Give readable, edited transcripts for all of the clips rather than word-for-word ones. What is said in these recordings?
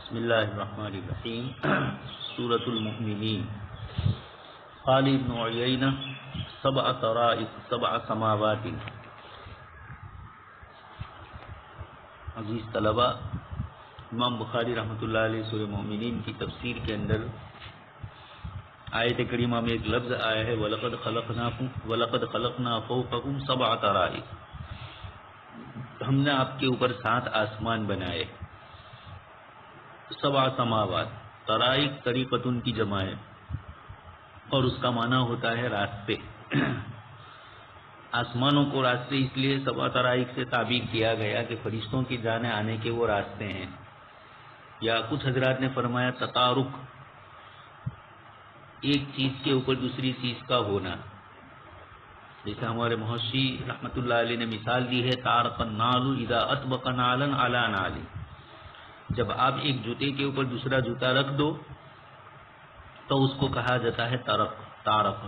بسم اللہ الرحمن الرحیم سورۃ المؤمنین قال ابن عیینہ سبع طرائق سبع سماوات. عزیز طلبہ، امام بخاری رحمۃ اللہ علیہ سورہ مومنین کی تفسیر کے اندر آیت کریمہ میں ایک لفظ آیا ہے وَلَقَدْ خَلَقْنَا فَوْقَكُمْ سَبْعَ طَرَائِقَ. ہم نے آپ کے اوپر 7 آسمان بنائے. سبع سماوات، طرائق طریقتن کی جمع ہے اور اس کا معنی ہوتا ہے راستے. آسمانوں کو راستے اس لیے سبع طرائق سے تعبیر کیا گیا کہ فرشتوں کے جانے آنے کے وہ راستے ہیں. یا کچھ حضرات نے فرمایا تطارق، ایک چیز کے اوپر دوسری چیز کا ہونا. جیسے ہمارے محشی رحمۃ اللہ علیہ نے مثال دی ہے طارق النعل اذا اطبق نعلا علی نعل. جب آپ ایک جوتے کے اوپر دوسرا جوتا رکھ دو تو اس کو کہا جاتا ہے طارق.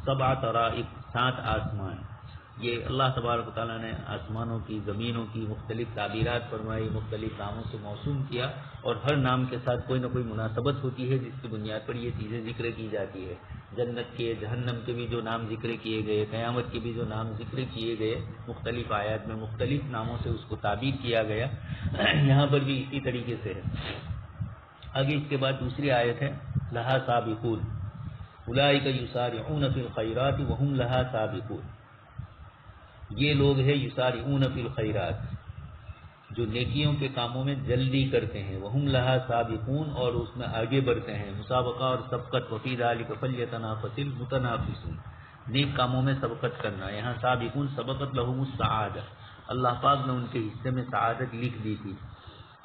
سبع طرائق، 7 آسمان. یہ اللہ تبارک و تعالیٰ نے آسمانوں کی، زمینوں کی مختلف تعبیرات فرمائی، مختلف ناموں سے موسوم کیا، اور ہر نام کے ساتھ کوئی نہ کوئی مناسبت ہوتی ہے جس کی بنیاد پر یہ چیزیں ذکر کی جاتی ہے. جنت کے، جہنم کے بھی جو نام ذکر کیے گئے، قیامت کے بھی جو نام ذکر کیے گئے، مختلف آیات میں مختلف ناموں سے اس کو تعبیر کیا گیا. یہاں پر بھی اسی طریقے سے ہے. آگے اس کے بعد دوسری آیت ہے لہا سابقون اولئک یسارعون فی الخیرات وہم لہا سابقون. یہ لوگ ہیں یسارعون فی الخیرات، جو نیکیوں کے کاموں میں جلدی کرتے ہیں، وہم لہا سابقون، اور اس میں آگے بڑھتے ہیں. مسابقہ اور سبقت، وفی ذلک فلیتنافس المتنافسون، نیک کاموں میں سبقت کرنا. یہاں سابقون سبقت لہم السعادہ، اللہ پاک نے ان کے حصے میں سعادت لکھ دی تھی.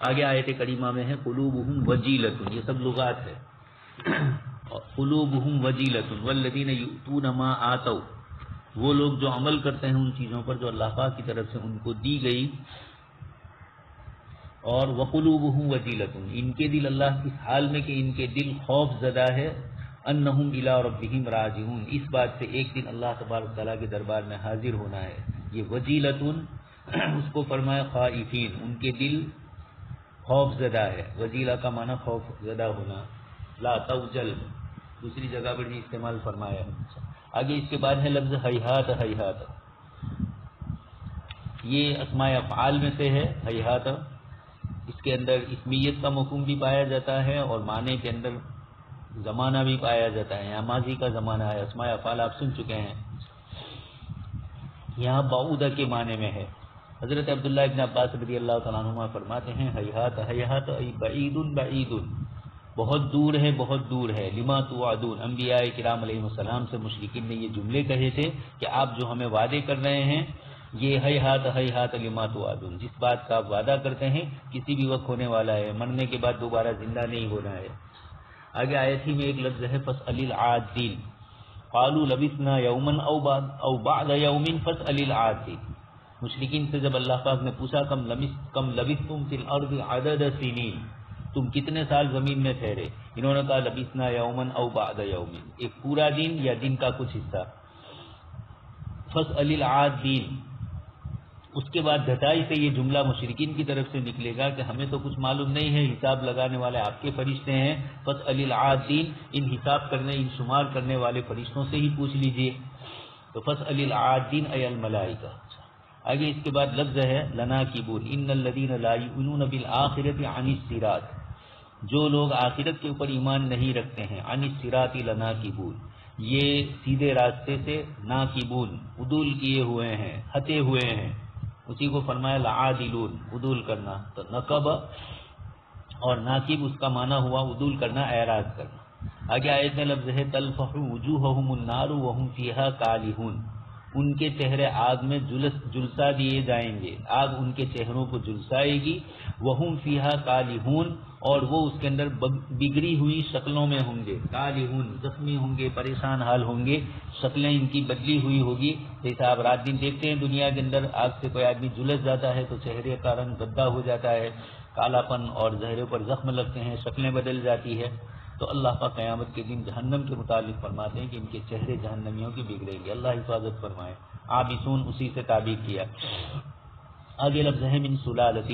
آگے آیت کریمہ میں ہے قلوبہم وجیلۃ، یہ سب لغات ہے. قلوبہم وجیلۃ والذین یؤتون ما آتوا، وہ لوگ جو عمل کرتے ہیں ان چیزوں پر جو اللہ پاک کی طرف سے ان کو دی گئی. اور وقلوبہم وجیلۃ، ان کے دل اللہ اس حال میں کہ ان کے دل خوف زدہ ہے، انہم الی ربہم راجعون، اس بات سے ایک دن اللہ تبارک تعالیٰ کے دربار میں حاضر ہونا ہے. یہ وجیلۃ اس کو فرمایا خائفین، ان کے دل خوف زدہ ہے. وجیلہ کا معنی خوف زدہ ہونا. لا توجل دوسری جگہ پر بھی استعمال فرمایا. آگے اس کے بعد ہے لفظ ہیہات. ہیہات یہ اسماء افعال میں سے ہے. ہیہات اس کے اندر اسمیت کا مفہوم بھی پایا جاتا ہے اور معنی کے اندر زمانہ بھی پایا جاتا ہے. یہاں ماضی کا زمانہ ہے. اسماء افعال آپ سن چکے ہیں. یہاں بعودہ کے معنی میں ہے. حضرت عبداللہ ابن عباس رضی اللہ تعالیٰ عنہما فرماتے ہیں ہیہات ہیہات ای بعید بعید، بہت دور ہے، بہت دور ہے. لما توعدون، انبیاء کرام علیہ السلام سے مشرکین نے یہ جملے کہے تھے کہ آپ جو ہمیں وعدے کر رہے ہیں یہ ہیہات لما توعدون، جس بات کا آپ وعدہ کرتے ہیں کسی بھی وقت ہونے والا ہے، مرنے کے بعد دوبارہ زندہ نہیں ہونا ہے. آگے آیت ہی میں ایک لفظ ہے فاسأل العادین، قالوا لبثنا یوما او بعض یوم فاسأل العادین. مشرکین سے جب اللہ پاک نے پوچھا کم لبثتم فی الارض عدد سنین، تم کتنے سال زمین میں ٹھہرے، انہوں نے کہا لبثنا یوما او بعض یوم، ایک پورا دن یا دن کا کچھ حصہ. فاسأل العادین، اس کے بعد گھٹائی سے یہ جملہ مشرکین کی طرف سے نکلے گا کہ ہمیں تو کچھ معلوم نہیں ہے، حساب لگانے والے آپ کے فرشتے ہیں. فاسأل العادین، ان حساب کرنے، ان شمار کرنے والے فرشتوں سے ہی پوچھ لیجئے. تو فاسأل العادین ای الملائکہ. آگے اس کے بعد لفظ ہے لناکبون ان الذین لا یؤمنون بالآخرۃ عن الصراط، جو لوگ آخرت کے اوپر ایمان نہیں رکھتے ہیں، عن الصراط لناکبون، یہ سیدھے راستے سے ناکبون عدول کیے ہوئے ہیں، ہٹے ہوئے ہیں. اسی کو فرمایا لعادلون، عدول کرنا. تو نقب اور ناکب اس کا معنی ہوا عدول کرنا، اعراض کرنا. آگے آیت میں لفظ ہے تلفح وجوہہم النار وہم فیہا کالحون، ان کے چہرے آگ میں جلسا دیے جائیں گے، آگ ان کے چہروں کو جلسائے گی. وہم فیہا کالحون، اور وہ اس کے اندر بگڑی ہوئی شکلوں میں ہوں گے. کالحون زخمی ہوں گے، پریشان حال ہوں گے، شکلیں ان کی بدلی ہوئی ہوگی. جیسے آپ رات دن دیکھتے ہیں دنیا کے اندر آگ سے کوئی آدمی جلس جاتا ہے تو چہرے کا رنگ گدا ہو جاتا ہے، کالا پن اور چہرے پر زخم لگتے ہیں، شکلیں بدل جاتی ہے. تو اللہ پاک قیامت کے دن جہنم کے متعلق فرماتے ہیں کہ ان کے چہرے جہنمیوں کے بگڑیں گے. اللہ حفاظت فرمائے. عابسون اسی سے تعبیر کیا. آگے لفظ ہے من سلالۃ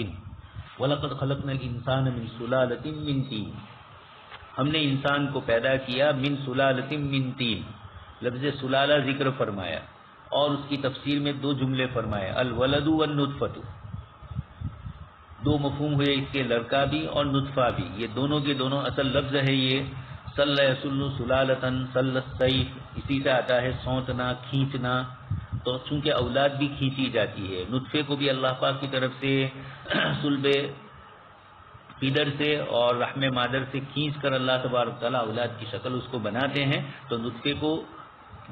وَلَقَدْ خَلَقْنَا الْإِنسَانَ مِنْ سُلَالَةٍ مِنْ طِينٍ. ہم نے انسان کو پیدا کیا من سلالۃ من طین. لفظ سلالہ ذکر فرمایا اور اس کی تفسیر میں دو جملے فرمائے الولد والنطفۃ. دو مفہوم ہوئے اس کے، لڑکا بھی اور نطفہ بھی. یہ دونوں کے دونوں اصل لفظ ہے. یہ صلی یسل سلالتن صلی السیف، اسی سے آتا ہے سونتنا، کھینچنا. تو چونکہ اولاد بھی کھینچی جاتی ہے، نطفے کو بھی اللہ پاک کی طرف سے صلب پیڈر سے اور رحم مادر سے کھینچ کر اللہ تبارک تعالیٰ اولاد کی شکل اس کو بناتے ہیں. تو نطفے کو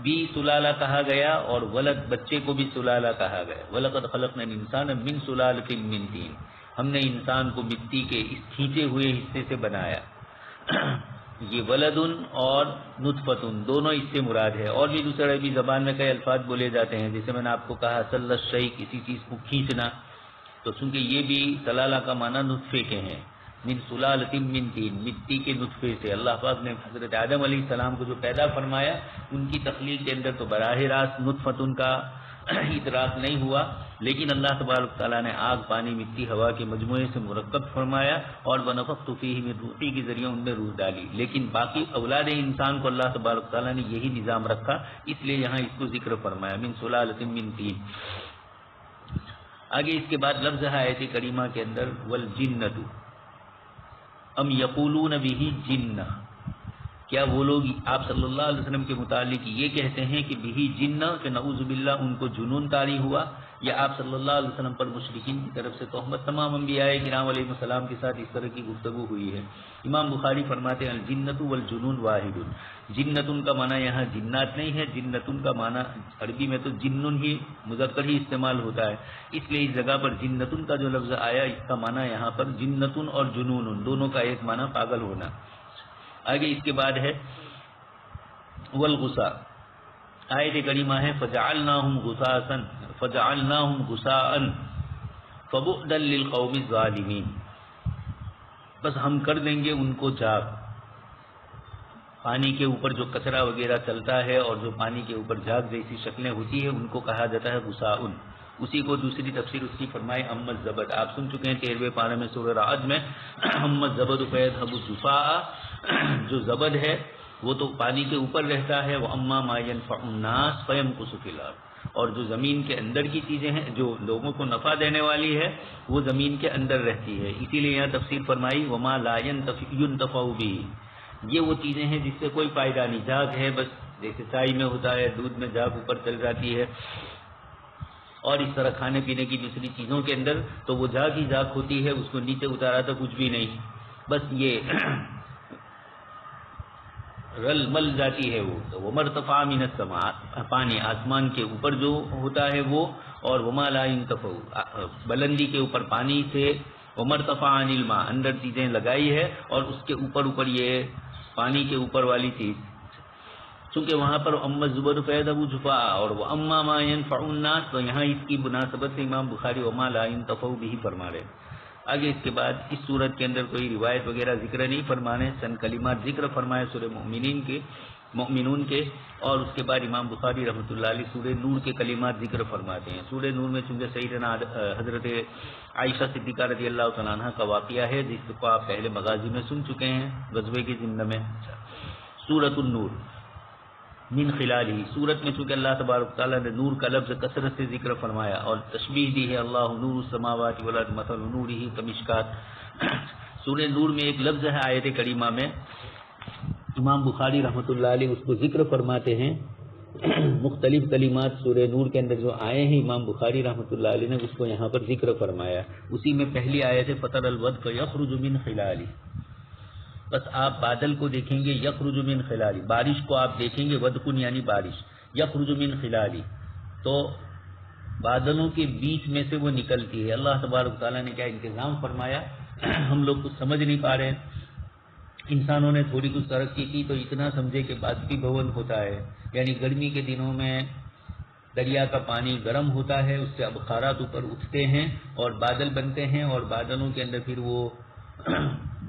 بھی سلالہ کہا گیا اور ولد بچے کو بھی سلالہ کہا گیا. وَلَقَدْ خَلَقْنَا الْإِنسَانَ مِنْ سُلَالَةٍ مِنْ طِينٍ. ہم نے انسان کو مٹی کے اس کھینچے ہوئے حصے سے بنایا. یہ ولدن اور نطفتن دونوں اس سے مراد ہے. اور بھی دوسرے عربی زبان میں کئی الفاظ بولے جاتے ہیں، جیسے میں نے آپ کو کہا صلی الشیء، کسی چیز کو کھینچنا. تو چونکہ یہ بھی سلالہ کا معنی نطفے کے ہیں. من سلالۃ من طین، مٹی کے نطفے سے. اللہ پاک نے حضرت آدم علیہ السلام کو جو پیدا فرمایا، ان کی تخلیق کے اندر تو براہ راست نطفتن کا ادراک نہیں ہوا، لیکن اللہ تبارک تعالیٰ نے آگ، پانی، مٹی، ہوا کے مجموعے سے مرکب فرمایا اور ونفخت فیہ من روحی کے ذریعے ان میں روح ڈالی. لیکن باقی اولاد انسان کو اللہ تبارک تعالیٰ نے یہی نظام رکھا، اس لیے یہاں اس کو ذکر فرمایا من سلالۃ من طین. آگے اس کے بعد لفظ ہے آیت کریمہ کے اندر والجنۃ ام یقولون بہ جنہ. کیا وہ لوگ آپ صلی اللہ علیہ وسلم کے متعلق یہ کہتے ہیں کہ بہ جنہ، کہ نعوذ باللہ ان کو جنون طاری ہوا، یا آپ صلی اللہ علیہ وسلم پر مشرکین کی طرف سے تہمت؟ تمام انبیاء کرام علیہ السلام کے ساتھ اس طرح کی گفتگو ہوئی ہے. امام بخاری فرماتے ہیں الجنۃ والجنون واحد. جنتن کا معنی یہاں جنات نہیں ہے، جنتن کا معنی عربی میں تو جنن ہی مذکر ہی استعمال ہوتا ہے، اس لیے اس جگہ پر جنتن کا جو لفظ آیا اس کا معنی یہاں پر جنتن اور جنون دونوں کا ایک معنی پاگل ہونا. آگے اس کے بعد ہے والغصا. آیت کریمہ ہے فجعلناہم غثاء فبعدا للقوم الظالمین. بس ہم کر دیں گے ان کو جاگ. پانی کے اوپر جو کچرا وغیرہ چلتا ہے اور جو پانی کے اوپر جاگ جیسی شکلیں ہوتی ہیں ان کو کہا جاتا ہے غثاء. اسی کو دوسری تفسیر اس کی فرمائے اما الزبد. آپ سن چکے ہیں 13ویں پارے میں سورہ رعد میں اما الزبد فیذهب جفاء. جو زبد ہے وہ تو پانی کے اوپر رہتا ہے، واما ما ينفع الناس فيمكث في الارض. اور جو زمین کے اندر کی چیزیں ہیں جو لوگوں کو نفع دینے والی ہے وہ زمین کے اندر رہتی ہے. اسی لیے یہاں تفسیر فرمائی وما لا ينتفع به. یہ وہ چیزیں ہیں جس سے کوئی فائدہ نہیں. جاگ ہے بس جیسے چائے میں ہوتا ہے، دودھ میں جاگ اوپر چل جاتی ہے، اور اس طرح کھانے پینے کی دوسری چیزوں کے اندر تو وہ جاگ ہی جاگ ہوتی ہے، اس کو نیچے اتارا تو کچھ بھی نہیں، بس یہ رل مل جاتی ہے. وہ مرتفع من السماء، پانی آسمان کے اوپر جو ہوتا ہے وہ، اور وما لا ينتفع بلندی کے اوپر پانی سے، ومرتفع عن الماء اندر چیزیں لگائی ہے اور اس کے اوپر یہ پانی کے اوپر والی چیز. چونکہ وہاں پر اما الزبد فیذهب جفاء اور وہ اما ما ينفع الناس، تو یہاں اس کی مناسبت سے امام بخاری وما لا ينتفع به فرما رہے. آگے اس کے بعد اس صورت کے اندر کوئی روایت وغیرہ ذکر نہیں فرمانے، چند کلمات ذکر فرمائے سورہ مؤمنون کے، اور اس کے بعد امام بخاری رحمۃ اللہ علیہ سورہ نور کے کلمات ذکر فرماتے ہیں. سورہ نور میں چونکہ سیدنا حضرت عائشہ صدیقہ رضی اللہ تعالیٰ عنہ کا واقعہ ہے جس کو آپ پہلے مغازی میں سن چکے ہیں غزوے کے ضمن میں. سورۃ النور من خلالہ، سورت میں چونکہ اللہ تبارک تعالیٰ نے نور کا لفظ کثرت سے ذکر فرمایا اور تشبیہ دی ہے اللہ نور السماوات والارض مثل نورہ کمشکات. سورہ نور میں ایک لفظ ہے آیت کریمہ میں، امام بخاری رحمۃ اللہ علیہ اس کو ذکر فرماتے ہیں. مختلف کلمات سورہ نور کے اندر جو آئے ہیں امام بخاری رحمۃ اللہ علیہ نے اس کو یہاں پر ذکر فرمایا. اسی میں پہلی آیت ہے فطر الودق یخرج من خلالہ. بس آپ بادل کو دیکھیں گے یخرج من خلالی، بارش کو آپ دیکھیں گے ودقن یعنی بارش، یخرج من خلالی تو بادلوں کے بیچ میں سے وہ نکلتی ہے. اللہ تبارک تعالیٰ نے کیا انتظام فرمایا ہم لوگ کچھ سمجھ نہیں پا رہے. انسانوں نے تھوڑی کچھ ترقی کی تو اتنا سمجھے کہ باسپی بھون ہوتا ہے، یعنی گرمی کے دنوں میں دریا کا پانی گرم ہوتا ہے، اس سے ابخارات اوپر اٹھتے ہیں اور بادل بنتے ہیں، اور بادلوں کے اندر پھر وہ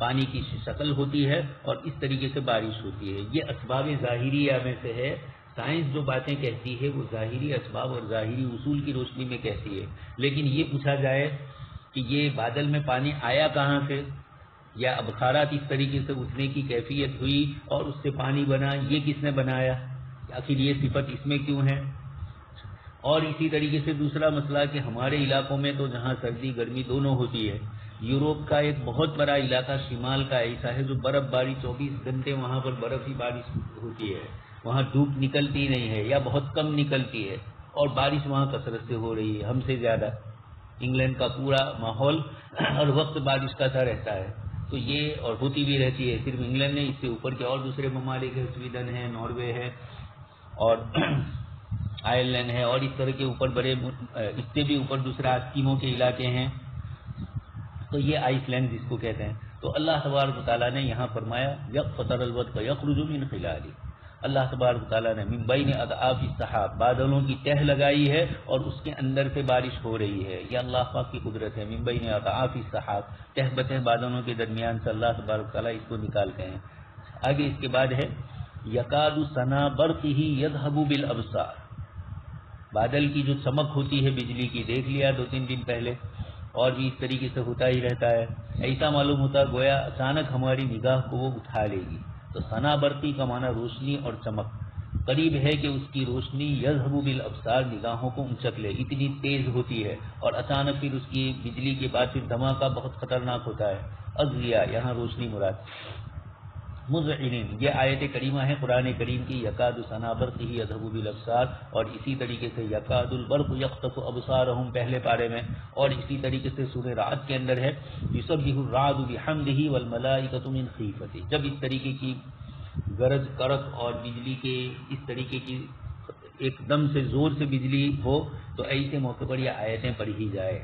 پانی کی شکل ہوتی ہے اور اس طریقے سے بارش ہوتی ہے. یہ اسباب ظاہریہ میں سے ہے. سائنس جو باتیں کہتی ہے وہ ظاہری اسباب اور ظاہری اصول کی روشنی میں کہتی ہے. لیکن یہ پوچھا جائے کہ یہ بادل میں پانی آیا کہاں سے، یا ابخارات اس طریقے سے اٹھنے کی کیفیت ہوئی اور اس سے پانی بنا، یہ کس نے بنایا، آخر یہ صفت اس میں کیوں ہے. اور اسی طریقے سے دوسرا مسئلہ کہ ہمارے علاقوں میں تو جہاں سردی گرمی دونوں ہوتی ہے، یوروپ کا ایک بہت بڑا علاقہ شمال کا ایسا ہے جو برف باری 24 گھنٹے وہاں پر برف ہی بارش ہوتی ہے، وہاں دھوپ نکلتی نہیں ہے یا بہت کم نکلتی ہے، اور بارش وہاں کثرت سے ہو رہی ہے ہم سے زیادہ. انگلینڈ کا پورا ماحول ہر وقت بارش کا سا رہتا ہے. تو یہ اور ہوتی بھی رہتی ہے. صرف انگلینڈ نہیں، اس سے اوپر کے اور دوسرے ممالک ہیں، سویڈن ہے، ناروے ہے اور آئرلینڈ ہے، اور اس طرح کے اوپر بڑے اس سے بھی اوپر دوسرا اسکیموں کے علاقے ہیں. تو یہ آئس لینڈ جس کو کہتے ہیں. تو اللہ تبارک و تعالیٰ نے یہاں فرمایا یقفطر الودق یخرج من خلالی. اللہ تبارک و تعالیٰ نے من بین اضعاف السحاب، بادلوں کی تہ لگائی ہے اور اس کے اندر سے بارش ہو رہی ہے. یہ اللہ پاک کی قدرت ہے. من بین اضعاف السحاب، تہ بتہ بادلوں کے درمیان سے اللہ تبارک و تعالیٰ اس کو نکالتے ہیں. آگے اس کے بعد ہے یکاد سنا برقہ یذهب بالابصار. بادل کی جو چمک ہوتی ہے بجلی کی، دیکھ لیا 2-3 دن پہلے، اور بھی اس طریقے سے ہوتا ہی رہتا ہے. ایسا معلوم ہوتا گویا اچانک ہماری نگاہ کو وہ اٹھا لے گی. تو ثنا برقی کا معنی روشنی اور چمک. قریب ہے کہ اس کی روشنی یذهب بالابصار، نگاہوں کو اونچک لے، اتنی تیز ہوتی ہے، اور اچانک پھر اس کی بجلی کے بعد پھر دھماکہ بہت خطرناک ہوتا ہے. اضیا، یہاں روشنی مراد. مذعنین، یہ آیت کریمہ ہے قرآن کریم کی. یکاد سنا برقہ یذهب بالابصار، اور اسی طریقے سے یکاد البرق یخطف ابصارهم پہلے پارے میں، اور اسی طریقے سے سورہ رعد کے اندر ہے یسبح الرعد بحمدہ والملائکۃ من خیفتہ. جب اس طریقے کی گرج کرک اور بجلی کے اس طریقے کی ایک دم سے زور سے بجلی ہو تو ایسے موقع پر یہ آیتیں پڑھی جائے.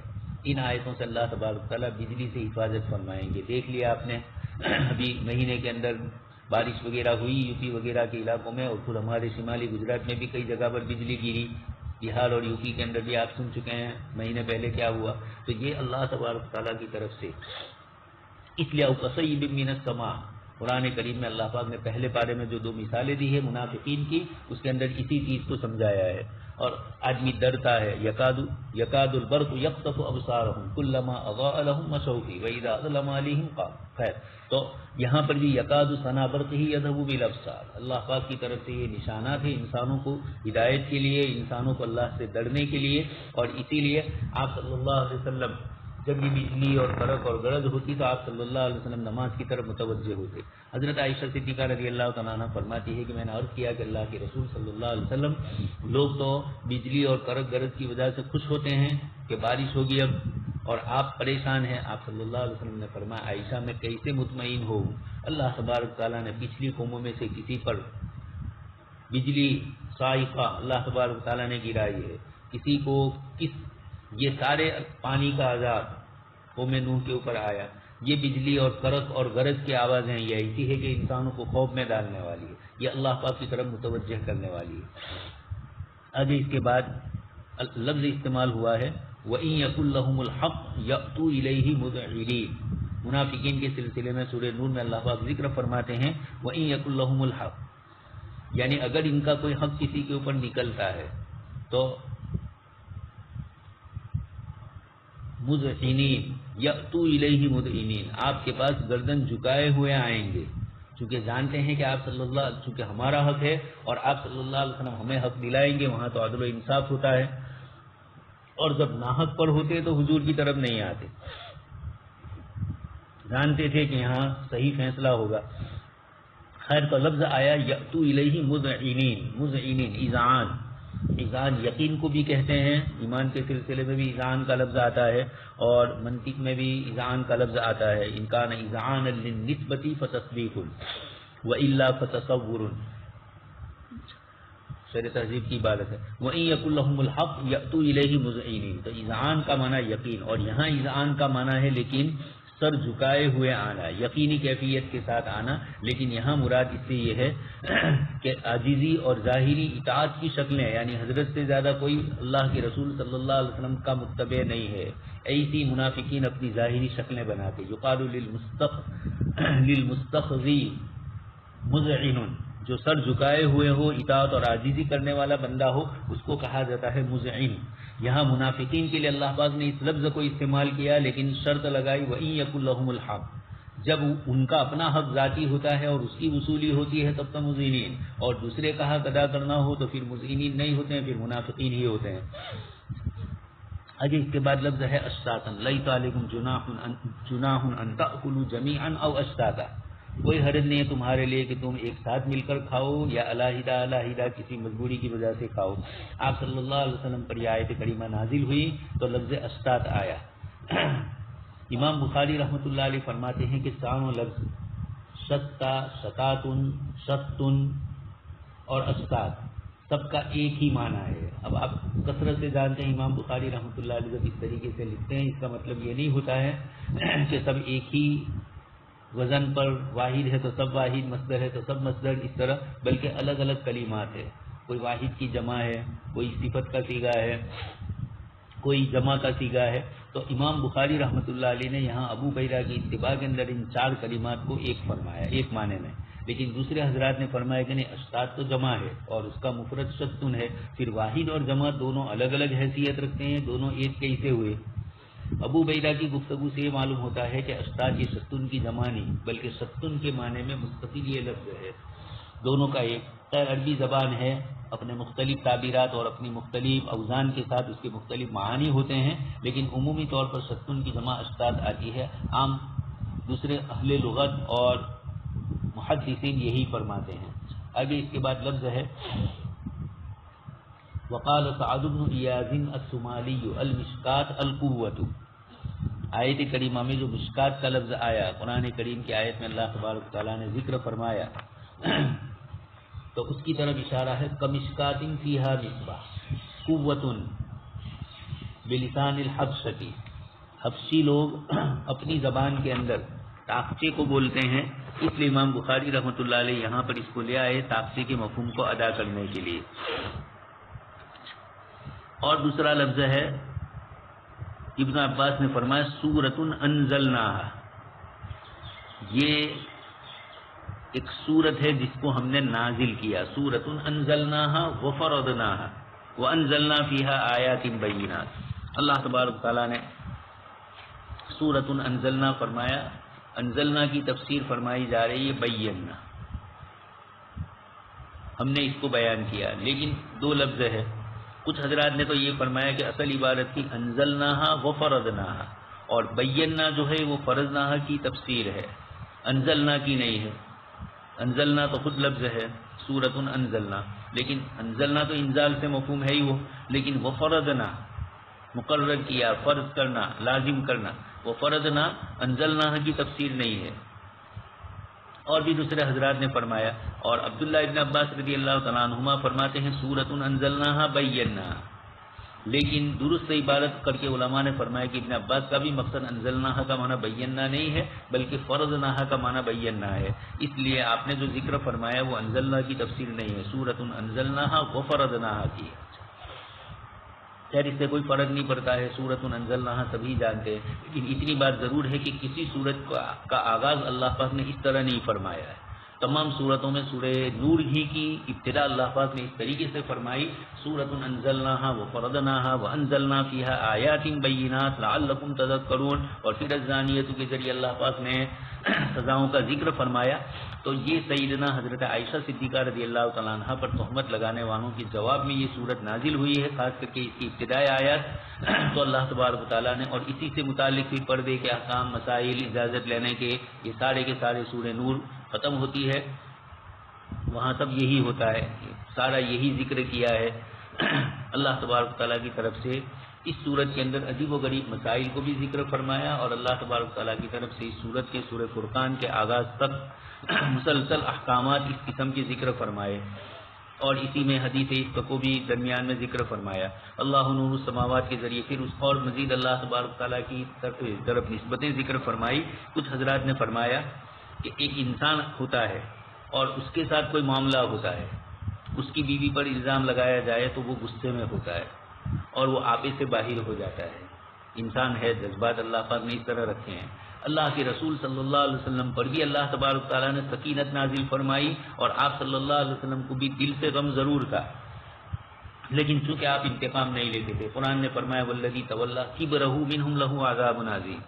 ان آیتوں سے اللہ تبارک تعالیٰ بجلی سے حفاظت فرمائیں گے. دیکھ لیا آپ نے ابھی مہینے کے اندر بارش وغیرہ ہوئی یو پی وغیرہ کے علاقوں میں، اور پھر ہمارے شمالی گجرات میں بھی کئی جگہ پر بجلی گری. بہار اور یو پی کے اندر بھی آپ سن چکے ہیں مہینے پہلے کیا ہوا. تو یہ اللہ تبارک تعالیٰ کی طرف سے. اس لیے وَكَصَيِّبٍ مِّنَ السَّمَاءِ، قرآن کریم میں اللہ پاک نے پہلے پارے میں جو 2 مثالیں دی ہے منافقین کی، اس کے اندر اسی چیز کو سمجھایا ہے. اور آدمی ڈرتا ہے. یکاد البرق یخطف ابصارهم کلما اضاء لهم مشوا فیہ واذا اظلم علیہم قاموا. خیر، تو یہاں پر بھی یکاد ثنا برقہ یذهب بالابصار. اللہ پاک کی طرف سے یہ نشانات ہیں انسانوں کو ہدایت کے لیے، انسانوں کو اللہ سے ڈرنے کے لیے. اور اسی لیے آپ صلی اللہ علیہ وسلم جب بھی بجلی اور برق اور گرج ہوتی تو آپ صلی اللہ علیہ وسلم نماز کی طرف متوجہ ہوتے. حضرت عائشہ صدیقہ رضی اللہ تعالیٰ عنہ فرماتی ہے کہ میں نے عرض کیا کہ اللہ کے رسول صلی اللہ علیہ وسلم، لوگ تو بجلی اور کرک گرج کی وجہ سے خوش ہوتے ہیں کہ بارش ہوگی اب، اور آپ پریشان ہیں. آپ صلی اللہ علیہ وسلم نے فرمایا عائشہ میں کیسے مطمئن ہوں، اللہ تبارک تعالیٰ نے پچھلی قوموں میں سے کسی پر بجلی صاعقہ اللہ تبارک تعالیٰ نے گرائی ہے، کسی کو یہ سارے پانی کا عذاب قوم نوح کے اوپر آیا. یہ بجلی اور کرک اور گرج کی آوازیں یہ ایسی ہے کہ انسانوں کو خوف میں ڈالنے والی ہے، یہ اللہ پاک کی طرف متوجہ کرنے والی ہے. آگے اس کے بعد لفظ استعمال ہوا ہے وَإِن يَكُن لَّهُمُ الْحَقُّ يَأْتُوا إِلَيْهِ مُذْعِنِينَ. منافقین کے سلسلے میں سورہ نور میں اللہ پاک ذکر فرماتے ہیں وَإِن يَكُن لَّهُمُ الْحَقُّ، یعنی اگر ان کا کوئی حق کسی کے اوپر نکلتا ہے تو مذعنین یأتوا الیہ مذعنین، آپ کے پاس گردن جھکائے ہوئے آئیں گے، چونکہ جانتے ہیں کہ آپ صلی اللہ، چونکہ ہمارا حق ہے اور آپ صلی اللہ علیہ وسلم ہمیں حق دلائیں گے. وہاں تو عدل و انصاف ہوتا ہے، اور جب ناحق پر ہوتے تو حضور کی طرف نہیں آتے، جانتے تھے کہ یہاں صحیح فیصلہ ہوگا. خیر، تو لفظ آیا یأتوا الیہ مذعنین. مذعنین اذعان، اذعان یقین کو بھی کہتے ہیں، ایمان کے سلسلے میں بھی اذعان کا لفظ آتا ہے، اور منطق میں بھی اذعان کا لفظ آتا ہے. ان کان اذعانا للنسبۃ فتصدیق والا فتصور. شرح تہذیب کی عبادت ہے. وَإِن يَكُن لَّهُمُ الْحَقُّ يَأْتُوا إِلَيْهِ مُذْعِنِينَ. تو اذعان کا معنی یقین، اور یہاں اذعان کا معنی ہے لیکن سر جھکائے ہوئے آنا، یقینی کیفیت کے ساتھ آنا. لیکن یہاں مراد اس سے یہ ہے کہ عاجزی اور ظاہری اطاعت کی شکلیں، یعنی حضرت سے زیادہ کوئی اللہ کے رسول صلی اللہ علیہ وسلم کا متبع نہیں ہے. ایسی منافقین اپنی ظاہری شکلیں بناتے. یقال للمستخزی مذعن، جو سر جھکائے ہوئے ہو، اطاعت اور عاجزی کرنے والا بندہ ہو، اس کو کہا جاتا ہے مذعن۔ یہاں منافقین کے لیے اللہ پاک نے اس لفظ کو استعمال کیا، لیکن شرط لگائی وَإِن يَكُن لَهُمُ الْحَقُّ، جب ان کا اپنا حق ذاتی ہوتا ہے اور اس کی وصولی ہوتی ہے تب تو مذعنین، اور دوسرے کا حق ادا کرنا ہو تو پھر مذعنین نہیں ہوتے ہیں، پھر منافقین ہی ہوتے ہیں۔ آگے اس کے بعد لفظ ہے اشتاتا، لیس علیکم جناح ان تأکلوا جمیعا او اشتاتا، کوئی حرج نہیں ہے تمہارے لیے کہ تم ایک ساتھ مل کر کھاؤ یا علیحدہ علیحدہ کسی مجبوری کی وجہ سے کھاؤ۔ آپ صلی اللہ علیہ وسلم پر یہ آیت کریمہ نازل ہوئی تو لفظ اشتات آیا۔ امام بخاری رحمۃ اللہ علیہ فرماتے ہیں کہ چاروں لفظ شتا، شتاتن، شتن اور اشتات سب کا ایک ہی معنی ہے۔ اب آپ کثرت سے جانتے ہیں امام بخاری رحمۃ اللہ علیہ جب اس طریقے سے لکھتے ہیں، اس کا مطلب یہ نہیں ہوتا ہے کہ سب ایک ہی وزن پر، واحد ہے تو سب واحد، مصدر ہے تو سب مصدر، اس طرح، بلکہ الگ الگ کلمات ہے، کوئی واحد کی جمع ہے، کوئی صفت کا صیغہ ہے، کوئی جمع کا صیغہ ہے۔ تو امام بخاری رحمۃ اللہ علیہ نے یہاں ابو بیرہ کی اتباع کے اندر ان چار کلمات کو ایک فرمایا، ایک معنی میں، لیکن دوسرے حضرات نے فرمایا کہ نہیں، اشتات تو جمع ہے اور اس کا مفرد شتن ہے، پھر واحد اور جمع دونوں الگ الگ حیثیت رکھتے ہیں، دونوں ایک کیسے ہوئے؟ ابو بیرہ کی گفتگو سے یہ معلوم ہوتا ہے کہ اشتات یہ شتن کی جمع نہیں بلکہ شتن کے معنی میں مستقل یہ لفظ ہے، دونوں کا ایک۔ خیر عربی زبان ہے، اپنے مختلف تعبیرات اور اپنی مختلف اوزان کے ساتھ اس کے مختلف معانی ہوتے ہیں، لیکن عمومی طور پر شتن کی جمع اشتات آتی ہے، عام دوسرے اہل لغت اور محدثین یہی فرماتے ہیں۔ آگے اس کے بعد لفظ ہے وقال سعد بن ایاز الصومالی المشکات القوۃ، آیت کریمہ میں جو مشکات کا لفظ آیا، قرآن کریم کی آیت میں اللہ تبارک تعالیٰ نے ذکر فرمایا تو اس کی طرف اشارہ ہے کمشکات فیہا مصباح قوۃ بلسان الحبشتی، حبشی لوگ اپنی زبان کے اندر طاقچے کو بولتے ہیں، اس لیے امام بخاری رحمۃ اللہ علیہ یہاں پر اس کو لے آئے طاقچے کے مفہوم کو ادا کرنے کے لیے۔ اور دوسرا لفظ ہے ابن عباس نے فرمایا سورۃ انزلناہا، یہ ایک سورت ہے جس کو ہم نے نازل کیا، سورۃ انزلناہا وفرضناہا وانزلنا فیہا آیات بینات۔ اللہ تبارک تعالیٰ نے سورۃ انزلنا فرمایا، انزلنا کی تفسیر فرمائی جا رہی ہے بینا، ہم نے اس کو بیان کیا، لیکن دو لفظ ہے، کچھ حضرات نے تو یہ فرمایا کہ اصل عبارت کی انزلناہا وفرضناہا، اور بینا جو ہے وہ فرضناہا کی تفسیر ہے، انزلنا کی نہیں ہے۔ انزلنا تو خود لفظ ہے سورۃ انزلنا، لیکن انزلنا تو انزال سے مفہوم ہے ہی وہ، لیکن وفرضنا مقرر کیا، فرض کرنا، لازم کرنا، وفرضنا انزلنا کی تفسیر نہیں ہے۔ اور بھی دوسرے حضرات نے فرمایا، اور عبداللہ ابن عباس رضی اللہ تعالیٰ عنہما فرماتے ہیں سورۃ انزلناہا بینا، لیکن درست عبارت کر کے علماء نے فرمایا کہ ابن عباس کا بھی مقصد انزلناہا کا معنی بینا نہیں ہے بلکہ فرضناہا کا معنی بینا ہے، اس لیے آپ نے جو ذکر فرمایا وہ انزلنا کی تفسیر نہیں ہے، سورۃ انزلناہا وفرضناہا کی ہے۔ خیر اس سے کوئی فرق نہیں پڑتا ہے، سورۃ انزلناہا سبھی جانتے ہیں، لیکن اتنی بات ضرور ہے کہ کسی سورت کا آغاز اللہ پاک نے اس طرح نہیں فرمایا ہے۔ تمام سورتوں میں سورہ نور ہی کی ابتدا اللہ پاک نے اس طریقے سے فرمائی، سورۃ انزلناہا وفرضناہا وانزلنا فیہا آیات بینات لعلکم تذکرون، اور پھر الزانیۃ کے ذریعے اللہ پاک نے سزاؤں کا ذکر فرمایا۔ تو یہ سیدنا حضرت عائشہ صدیقہ رضی اللہ تعالیٰ عنہ پر تہمت لگانے والوں کے جواب میں یہ صورت نازل ہوئی ہے، خاص کر کے اس کی ابتدائی آیات۔ تو اللہ تبارک و تعالیٰ نے، اور اسی سے متعلق بھی پردے کے احکام، مسائل، اجازت لینے کے، یہ سارے کے سارے سورہ نور ختم ہوتی ہے، وہاں سب یہی ہوتا ہے، سارا یہی ذکر کیا ہے اللہ تبارک تعالیٰ کی طرف سے۔ اس صورت کے اندر عجیب و غریب مسائل کو بھی ذکر فرمایا، اور اللہ تبارک تعالیٰ کی طرف سے اس صورت کے سورہ فرقان کے آغاز تک مسلسل احکامات اس قسم کے ذکر فرمائے، اور اسی میں حدیث عشق کو بھی درمیان میں ذکر فرمایا۔ اللہ نور السماوات کے ذریعے پھر اس اور مزید اللہ تبارک تعالیٰ کی طرف نسبتیں ذکر فرمائی۔ کچھ حضرات نے فرمایا کہ ایک انسان ہوتا ہے اور اس کے ساتھ کوئی معاملہ ہوتا ہے، اس کی بیوی پر الزام لگایا جائے تو وہ غصے میں ہوتا ہے اور وہ آپے سے باہر ہو جاتا ہے، انسان ہے، جذبات اللہ پاک نے اس طرح رکھے ہیں۔ اللہ کے رسول صلی اللہ علیہ وسلم پر بھی اللہ تبارک تعالیٰ نے سکینت نازل فرمائی، اور آپ صلی اللہ علیہ وسلم کو بھی دل سے غم ضرور تھا، لیکن چونکہ آپ انتقام نہیں لیتے تھے، قرآن نے فرمایا والذی تولی کبرہ منہم لہ عذاب عظیم،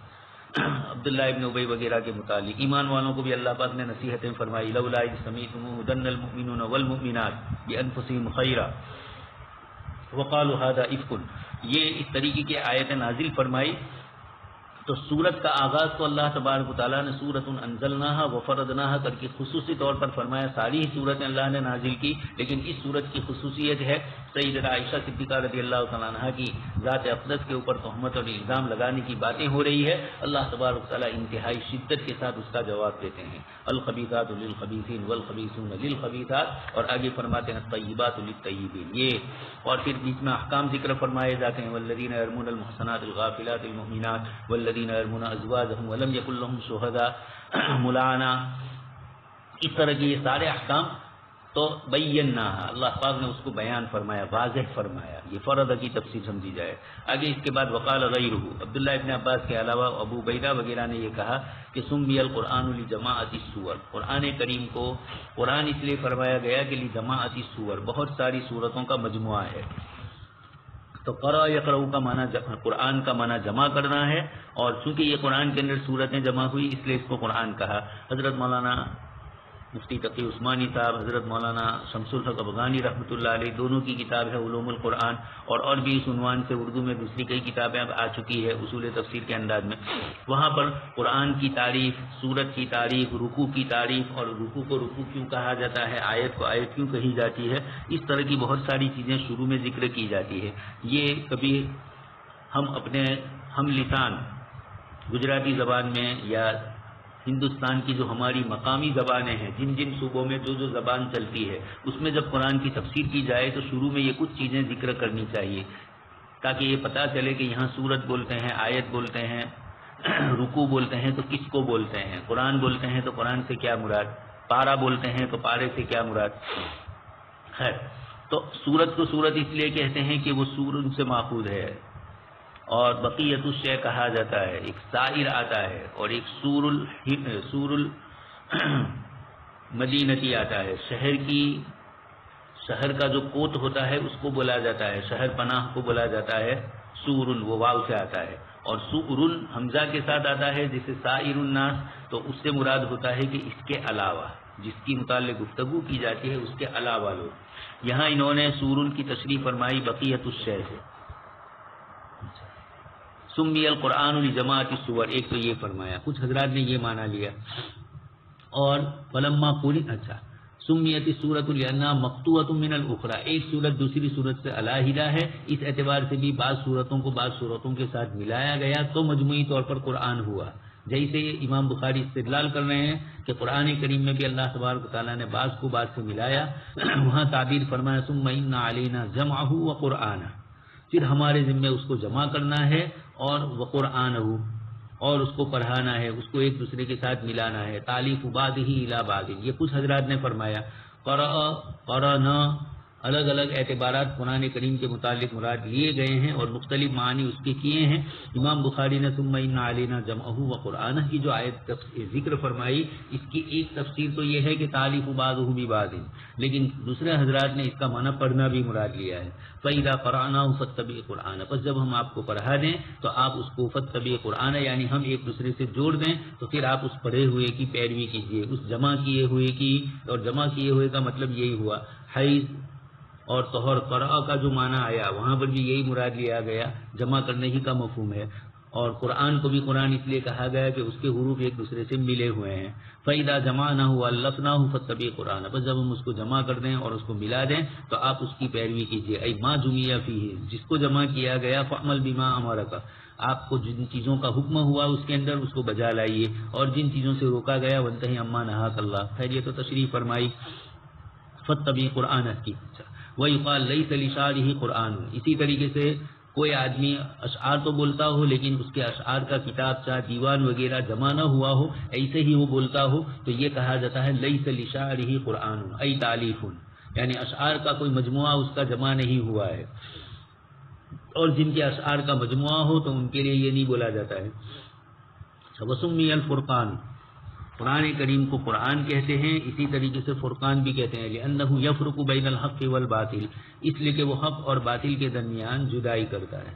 عبداللہ ابن ابی وغیرہ کے متعلق۔ ایمان والوں کو بھی اللہ پاک نے نصیحتیں فرمائی، لولا اذ سمعتموہ ظن المؤمنون والمؤمنات بانفسہم خیرا وقالوا ھذا افک، یہ اس طریقے کی آیتیں نازل فرمائی۔ تو سورت کا آغاز تو اللہ تبارک و تعالیٰ نے سورۃ انزلناھا وفرضناھا کر کے خصوصی طور پر فرمایا، ساری ہی صورتیں اللہ نے نازل کی، لیکن اس صورت کی خصوصیت ہے سیدنا عائشہ صدیقہ رضی اللہ تعالیٰ عنہا کی ذات اقدس کے اوپر تہمت اور الزام لگانے کی باتیں ہو رہی ہے، اللہ تبارک و تعالیٰ انتہائی شدت کے ساتھ اس کا جواب دیتے ہیں، الخبیثات للخبیثین والخبیثون للخبیثات، اور آگے فرماتے ہیں الطیبات للطیبین، یہ اور پھر بیچ میں احکام ذکر فرمائے جاتے ہیں، والذین یرمون المحصنات الغافلات المؤمنات والذین یرمون ازواجہم ولم یکن لہم شہداء ملعنہ، اس طرح کے یہ سارے احکام تو بینا، اللہ پاک نے اس کو بیان فرمایا، واضح فرمایا، یہ فرض کی تفسیر سمجھی جائے۔ آگے اس کے بعد وقال غیرہ، عبداللہ ابن عباس کے علاوہ ابو عبیدہ وغیرہ نے یہ کہا کہ سمی القرآن لجماعت السور، قرآن کریم کو قرآن اس لیے فرمایا گیا کہ لجماعت السور، بہت ساری صورتوں کا مجموعہ ہے۔ تو قرأ یقرأ کا معنی قرآن کا معنی جمع کرنا ہے، اور چونکہ یہ قرآن کے اندر صورتیں جمع ہوئی اس لیے اس کو قرآن کہا۔ حضرت مولانا مفتی تقی عثمانی صاحب، حضرت مولانا شمس الحق افغانی رحمۃ اللہ علیہ، دونوں کی کتاب ہے علوم القرآن، اور بھی اس عنوان سے اردو میں دوسری کئی کتابیں اب آ چکی ہے اصول تفسیر کے انداز میں، وہاں پر قرآن کی تعریف، سورت کی تعریف، رکوع کی تعریف، اور رکوع کو رکوع کیوں کہا جاتا ہے، آیت کو آیت کیوں کہی جاتی ہے، اس طرح کی بہت ساری چیزیں شروع میں ذکر کی جاتی ہے۔ یہ کبھی ہم لسان گجراتی زبان میں یا ہندوستان کی جو ہماری مقامی زبانیں ہیں، جن جن صوبوں میں جو زبان چلتی ہے، اس میں جب قرآن کی تفسیر کی جائے تو شروع میں یہ کچھ چیزیں ذکر کرنی چاہیے، تاکہ یہ پتہ چلے کہ یہاں سورت بولتے ہیں، آیت بولتے ہیں، رکوع بولتے ہیں تو کس کو بولتے ہیں، قرآن بولتے ہیں تو قرآن سے کیا مراد، پارا بولتے ہیں تو پارے سے کیا مراد۔ خیر، تو سورت کو سورت اس لیے کہتے ہیں کہ وہ سور ان سے ماخوذ ہے، اور بقیت الشیء کہا جاتا ہے، ایک سائر آتا ہے، اور ایک سور المدینتی آتا ہے، شہر کا جو کوت ہوتا ہے اس کو بولا جاتا ہے، شہر پناہ کو بولا جاتا ہے سور، وہ واو سے آتا ہے، اور سور حمزہ کے ساتھ آتا ہے جسے سائر الناس، تو اس سے مراد ہوتا ہے کہ اس کے علاوہ جس کی متعلق گفتگو کی جاتی ہے اس کے علاوہ لوگ، یہاں انہوں نے سور کی تشریح فرمائی بقیت الشیء سے۔ سمی القرآن لجماعت السور، ایک تو یہ فرمایا، کچھ حضرات نے یہ معنی لیا، اور فلما قرئ، اچھا سمیت السورۃ لأنها مقطوعۃ من الاخرى، ایک سورت دوسری سورت سے علیحدہ ہے، اس اعتبار سے بھی بعض سورتوں کو بعض سورتوں کے ساتھ ملایا گیا تو مجموعی طور پر قرآن ہوا۔ جیسے امام بخاری استدلال کر رہے ہیں کہ قرآن کریم میں بھی اللہ تبارک و تعالیٰ نے بعض کو بعض سے ملایا، وہاں تعبیر فرمایا ثم ان علینا جمعہ وقرآنہ، پھر ہمارے ذمے اس کو جمع کرنا ہے اور وقرآنہ، اور اس کو پڑھانا ہے، اس کو ایک دوسرے کے ساتھ ملانا ہے، تالیف بعضہ الی بعض، یہ کچھ حضرات نے فرمایا۔ قرأنا، الگ الگ اعتبارات قرآن کریم کے متعلق مراد لیے گئے ہیں اور مختلف معنی اس کے کیے ہیں۔ امام بخاری نے ثم ان علینا جمعہ وقرآنہ کی جو آیت ذکر فرمائی، اس کی ایک تفسیر تو یہ ہے کہ تالیف بعضہ ببعض، لیکن دوسرے حضرات نے اس کا معنی پڑھنا بھی مراد لیا ہے۔ فَإِذَا قَرَأْنَاهُ فَاتَّبِعْ قُرْآنَهُ، پس جب ہم آپ کو پڑھا دیں تو آپ اس کو فَاتَّبِعْ قُرْآنَ، یعنی ہم ایک دوسرے سے جوڑ دیں تو پھر آپ اس پڑھے ہوئے کی پیروی کیجیے، اس جمع کیے ہوئے کی، اور جمع کیے ہوئے کا مطلب یہی ہوا، حیض اور طہر قرأ کا جو معنی آیا وہاں پر بھی یہی مراد لیا گیا، جمع کرنے ہی کا مفہوم ہے، اور قرآن کو بھی قرآن اس لیے کہا گیا کہ اس کے حروف ایک دوسرے سے ملے ہوئے ہیں۔ فَإِذَا جَمَعْنَاهُ وَأَلَّفْنَاهُ فَاتَّبِعْ قُرْآنَهُ، بس جب ہم اس کو جمع کر دیں اور اس کو ملا دیں تو آپ اس کی پیروی کیجیے، اَيْ مَا جُمِعَ فِيهِ، جس کو جمع کیا گیا، فَعْمَلْ بِمَا أَمَرَكَ، آپ کو جن چیزوں کا حکم ہوا اس کے اندر اس کو بجا لائیے، اور جن چیزوں سے روکا گیا وَانْتَهِ عَمَّا نَهَاكَ اللَّهُ، خیر یہ تو تشریح فرمائی فَاتَّبِعْ قُرْآنَهُ کی۔ وَيُقَالُ لَيْسَ لِشَعْرِهِ قُرْآنٌ، اسی طریقے سے کوئی آدمی اشعار تو بولتا ہو لیکن اس کے اشعار کا کتاب چاہ دیوان وغیرہ جمع نہ ہوا ہو، ایسے ہی وہ بولتا ہو تو یہ کہا جاتا ہے لَيْسَ لِشَعْرِهِ قُرْآنٌ أي تالیف، یعنی اشعار کا کوئی مجموعہ اس کا جمع نہیں ہوا ہے، اور جن کے اشعار کا مجموعہ ہو تو ان کے لیے یہ نہیں بولا جاتا ہے۔ وسمی الفرقان، قرآن کریم کو قرآن کہتے ہیں، اسی طریقے سے فرقان بھی کہتے ہیں، لأنہ یفرق بین الحق والباطل، اس لیے کہ وہ حق اور باطل کے درمیان جدائی کرتا ہے۔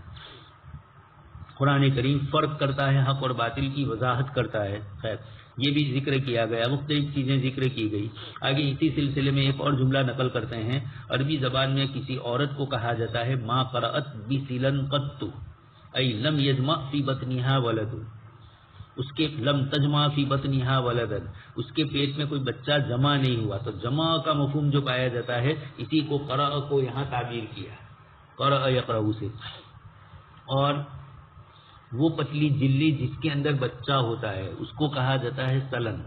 قرآن کریم فرق کرتا ہے، حق اور باطل کی وضاحت کرتا ہے۔ خیر، یہ بھی ذکر کیا گیا، مختلف چیزیں ذکر کی گئی۔ آگے اسی سلسلے میں ایک اور جملہ نقل کرتے ہیں۔ عربی زبان میں کسی عورت کو کہا جاتا ہے ما قرأت بسلن قط، ای لم یجمع فی بطنها ولد، اس کے لم تجمع فی بطنها ولدا، اس کے پیٹ میں کوئی بچہ جمع نہیں ہوا۔ تو جمع کا مفہوم جو پایا جاتا ہے، اسی کو قرأ کو یہاں تعبیر کیا، قرأ یقرأ سے۔ اور وہ پتلی جلی جس کے اندر بچہ ہوتا ہے اس کو کہا جاتا ہے سلن۔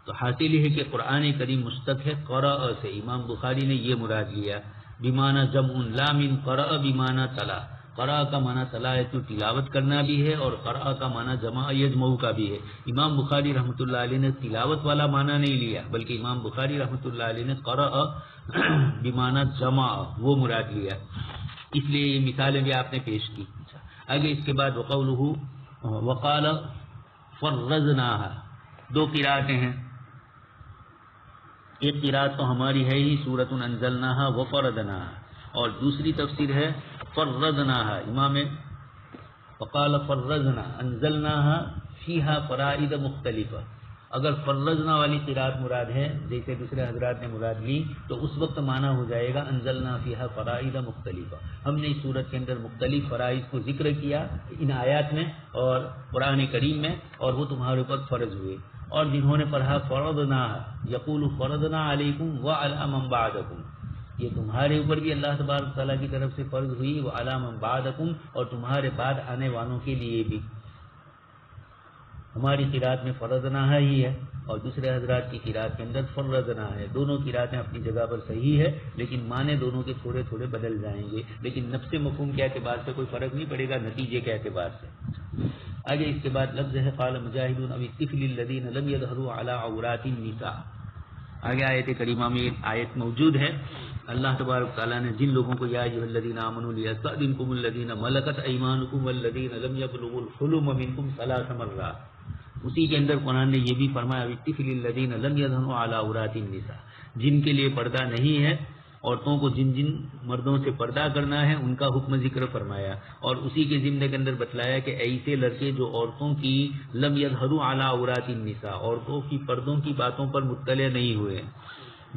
تو حاصل یہ ہے کہ قرآن کریم مشتق ہے قرأ سے۔ امام بخاری نے یہ مراد لیا، بمعنی جمع لا من قرأ بمعنی تلا۔ قرأ کا معنی تلا ہے تو تلاوت کرنا بھی ہے، اور قرأ کا معنی جمع یجمع کا بھی ہے۔ امام بخاری رحمۃ اللہ علیہ نے تلاوت والا معنی نہیں لیا، بلکہ امام بخاری رحمۃ اللہ علیہ نے قرأ بمعنی جمع وہ مراد لیا، اس لیے یہ مثالیں بھی آپ نے پیش کی۔ آگے اس کے بعد وقولہ وقال فرزناها، دو قرأتیں ہیں، ایک قرأت تو ہماری ہے ہی سورۃ انزلناها وفرضناها، اور دوسری تفسیر ہے فرزناها، امام وقال فرزنا انزلناها فيها فرائض مختلفہ۔ اگر فرزنا والی قرأت مراد ہے جیسے دوسرے حضرات نے مراد لی، تو اس وقت معنی ہو جائے گا انزلنا فیہا فرائض مختلفہ، ہم نے اس صورت کے اندر مختلف فرائض کو ذکر کیا ان آیات میں اور قرآن کریم میں، اور وہ تمہارے اوپر فرض ہوئے۔ اور جنہوں نے پڑھا فرضنا یقول فرضنا علیکم وعلی من بعدکم، یہ تمہارے اوپر بھی اللہ تبارک تعالیٰ کی طرف سے فرض ہوئی، وعلی من بعدکم، اور تمہارے بعد آنے والوں کے لیے بھی۔ ہماری قرأت میں فرضنا ہی ہے، اور دوسرے حضرات کی قرأت کے اندر فرضنا ہے۔ دونوں قرأتیں اپنی جگہ پر صحیح ہے، لیکن معنی دونوں کے تھوڑے تھوڑے بدل جائیں گے، لیکن نفس مفہوم کے اعتبار سے کوئی فرق نہیں پڑے گا، نتیجے کے اعتبار سے۔ آگے اس کے بعد لفظ ہے قال مجاہد او الطفل الذین لم یظہروا علی عورات النساء۔ آگے آیت کریمہ میں ایک آیت موجود ہے، اللہ تبارک تعالیٰ نے جن لوگوں کو یا ایھا الذین آمنوا لیستأذنکم الذین ملکت ایمانکم والذین لم یبلغوا الحلم منکم ثلاث مرات، اسی کے اندر قرآن نے یہ بھی فرمایا الطفل الذین لم یظہروا علی عورات النساء، جن کے لیے پردہ نہیں ہے، عورتوں کو جن جن مردوں سے پردہ کرنا ہے ان کا حکم ذکر فرمایا، اور اسی کے ضمن کے اندر بتلایا کہ ایسے لڑکے جو عورتوں کی لم یظہروا علی عورات النساء، عورتوں کی پردوں کی باتوں پر مطلع نہیں ہوئے،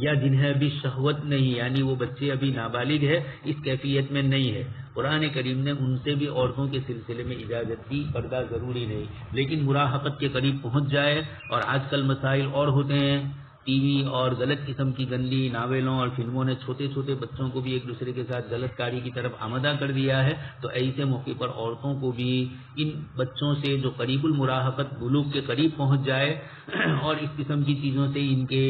یا جنہیں ابھی شہوت نہیں، یعنی وہ بچے ابھی نابالغ ہے، اس کیفیت میں نہیں ہے، قرآن کریم نے ان سے بھی عورتوں کے سلسلے میں اجازت دی، پردہ ضروری نہیں، لیکن مراہقت کے قریب پہنچ جائے، اور آج کل مسائل اور ہوتے ہیں، ٹی وی اور غلط قسم کی گندی ناولوں اور فلموں نے چھوٹے چھوٹے بچوں کو بھی ایک دوسرے کے ساتھ غلط کاری کی طرف آمدہ کر دیا ہے، تو ایسے موقع پر عورتوں کو بھی ان بچوں سے جو قریب المراہقت بلوغ کے قریب پہنچ جائے اور اس قسم کی چیزوں سے ان کے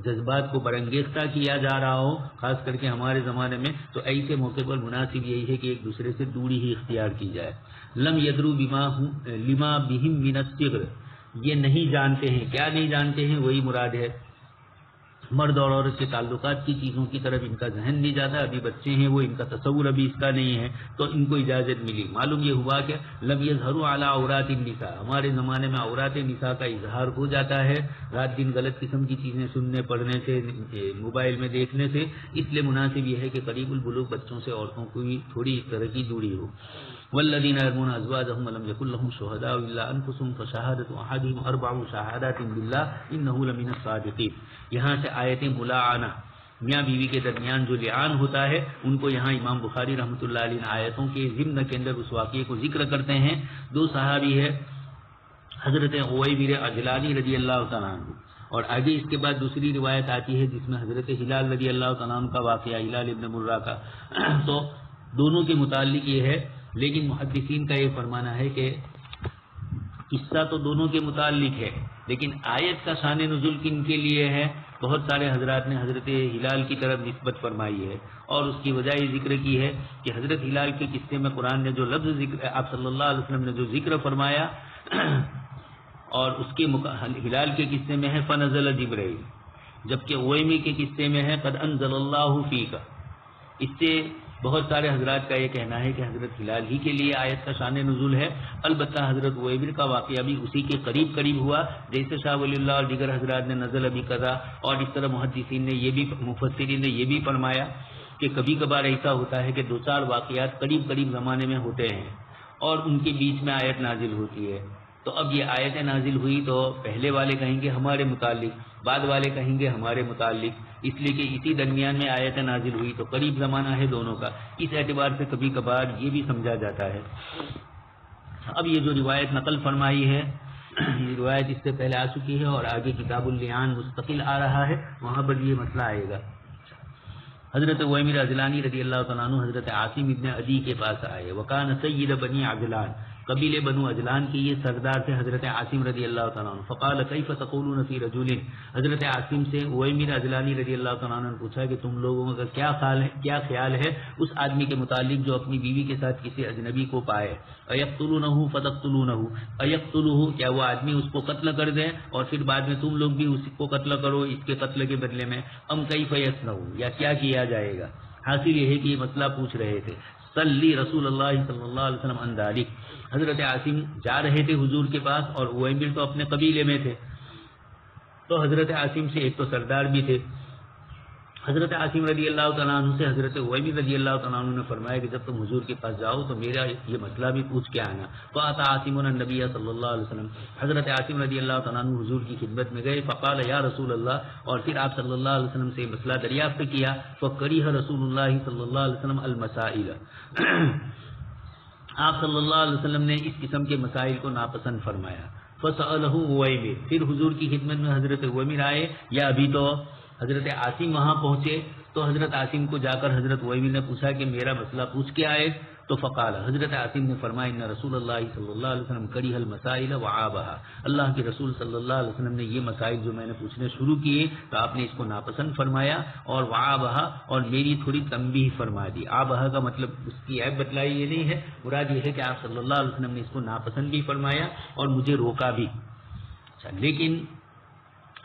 جذبات کو برانگیختہ کیا جا رہا ہو، خاص کر کے ہمارے زمانے میں، تو ایسے موقع پر مناسب یہی ہے کہ ایک دوسرے سے دوری ہی اختیار کی جائے۔ لم یدروا لما بہم من الصغر، یہ نہیں جانتے ہیں، کیا نہیں جانتے ہیں، وہی مراد ہے مرد اور عورت کے تعلقات کی چیزوں کی طرف ان کا ذہن نہیں جاتا، ابھی بچے ہیں، وہ ان کا تصور ابھی اس کا نہیں ہے، تو ان کو اجازت ملی۔ معلوم یہ ہوا کہ لم یظہروا علی عورات النساء، ہمارے زمانے میں عورات نساء کا اظہار ہو جاتا ہے رات دن غلط قسم کی چیزیں سننے پڑھنے سے، موبائل میں دیکھنے سے، اس لیے مناسب یہ ہے کہ قریب البلوغ بچوں سے عورتوں کو بھی تھوڑی اس طرح کی دوری ہو۔ والذین یرمون ازواجهم ولم یکن لهم شهداء الا انفسهم فشهادة احدهم 4 شهادات بالله انه لمن الصادقین۔ یہاں سے آیت ملاعنہ، میاں بیوی کے درمیان جو لعان ہوتا ہے، ان کو یہاں امام بخاری رحمۃ اللہ علیہ آیتوں کے ضمن کے اندر اس واقعے کو ذکر کرتے ہیں۔ دو صحابی ہے، حضرت عویمر اجلانی رضی اللہ تعالیٰ عنہ، اور آگے اس کے بعد دوسری روایت آتی ہے جس میں حضرت ہلال رضی اللہ تعالیٰ عنہ کا واقعہ، ہلال ابن مرہ کا، تو دونوں کے متعلق یہ ہے، لیکن محدثین کا یہ فرمانا ہے کہ قصہ تو دونوں کے متعلق ہے، لیکن آیت کا شان نزول کن کے لیے ہے؟ بہت سارے حضرات نے حضرت ہلال کی طرف نسبت فرمائی ہے، اور اس کی وجہ یہ ذکر کی ہے کہ حضرت ہلال کے قصے میں قرآن نے جو لفظ ذکر، آپ صلی اللہ علیہ وسلم نے جو ذکر فرمایا، اور اس کے ہلال کے قصے میں ہے فنزل جبرائیل، جبکہ اویمی کے قصے میں ہے قد انزل اللہ فیک۔ اس سے بہت سارے حضرات کا یہ کہنا ہے کہ حضرت ہلال ہی کے لیے آیت کا شان نزول ہے، البتہ حضرت ویبر کا واقعہ بھی اسی کے قریب ہوا، جیسے شاہ ولی اللہ اور دیگر حضرات نے نزل ابھی قضا، اور اس طرح محدثین نے یہ بھی، مفسرین نے یہ بھی فرمایا کہ کبھی کبھار ایسا ہوتا ہے کہ دو چار واقعات قریب زمانے میں ہوتے ہیں اور ان کے بیچ میں آیت نازل ہوتی ہے، تو اب یہ آیت نازل ہوئی تو پہلے والے کہیں گے ہمارے متعلق، بعد والے کہیں گے ہمارے متعلق، اس لیے کہ اسی درمیان میں آیت نازل ہوئی تو قریب زمانہ ہے دونوں کا، اس اعتبار سے کبھی کبھار یہ بھی سمجھا جاتا ہے۔ اب یہ جو روایت نقل فرمائی ہے، یہ روایت اس سے پہلے آ چکی ہے اور آگے کتاب اللعان مستقل آ رہا ہے، وہاں پر یہ مسئلہ آئے گا۔ حضرت ویمر عجلانی رضی اللہ تعالیٰ عنہ حضرت عاصم ابن عدی کے پاس آئے، وکان سید بنی عجلان، قبیلے بنو عجلان کے یہ سردار تھے حضرت عاصم رضی اللہ تعالیٰ عنہ۔ فقال کیف تقولون فی رجل، حضرت عاصم سے ویمر عجلانی رضی اللہ تعالیٰ عنہ نے پوچھا کہ تم لوگوں کا کیا خیال ہے اس آدمی کے متعلق جو اپنی بیوی کے ساتھ کسی اجنبی کو پائے، ایقتلونہ فتقتلونہ، ایقتلہ، کیا وہ آدمی اس کو قتل کر دے اور پھر بعد میں تم لوگ بھی اس کو قتل کرو اس کے قتل کے بدلے میں، ام کیف یصنع، یا کیا کیا جائے گا۔ حاصل یہ ہے کہ یہ مسئلہ پوچھ رہے تھے۔ صلی رسول اللہ صلی اللہ علیہ وسلم عن ذلک، حضرت عاصم جا رہے تھے حضور کے پاس اور ویمر تو اپنے قبیلے میں تھے، تو حضرت عاصم سے ایک تو سردار بھی تھے۔ حضرت عاصم رضی اللہ تعالیٰ عنہ سے حضرت ویمر رضی اللہ تعالیٰ عنہ نے فرمایا کہ جب تم حضور کے پاس جاؤ تو میرا یہ مسئلہ بھی پوچھ کے آنا۔ فاتا عاصم النبی صلی اللہ علیہ وسلم، حضرت عاصم رضی اللہ تعالیٰ عنہ حضور کی خدمت میں گئے، فقال یا رسول اللہ، اور پھر آپ صلی اللہ علیہ وسلم سے مسئلہ دریافت کیا، فکریہ رسول اللہ صلی اللہ علیہ وسلم المسائل، آپ صلی اللہ علیہ وسلم نے اس قسم کے مسائل کو ناپسند فرمایا۔ فسألہ ویمر، پھر حضور کی خدمت میں حضرت ویمر آئے، یا ابھی تو حضرت عاصم وہاں پہنچے، تو حضرت عاصم کو جا کر حضرت ویمر نے پوچھا کہ میرا مسئلہ پوچھ کے آئے، تو فقال، حضرت عاصم نے فرمایا ان رسول اللہ صلی اللہ علیہ وسلم کریہ المسائل وعابها، اللہ کے رسول صلی اللہ علیہ وسلم نے یہ مسائل جو میں نے پوچھنے شروع کیے تو آپ نے اس کو ناپسند فرمایا، اور وعابها، اور میری تھوڑی تنبیہ فرما دی۔ عابها کا مطلب اس کی عیب بتلائی یہ نہیں ہے، مراد یہ ہے کہ آپ صلی اللہ علیہ وسلم نے اس کو ناپسند بھی فرمایا اور مجھے روکا بھی۔ لیکن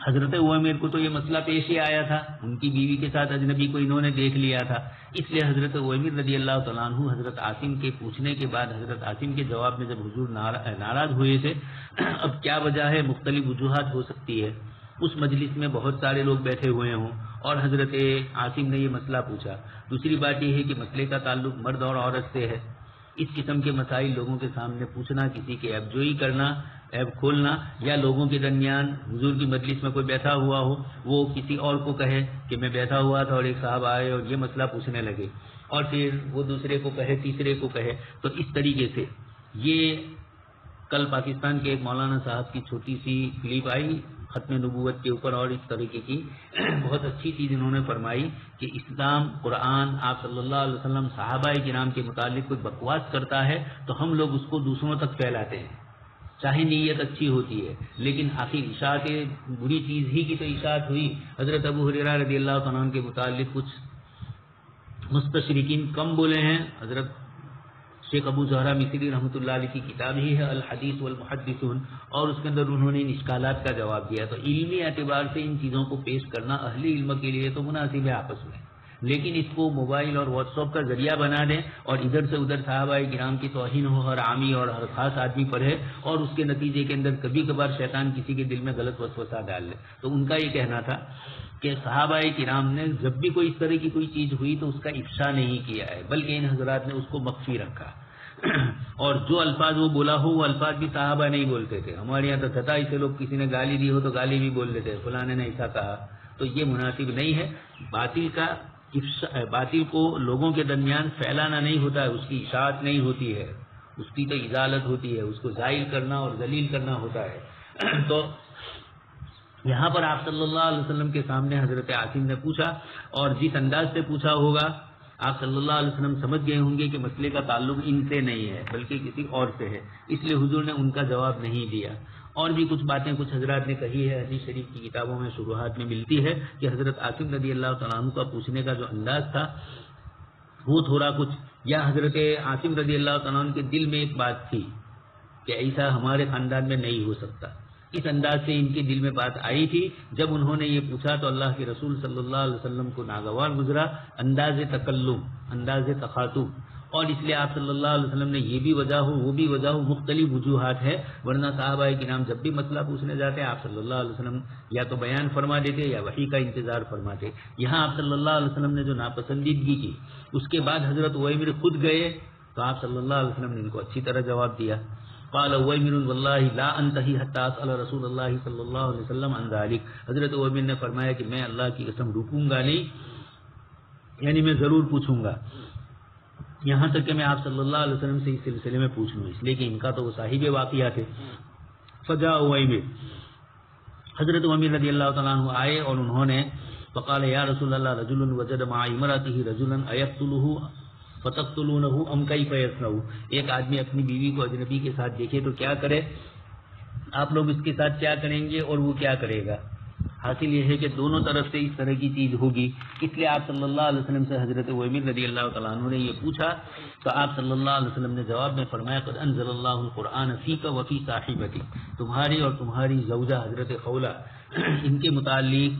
حضرت ویمر کو تو یہ مسئلہ پیش ہی آیا تھا، ان کی بیوی کے ساتھ اجنبی کو انہوں نے دیکھ لیا تھا، اس لیے حضرت ویمر رضی اللہ تعالیٰ عنہ حضرت عاصم کے پوچھنے کے بعد حضرت عاصم کے جواب میں جب حضور ناراض ہوئے تھے، اب کیا وجہ ہے، مختلف وجوہات ہو سکتی ہے، اس مجلس میں بہت سارے لوگ بیٹھے ہوئے ہوں اور حضرت عاصم نے یہ مسئلہ پوچھا۔ دوسری بات یہ ہے کہ مسئلے کا تعلق مرد اور عورت سے ہے، اس قسم کے مسائل لوگوں کے سامنے پوچھنا، کسی کے عیب جوئی کرنا، عیب کھولنا، یا لوگوں کے درمیان حضور کی مجلس میں کوئی بیٹھا ہوا ہو وہ کسی اور کو کہے کہ میں بیٹھا ہوا تھا اور ایک صاحب آئے اور یہ مسئلہ پوچھنے لگے، اور پھر وہ دوسرے کو کہے، تیسرے کو کہے، تو اس طریقے سے یہ کل پاکستان کے ایک مولانا صاحب کی چھوٹی سی کلپ آئی ختم نبوت کے اوپر، اور اس طریقے کی بہت اچھی چیز انہوں نے فرمائی کہ اسلام، قرآن، آپ صلی اللہ علیہ وسلم، صحابہ کرام کے متعلق کوئی بکواس کرتا ہے تو ہم لوگ اس کو دوسروں تک پھیلاتے ہیں، چاہے نیت اچھی ہوتی ہے، لیکن آخر اشاعت بری چیز ہی کی تو اشاعت ہوئی۔ حضرت ابو ہریرہ رضی اللہ تعالیٰ عنہ کے متعلق کچھ مستشرقین کم بولے ہیں، حضرت شیخ ابو زہرا مصری رحمۃ اللہ علیہ کی کتاب ہی ہے الحدیث والمحدثون، اور اس کے اندر انہوں نے ان اشکالات کا جواب دیا۔ تو علمی اعتبار سے ان چیزوں کو پیش کرنا اہل علم کے لیے تو مناسب ہے آپس میں، لیکن اس کو موبائل اور واٹس ایپ کا ذریعہ بنا دیں اور ادھر سے ادھر صحابہ کرام کی توہین ہو ہر عامی اور ہر خاص آدمی پر ہے، اور اس کے نتیجے کے اندر کبھی کبھار شیطان کسی کے دل میں غلط وسوسہ ڈال لے۔ تو ان کا یہ کہنا تھا کہ صحابہ کرام نے جب بھی کوئی اس طرح کی کوئی چیز ہوئی تو اس کا افشا نہیں کیا ہے، بلکہ ان حضرات نے اس کو مخفی رکھا، اور جو الفاظ وہ بولا ہو وہ الفاظ بھی صحابہ نہیں بولتے تھے۔ ہمارے یہاں تو تھا سے لوگ کسی نے گالی دی ہو تو گالی بھی بول دیتے، فلاں نے ایسا کہا، تو یہ مناسب نہیں ہے۔ باطل کو لوگوں کے درمیان پھیلانا نہیں ہوتا ہے، اس کی اشاعت نہیں ہوتی ہے، اس کی تو ازالت ہوتی ہے، اس کو زائل کرنا اور ذلیل کرنا ہوتا ہے۔ تو یہاں پر آپ صلی اللہ علیہ وسلم کے سامنے حضرت عاصم نے پوچھا، اور جس انداز سے پوچھا ہوگا آپ صلی اللہ علیہ وسلم سمجھ گئے ہوں گے کہ مسئلے کا تعلق ان سے نہیں ہے بلکہ کسی اور سے ہے، اس لیے حضور نے ان کا جواب نہیں دیا۔ اور بھی کچھ باتیں کچھ حضرات نے کہی ہے، حدیث شریف کی کتابوں میں شروحات میں ملتی ہے کہ حضرت عاصم رضی اللہ تعالیٰ عنہ کا پوچھنے کا جو انداز تھا وہ تھوڑا کچھ، یا حضرت عاصم رضی اللہ تعالیٰ عنہ کے دل میں ایک بات تھی کہ ایسا ہمارے خاندان میں نہیں ہو سکتا، اس انداز سے ان کے دل میں بات آئی تھی. جب انہوں نے یہ پوچھا تو اللہ کے رسول صلی اللہ علیہ وسلم کو ناگوار گزرا انداز تکلم، انداز تخاطب، اور اس لیے آپ صلی اللہ علیہ وسلم نے یہ بھی وجہ ہو وہ بھی وجہ ہو، مختلف وجوہات ہے. ورنہ صحابہ کرام جب بھی مسئلہ پوچھنے جاتے آپ صلی اللہ علیہ وسلم یا تو بیان فرما دیتے یا وحی کا انتظار فرماتے. یہاں آپ صلی اللہ علیہ وسلم نے جو ناپسندیدگی کی، اس کے بعد حضرت اویمر خود گئے تو آپ صلی اللہ علیہ وسلم نے ان کو اچھی طرح جواب دیا. قال اویمر واللہ لا انتہی حتی اسأل رسول اللہ صلی اللہ علیہ وسلم عن ذلک. حضرت اویمر نے فرمایا کہ میں اللہ کی قسم رکوں گا نہیں، یعنی میں ضرور پوچھوں گا یہاں تک کہ میں آپ صلی اللہ علیہ وسلم سے اس سلسلے میں پوچھ لوں، اس لیے کہ ان کا تو وہ صاحب واقعہ تھے. فجاء اویمر، حضرت اویمر رضی اللہ تعالیٰ عنہ آئے اور انہوں نے فقال یا رسول اللہ رجل وجد مع امرأته رجلا ایقتله فتقتلونه ام کیف یصنع. ایک آدمی اپنی بیوی کو اجنبی کے ساتھ دیکھے تو کیا کرے، آپ لوگ اس کے ساتھ کیا کریں گے اور وہ کیا کرے گا. حاصل یہ ہے کہ دونوں طرف سے اس طرح کی چیز ہوگی. اس لیے آپ صلی اللہ علیہ وسلم سے حضرت اویمر رضی اللہ تعالیٰ عنہ نے یہ پوچھا تو آپ صلی اللہ علیہ وسلم نے جواب میں فرمایا قد انزل اللہ القرآن فیک وفی صاحبتی. تمہاری اور تمہاری زوجہ حضرت خولہ ان کے متعلق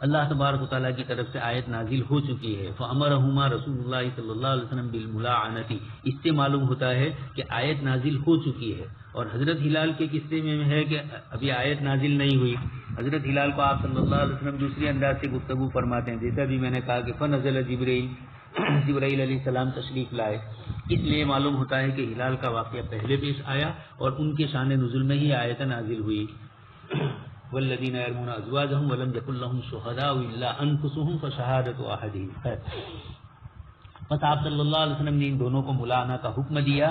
اللہ تبارک و تعالیٰ کی طرف سے آیت نازل ہو چکی ہے. فامرہما رسول اللہ صلی اللہ علیہ وسلم بالملاعنتی. اس سے معلوم ہوتا ہے کہ آیت نازل ہو چکی ہے. اور حضرت ہلال کے قصے میں ہے کہ ابھی آیت نازل نہیں ہوئی. حضرت ہلال کو آپ صلی اللہ علیہ وسلم دوسری انداز سے گفتگو فرماتے ہیں، جیسا بھی میں نے کہا کہ فنزل جبرائیل علیہ السلام تشریف لائے. اس لیے معلوم ہوتا ہے کہ ہلال کا واقعہ پہلے پیش آیا اور ان کے شان نزول میں ہی آیت نازل ہوئی. والذین یرمون ازواجهم ولم یکن لهم شهداء الا انفسهم فشهادۃ احدهم. بس آپ صلی اللہ علیہ وسلم نے ان دونوں کو ملاعنہ کا حکم دیا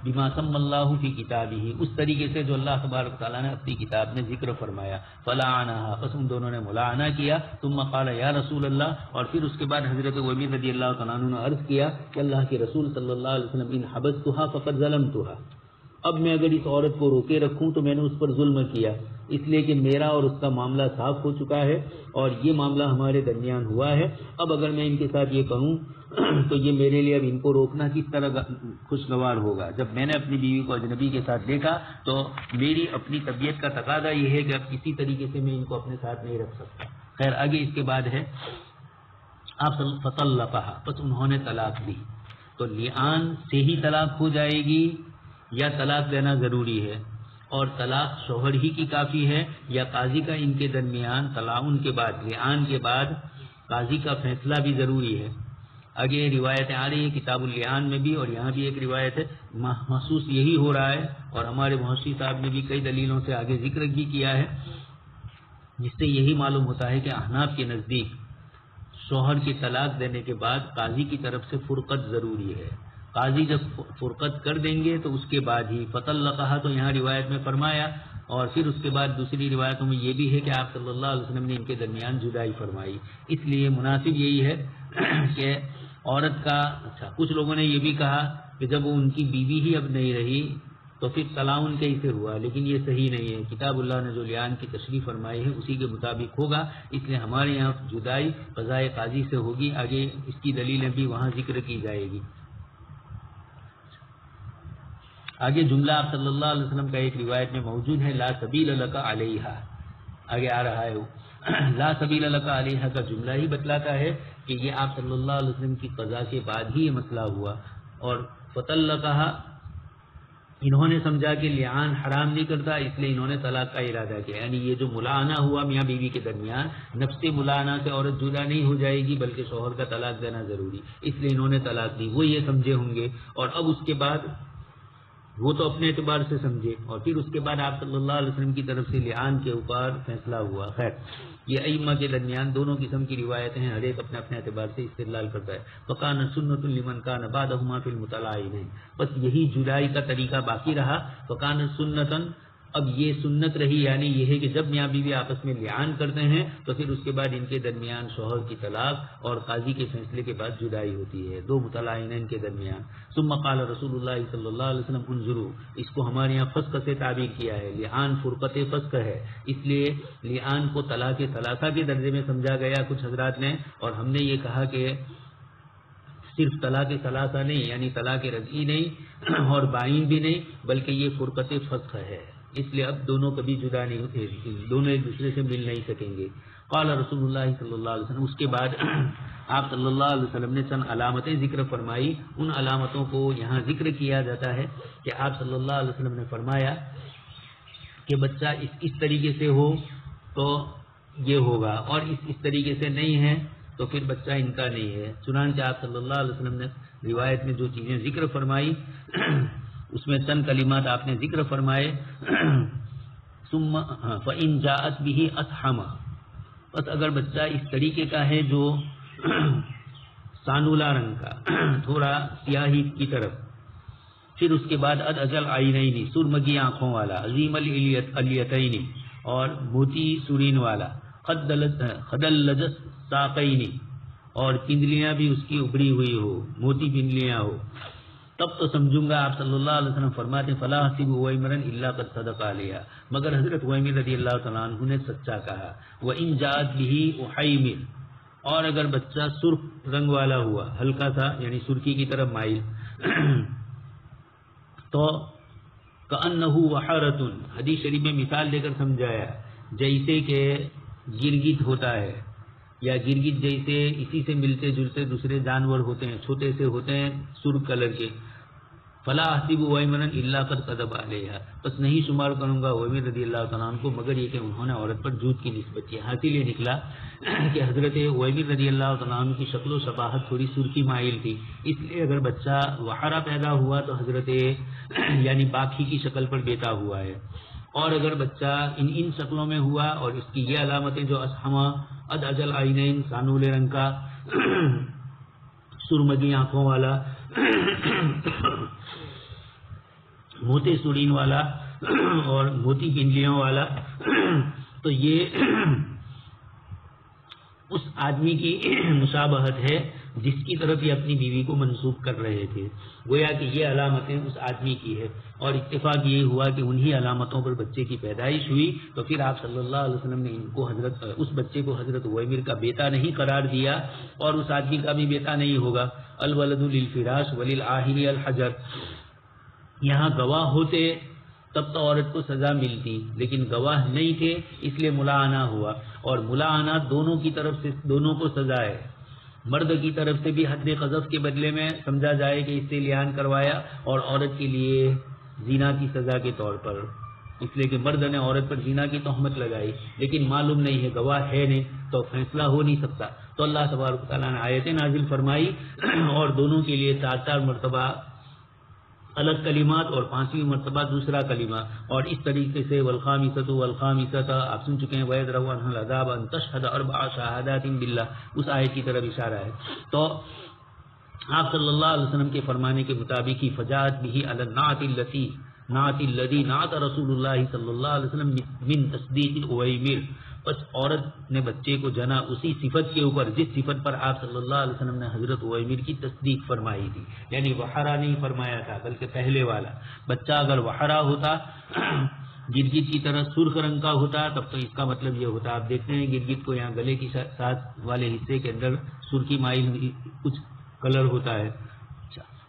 بما سمی اللہ فی کتابہ، اس طریقے سے جو اللہ تبارک تعالیٰ نے اپنی کتاب میں ذکر فرمایا. فلعنہا، پس ان دونوں نے ملاعنہ کیا. ثم قال یا رسول اللہ، اور پھر اس کے بعد حضرت اویمر رضی اللہ تعالیٰ عنہ نے عرض کیا کہ اللہ کے رسول صلی اللہ علیہ وسلم ان حبستها فقد ظلمتها. اب میں اگر اس عورت کو روکے رکھوں تو میں نے اس پر ظلم کیا، اس لیے کہ میرا اور اس کا معاملہ صاف ہو چکا ہے اور یہ معاملہ ہمارے درمیان ہوا ہے. اب اگر میں ان کے ساتھ یہ کروں تو یہ میرے لیے اب ان کو روکنا کس طرح خوشگوار ہوگا. جب میں نے اپنی بیوی کو اجنبی کے ساتھ دیکھا تو میری اپنی طبیعت کا تقاضا یہ ہے کہ اب کسی طریقے سے میں ان کو اپنے ساتھ نہیں رکھ سکتا. خیر آگے اس کے بعد ہے آپ فطلقها، پس انہوں نے طلاق دی. تو لعان سے ہی طلاق ہو جائے گی یا طلاق دینا ضروری ہے، اور طلاق شوہر ہی کی کافی ہے یا قاضی کا ان کے درمیان طلاق کے بعد لعان کے بعد قاضی کا فیصلہ بھی ضروری ہے. آگے روایتیں آ رہی ہیں کتاب اللعان میں بھی، اور یہاں بھی ایک روایت ہے. محسوس یہی ہو رہا ہے اور ہمارے محشی صاحب نے بھی کئی دلیلوں سے آگے ذکر بھی کیا ہے، جس سے یہی معلوم ہوتا ہے کہ احناف کے نزدیک شوہر کی طلاق دینے کے بعد قاضی کی طرف سے فرقت ضروری ہے. قاضی جب فرقت کر دیں گے تو اس کے بعد ہی فطلقها تو یہاں روایت میں فرمایا، اور پھر اس کے بعد دوسری روایتوں میں یہ بھی ہے کہ آپ صلی اللہ علیہ وسلم نے ان کے درمیان جدائی فرمائی. اس لیے مناسب یہی ہے کہ عورت کا کچھ لوگوں نے یہ بھی کہا کہ جب وہ ان کی بیوی ہی اب نہیں رہی تو پھر طلاق کیسے ہوا، لیکن یہ صحیح نہیں ہے. کتاب اللہ نے جو لعان کی تشریح فرمائی ہے اسی کے مطابق ہوگا. اس لیے ہمارے یہاں جدائی قضائے قاضی سے ہوگی. آگے اس کی دلیلیں بھی وہاں ذکر کی جائے گی. آگے جملہ آپ صلی اللہ علیہ وسلم کا ایک روایت میں موجود ہے لا سبیل لک علیہا. آگے آ رہا ہے وہ لا سبیل لک علیہا کا جملہ ہی بتلاتا ہے کہ یہ آپ صلی اللہ علیہ وسلم کی قضا کے بعد ہی یہ مسئلہ ہوا. اور فطلقها انہوں نے سمجھا کہ لعان حرام نہیں کرتا، اس لیے انہوں نے طلاق کا ارادہ کیا. یعنی یہ جو ملاعنہ ہوا میاں بیوی کے درمیان، نفس ملاعنہ سے عورت جدا نہیں ہو جائے گی بلکہ شوہر کا طلاق دینا ضروری، اس لیے انہوں نے طلاق دی. وہ یہ سمجھے ہوں گے اور اب اس کے بعد وہ تو اپنے اعتبار سے سمجھے، اور پھر اس کے بعد آپ صلی اللہ علیہ وسلم کی طرف سے لعان کے اوپر فیصلہ ہوا. خیر یہ ائمہ کے درمیان دونوں قسم کی روایتیں ہیں، ہر ایک اپنے اپنے اعتبار سے استدلال کرتا ہے. فکان سنت لمن کان بعدهما فی المطلقین، بس یہی جدائی کا طریقہ باقی رہا. فکان سنتن، اب یہ سنت رہی، یعنی یہ ہے کہ جب میاں بیوی آپس میں لعان کرتے ہیں تو پھر اس کے بعد ان کے درمیان شوہر کی طلاق اور قاضی کے فیصلے کے بعد جدائی ہوتی ہے دو مطلقین کے درمیان. ثم قال رسول اللہ صلی اللہ علیہ وسلم انظروا، اس کو ہمارے یہاں فسق سے تعبیر کیا ہے. لعان فرقت فسق ہے، اس لیے لعان کو طلاق ثلاثہ کے درجے میں سمجھا گیا کچھ حضرات نے، اور ہم نے یہ کہا کہ صرف طلاق ثلاثہ نہیں، یعنی طلاق رجعی نہیں اور بائن بھی نہیں، بلکہ یہ فرقت فسق ہے. اس لیے اب دونوں کبھی جدا نہیں ہوتے، دونوں ایک دوسرے سے مل نہیں سکیں گے۔ قال رسول اللہ صلی اللہ علیہ وسلم، اس کے بعد آپ صلی اللہ علیہ وسلم نے چند علامتیں ذکر فرمائی۔ ان علامتوں کو یہاں ذکر کیا جاتا ہے کہ آپ صلی اللہ علیہ وسلم نے فرمایا کہ بچہ اس طریقے سے ہو تو یہ ہوگا، اور اس طریقے سے نہیں ہے تو پھر بچہ ان کا نہیں ہے۔ چنانچہ آپ صلی اللہ علیہ وسلم نے روایت میں جو چیزیں ذکر فرمائی اس میں چند کلمات آپ نے ذکر فرمائے۔ ثم فإن جاءت به أسحمہ، بس اگر بچہ اس طریقے کا ہے جو سانولا رنگ کا، تھوڑا سیاہی کی طرف، پھر اس کے بعد اجل عینین، سرمگی آنکھوں والا، عظیم الیتین، اور موتی سورین والا، خدلجت ساقین، اور پنڈلیاں بھی اس کی ابری ہوئی ہو، موتی پنڈلیاں ہو، تب تو سمجھوں گا۔ آپ صلی اللہ علیہ وسلم فرماتے فلا حسب ویمرا الا قد صدق علیہ، مگر حضرت ویمر رضی اللہ تعالیٰ عنہ نے سچا کہا۔ وان جاءت به احیمر، اور اگر بچہ سرخ رنگ والا ہوا، ہلکا سا یعنی سرخی کی طرف مائل، تو کأنہ وحرۃ، حدیث شریف میں مثال دے کر سمجھایا جیسے کہ گرگٹ ہوتا ہے، یا گرگٹ جیسے اسی سے ملتے جلتے دوسرے جانور ہوتے ہیں، چھوٹے سے ہوتے ہیں سرخ کلر کے۔ فلا احسب ویمرا الا قد کذب علیہ، بس نہیں شمار کروں گا ویمر رضی اللہ تعالیٰ عنہ کو مگر یہ کہ انہوں نے عورت پر جھوٹ کی نسبت کی۔ حاصل یہ نکلا کہ حضرت ویمر رضی اللہ تعالیٰ عنہ کی شکل و شباہت تھوڑی سرخی مائل تھی، اس لیے اگر بچہ وحرا پیدا ہوا تو حضرت یعنی باکھی کی شکل پر بیٹا ہوا ہے، اور اگر بچہ ان شکلوں میں ہوا اور اس کی یہ علامتیں جو اسحمہ، اجل عینین، سانولے رنگ کا، سرمگی آنکھوں والا، موتی سورین والا، اور موتی پنڈلیوں والا، تو یہ اس آدمی کی مشابہت ہے جس کی طرف یہ اپنی بیوی کو منسوب کر رہے تھے، گویا کہ یہ علامتیں اس آدمی کی ہے۔ اور اتفاق یہ ہوا کہ انہی علامتوں پر بچے کی پیدائش ہوئی، تو پھر آپ صلی اللہ علیہ وسلم نے ان کو اس بچے کو حضرت ویمر کا بیٹا نہیں قرار دیا، اور اس آدمی کا بھی بیٹا نہیں ہوگا۔ الولد للفراش وللعاہر الحجر، یہاں گواہ ہوتے تب تو عورت کو سزا ملتی، لیکن گواہ نہیں تھے اس لیے ملاعنہ ہوا، اور ملاعنہ دونوں کی طرف سے دونوں کو سزا ہے۔ مرد کی طرف سے بھی حد قذف کے بدلے میں سمجھا جائے کہ اس سے لعان کروایا، اور عورت کے لیے زنا کی سزا کے طور پر، اس لیے کہ مرد نے عورت پر زنا کی تہمت لگائی لیکن معلوم نہیں ہے، گواہ ہے نہیں، تو فیصلہ ہو نہیں سکتا۔ تو اللہ تبارک تعالیٰ نے آیتیں نازل فرمائی اور دونوں کے لیے 4 مرتبہ الگ کلمات اور 5ویں مرتبہ دوسرا کلمہ، اور اس طریقے سے والخامسۃ آپ سن چکے ہیں وَيَدْرَؤُ عَنْهَا الْعَذَابَ أَن تَشْهَدَ 4 شهادات بالله، اس آیت کی طرف اشارہ ہے۔ تو آپ صلی اللہ علیہ وسلم کے فرمانے کے مطابق ہی فجاءت به على النعت الذي نعت رسول اللہ صلی اللہ علیہ وسلم من تصدیق ویمر، بس عورت نے بچے کو جنا اسی صفت کے اوپر جس صفت پر آپ صلی اللہ علیہ وسلم نے حضرت ویمر کی تصدیق فرمائی تھی، یعنی وحرا نہیں فرمایا تھا بلکہ پہلے والا بچہ اگر وحرا ہوتا، گرگٹ کی طرح سرخ رنگ کا ہوتا، تب تو اس کا مطلب یہ ہوتا، آپ دیکھتے ہیں گرگٹ کو یہاں گلے کے ساتھ والے حصے کے اندر سرخی مائل کچھ کلر ہوتا ہے۔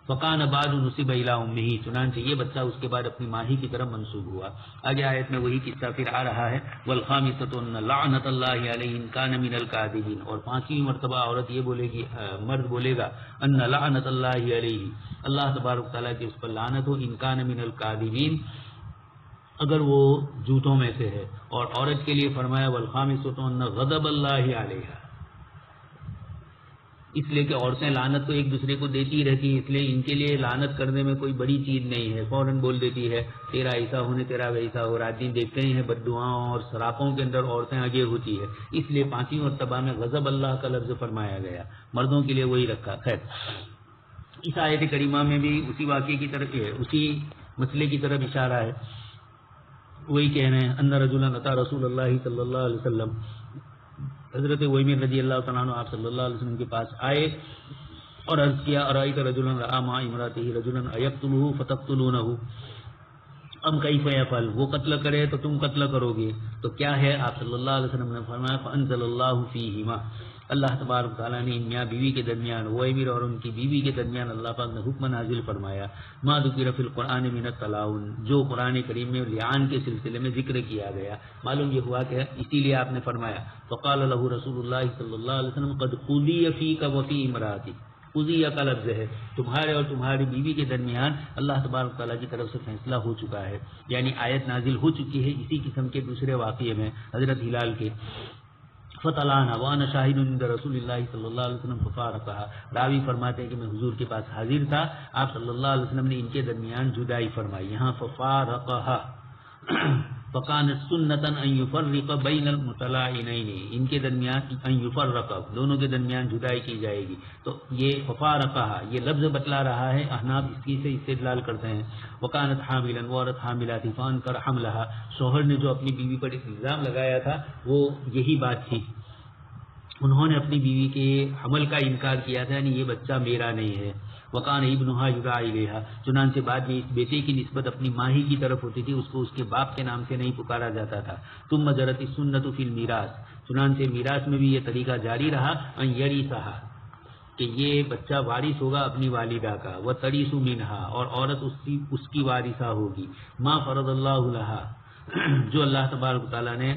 فقان بعد نصب الى امه، چنانچہ یہ بچہ اس کے بعد اپنی ماہی کی طرف منسوب ہوا۔ آگے آیت میں وہی قصہ پھر آ رہا ہے، والخامسۃ ان لعنت اللہ علیہ ان کان من الکاذبین، اور 5ویں مرتبہ عورت یہ بولے گی، مرد بولے گا، ان لعنت اللہ علیہ، اللہ تبارک تعالیٰ کی اس پر لعنت ہو، ان کان من الکاذبین، اگر وہ جھوٹوں میں سے ہے۔ اور عورت کے لیے فرمایا والخامسۃ ان غضب اللہ علیہ، اس لیے کہ عورتیں لعنت تو ایک دوسرے کو دیتی رہتی، اس لیے ان کے لیے لعنت کرنے میں کوئی بڑی چیز نہیں ہے، فوراً بول دیتی ہے تیرا ایسا ہونے تیرا ویسا ہو۔ رات دن دیکھتے ہی ہیں بددعاؤں اور سراپوں کے اندر عورتیں آگے ہوتی ہے، اس لیے 5ویں مرتبہ میں غضب اللہ کا لفظ فرمایا گیا، مردوں کے لیے وہی رکھا۔ خیر، اس آیت کریمہ میں بھی اسی واقعے کی طرف، اسی مسئلے کی طرف اشارہ ہے، وہی کہہ رہے ہیں ان رجلا اتى رسول اللہ صلی اللہ علیہ وسلم، حضرت ویمر رضی اللہ تعالیٰ عنہ آپ صلی اللہ علیہ وسلم کے پاس آئے اور عرض کیا ارائیت رجلا رأى مع امرأته رجلا ايقتله فتقتلونه ام کیف یفعل، وہ قتل کرے تو تم قتل کرو گے، تو کیا ہے؟ آپ صلی اللہ علیہ وسلم نے فرمایا فانزل اللہ فیہما، اللہ تبارک تعالیٰ نے ان میاں بیوی کے درمیان اویمر اور ان کی بیوی کے درمیان اللہ پاک نے حکم نازل فرمایا ما ذکر فی القرآن من التلاعن، جو قرآن کریم میں لعان کے سلسلے میں ذکر کیا گیا. معلوم یہ ہوا کہ اسی لیے آپ نے فرمایا فقال له رسول اللہ صلی اللہ علیہ وسلم قد قضی فیک وفی امرأتک. قضیہ کا لفظ ہے، تمہارے اور تمہاری بیوی کے درمیان اللہ تبارک تعالیٰ کی طرف سے فیصلہ ہو چکا ہے، یعنی آیت نازل ہو چکی ہے. اسی قسم کے دوسرے واقعے میں حضرت ہلال کے فطلعنا وانا شاہد عند رسول اللہ صلی اللہ علیہ وسلم ففارقها. راوی فرماتے ہیں کہ میں حضور کے پاس حاضر تھا، آپ صلی اللہ علیہ وسلم نے ان کے درمیان جدائی فرمائی. یہاں ففارقها فکانت سنتا ان یفرق بین المتلاعنین، ان کے درمیان ان یفرق دونوں کے درمیان جدائی کی جائے گی. تو یہ ففارقها یہ لفظ بتلا رہا ہے، احناف اس کی سے استدلال کرتے ہیں. وکانت حاملا، وہ عورت حاملہ تھی، فانکر حملها، شوہر نے جو اپنی بیوی پر الزام لگایا تھا وہ یہی بات تھی، انہوں نے اپنی بیوی کے حمل کا انکار کیا تھا، یعنی یہ بچہ میرا نہیں ہے. وکان ابنها یدعی الیہا، چنانچہ بعد میں اس بیٹے کی نسبت اپنی ماں ہی کی طرف ہوتی تھی، اس کو اس کے باپ کے نام سے نہیں پکارا جاتا تھا. ثم جرت السنۃ فی المیراث، چنانچہ میراث میں بھی یہ طریقہ جاری رہا ان یریثها کہ یہ بچہ وارث ہوگا اپنی والدہ کا، وتریث منها اور عورت اس کی وارثہ ہوگی. ما فرض اللہ لها جو اللہ تبارک تعالیٰ نے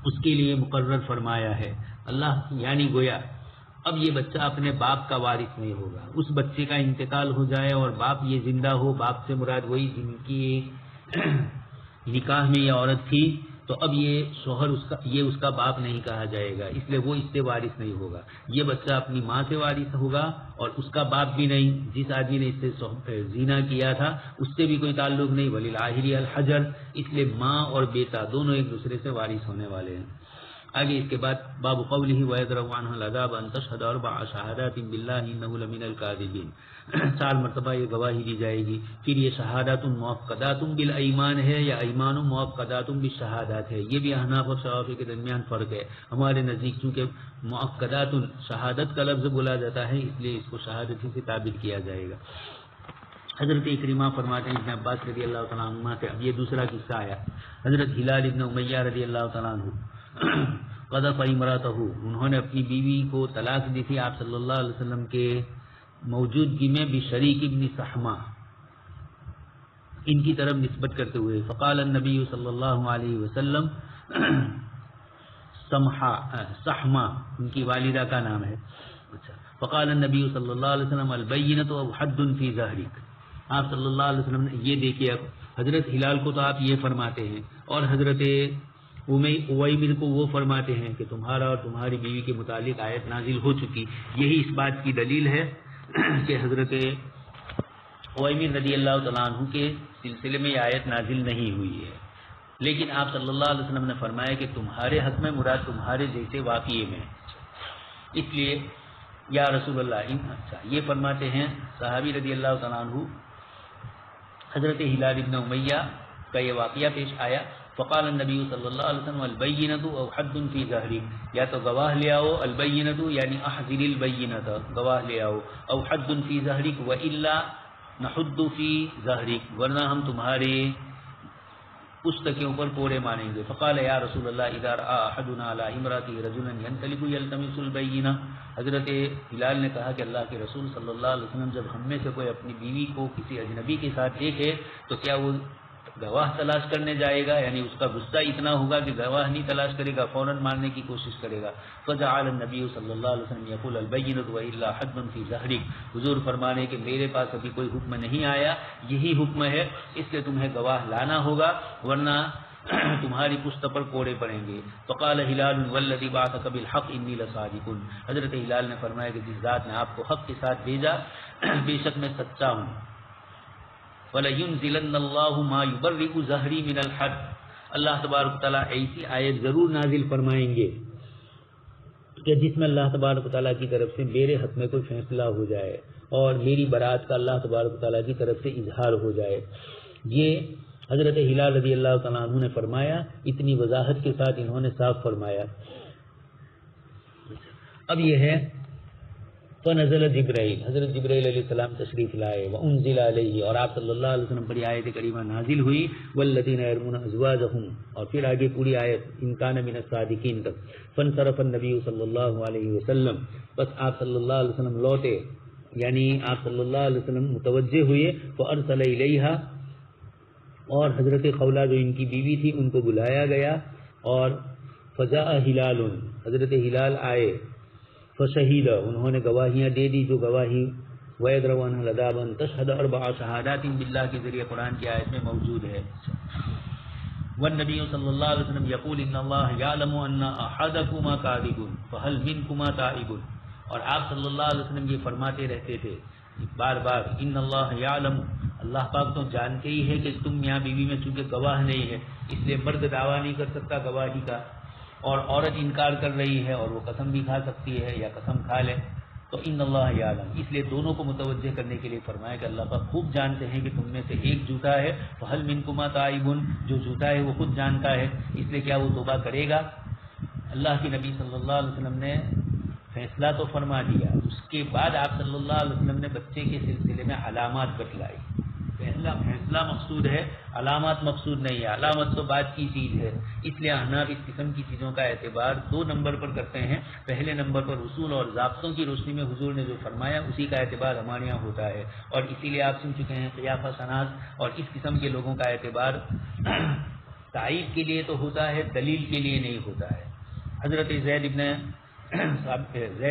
اس کے لیے مقرر فرمایا ہے. اللہ یعنی گویا اب یہ بچہ اپنے باپ کا وارث نہیں ہوگا، اس بچے کا انتقال ہو جائے اور باپ یہ زندہ ہو، باپ سے مراد وہی جن کی نکاح میں یہ عورت تھی، تو اب یہ شوہر اس کا باپ نہیں کہا جائے گا، اس لیے وہ اس سے وارث نہیں ہوگا. یہ بچہ اپنی ماں سے وارث ہوگا اور اس کا باپ بھی نہیں، جس آدمی نے اس سے زنا کیا تھا اس سے بھی کوئی تعلق نہیں. وللآخر الحجر، اس لیے ماں اور بیٹا دونوں ایک دوسرے سے وارث ہونے والے ہیں. آگے اس کے بعد باب قوله ويدرأ عنها العذاب ان تشهد 4 شهادات بالله انه لمن الكاذبين. 4 مرتبہ یہ گواہی دی جائے گی. پھر یہ شہادات مؤکدات بالایمان ہے یا ایمان مؤکدات بالشہادات ہے، یہ بھی احناف اور شافعی کے درمیان فرق ہے. ہمارے نزدیک چونکہ مؤکدات شہادت کا لفظ بولا جاتا ہے اس لیے اس کو شہادت سے تعبیر کیا جائے گا. حضرت اکرمہ فرماتے ہیں ابن عباس رضی اللہ تعالیٰ عنہ سے، اب یہ دوسرا قصہ آیا. حضرت ہلال ابن امیہ رضی اللہ تعالیٰ عنہ قذف امرأتہ، انہوں نے اپنی بیوی کو طلاق دی تھی آپ صلی اللہ علیہ وسلم کے موجودگی میں بشریک ابن سحمہ، ان کی طرف نسبت کرتے ہوئے. فقال النبی صلی اللہ علیہ وسلم سحمہ ان کی والدہ کا نام ہے. فقال النبی صلی اللہ علیہ وسلم البینۃ او حد فی ظہرک. آپ صلی اللہ علیہ وسلم نے یہ دیکھیے، اب حضرت ہلال کو تو آپ یہ فرماتے ہیں اور حضرت اویمر کو وہ فرماتے ہیں کہ تمہارا اور تمہاری بیوی کے متعلق آیت نازل ہو چکی. یہی اس بات کی دلیل ہے کہ حضرت اویمر رضی اللہ تعالیٰ عنہ کے سلسلے میں یہ آیت نازل نہیں ہوئی ہے، لیکن آپ صلی اللہ علیہ وسلم نے فرمایا کہ تمہارے حق میں مراد تمہارے جیسے واقعے میں. اس لیے یا رسول اللہ، اچھا یہ فرماتے ہیں صحابی رضی اللہ تعالیٰ عنہ، حضرت ہلال ابن امیہ کا یہ واقعہ پیش آیا. فقال النبی صلی اللہ علیہ وسلم البینۃ او حد فی ظہرک، یا تو گواہ لے آؤ، البینۃ یعنی احضر البینۃ گواہ لے آؤ، او حد فی ظہرک والا نحد فی ظہرک، ورنہ ہم تمہارے پشت کے اوپر کوڑے مانیں گے. فقال یا رسول اللہ اذا رأى احدنا على امرأته رجلا ينطلق يلتمس البینہ. حضرت ہلال نے کہا کہ اللہ کے رسول صلی اللہ علیہ وسلم جب ہم میں سے کوئی اپنی بیوی کو کسی اجنبی کے ساتھ دیکھے تو کیا وہ گواہ تلاش کرنے جائے گا؟ یعنی اس کا غصہ اتنا ہوگا کہ گواہ نہیں تلاش کرے گا، فوراً مارنے کی کوشش کرے گا. فجعل النبی صلی اللہ علیہ وسلم یقول البینۃ والا حد فی ظہرک. حضور فرمانے کہ میرے پاس ابھی کوئی حکم نہیں آیا، یہی حکم ہے، اس لیے تمہیں گواہ لانا ہوگا ورنہ تمہاری پشت پر کوڑے پڑیں گے. فقال ہلال والذی بعثک بالحق انی لصادق. حضرت ہلال نے فرمایا کہ جس ذات نے آپ کو حق کے ساتھ بھیجا بے شک میں سچا ہوں. وَلَيُنزِلَنَّ اللَّهُ مَا يُبَرِّئُ ظَهْرِي مِنَ الْحَدِّ. اللہ تبارک تعالیٰ ایسی آیت ضرور نازل فرمائیں گے کہ جس میں اللہ تبارک تعالیٰ کی طرف سے میرے حق میں کوئی فیصلہ ہو جائے اور میری برات کا اللہ تبارک تعالیٰ کی طرف سے اظہار ہو جائے. یہ حضرت ہلال رضی اللہ تعالیٰ عنہ نے فرمایا، اتنی وضاحت کے ساتھ انہوں نے صاف فرمایا. اب یہ ہے فنزل جبرائیل، حضرت جبرائیل علیہ السلام تشریف لائے، وانزل علیہ، اور آپ صلی اللہ علیہ وسلم پر یہ آیت کریمہ نازل ہوئی، والذین یرمون ازواجہم، اور پھر آگے پوری آیت ان کان من الصادقین تک، فانصرف النبی صلی اللہ علیہ وسلم، بس آپ صلی اللہ علیہ وسلم لوٹے، یعنی آپ صلی اللہ علیہ وسلم متوجہ ہوئے، فارسل الیہا، اور حضرت خولہ جو ان کی بیوی تھی ان کو بلایا گیا، اور فجاء ہلال، حضرت ہلال آئے، فشہید، انہوں نے گواہیاں دے دی، جو گواہی وَيَدْرَوْ عَنْهَا لَدَابًا تَشْهَدُ أَرْبَعَ شَهَادَاتٍ باللہ کے ذریعے قرآن کی آیت میں موجود ہے۔ والنبی صلی اللہ علیہ وسلم یقول ان اللہ یعلم ان احدکما کاذب فهل منکما تائب، اور آپ صلی اللہ علیہ وسلم یہ فرماتے رہتے تھے بار بار، ان اللہ یعلم، اللہ پاک تو جانتے ہی ہے کہ تم میاں بیوی میں چونکہ گواہ نہیں ہے، اس لیے مرد دعویٰ نہیں کر سکتا گواہی کا، اور عورت انکار کر رہی ہے اور وہ قسم بھی کھا سکتی ہے یا قسم کھا لے، تو ان اللہ یعلم، اس لیے دونوں کو متوجہ کرنے کے لیے فرمایا کہ اللہ پاک خوب جانتے ہیں کہ تم میں سے ایک جھوٹا ہے، فہل منکما تائب، جو جھوٹا ہے وہ خود جانتا ہے، اس لیے کیا وہ توبہ کرے گا؟ اللہ کے نبی صلی اللہ علیہ وسلم نے فیصلہ تو فرما دیا، اس کے بعد آپ صلی اللہ علیہ وسلم نے بچے کے سلسلے میں علامات بتلائی۔ فیصلہ مقصود ہے، علامات مقصود نہیں ہے، علامت تو بات کی چیز ہے، اس لیے احناف اس قسم کی چیزوں کا اعتبار دو نمبر پر کرتے ہیں، پہلے نمبر پر اصول اور ضابطوں کی روشنی میں حضور نے جو فرمایا اسی کا اعتبار ہمارے یہاں ہوتا ہے، اور اسی لیے آپ سن چکے ہیں قیافہ شناس اور اس قسم کے لوگوں کا اعتبار تائید کے لیے تو ہوتا ہے، دلیل کے لیے نہیں ہوتا ہے۔ حضرت زید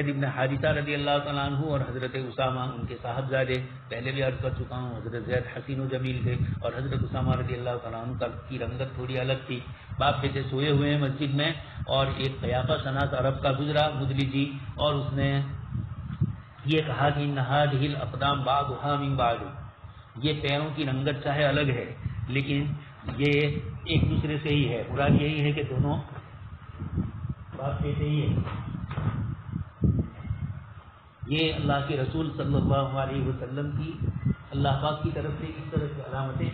ابن حارثہ رضی اللہ تعالیٰ عنہ اور حضرت اسامہ ان کے صاحبزادے، پہلے بھی عرض کر چکا ہوں، حضرت زید حسین و جمیل تھے، اور حضرت اسامہ رضی اللہ تعالیٰ عنہ کی رنگت تھوڑی الگ تھی، باپ بیٹے سوئے ہوئے ہیں مسجد میں، اور ایک قیافہ شناس عرب کا گزرا مدلجی، اور اس نے یہ کہا کہ ان هذه الاقدام بعضها من بعض، یہ پیروں کی رنگت چاہے الگ ہے لیکن یہ ایک دوسرے سے ہی ہے، مراد یہی ہے کہ دونوں باپ بیٹے ہی ہیں۔ یہ اللہ کے رسول صلی اللہ علیہ وسلم کی اللہ پاک کی طرف سے اس طرح کی علامتیں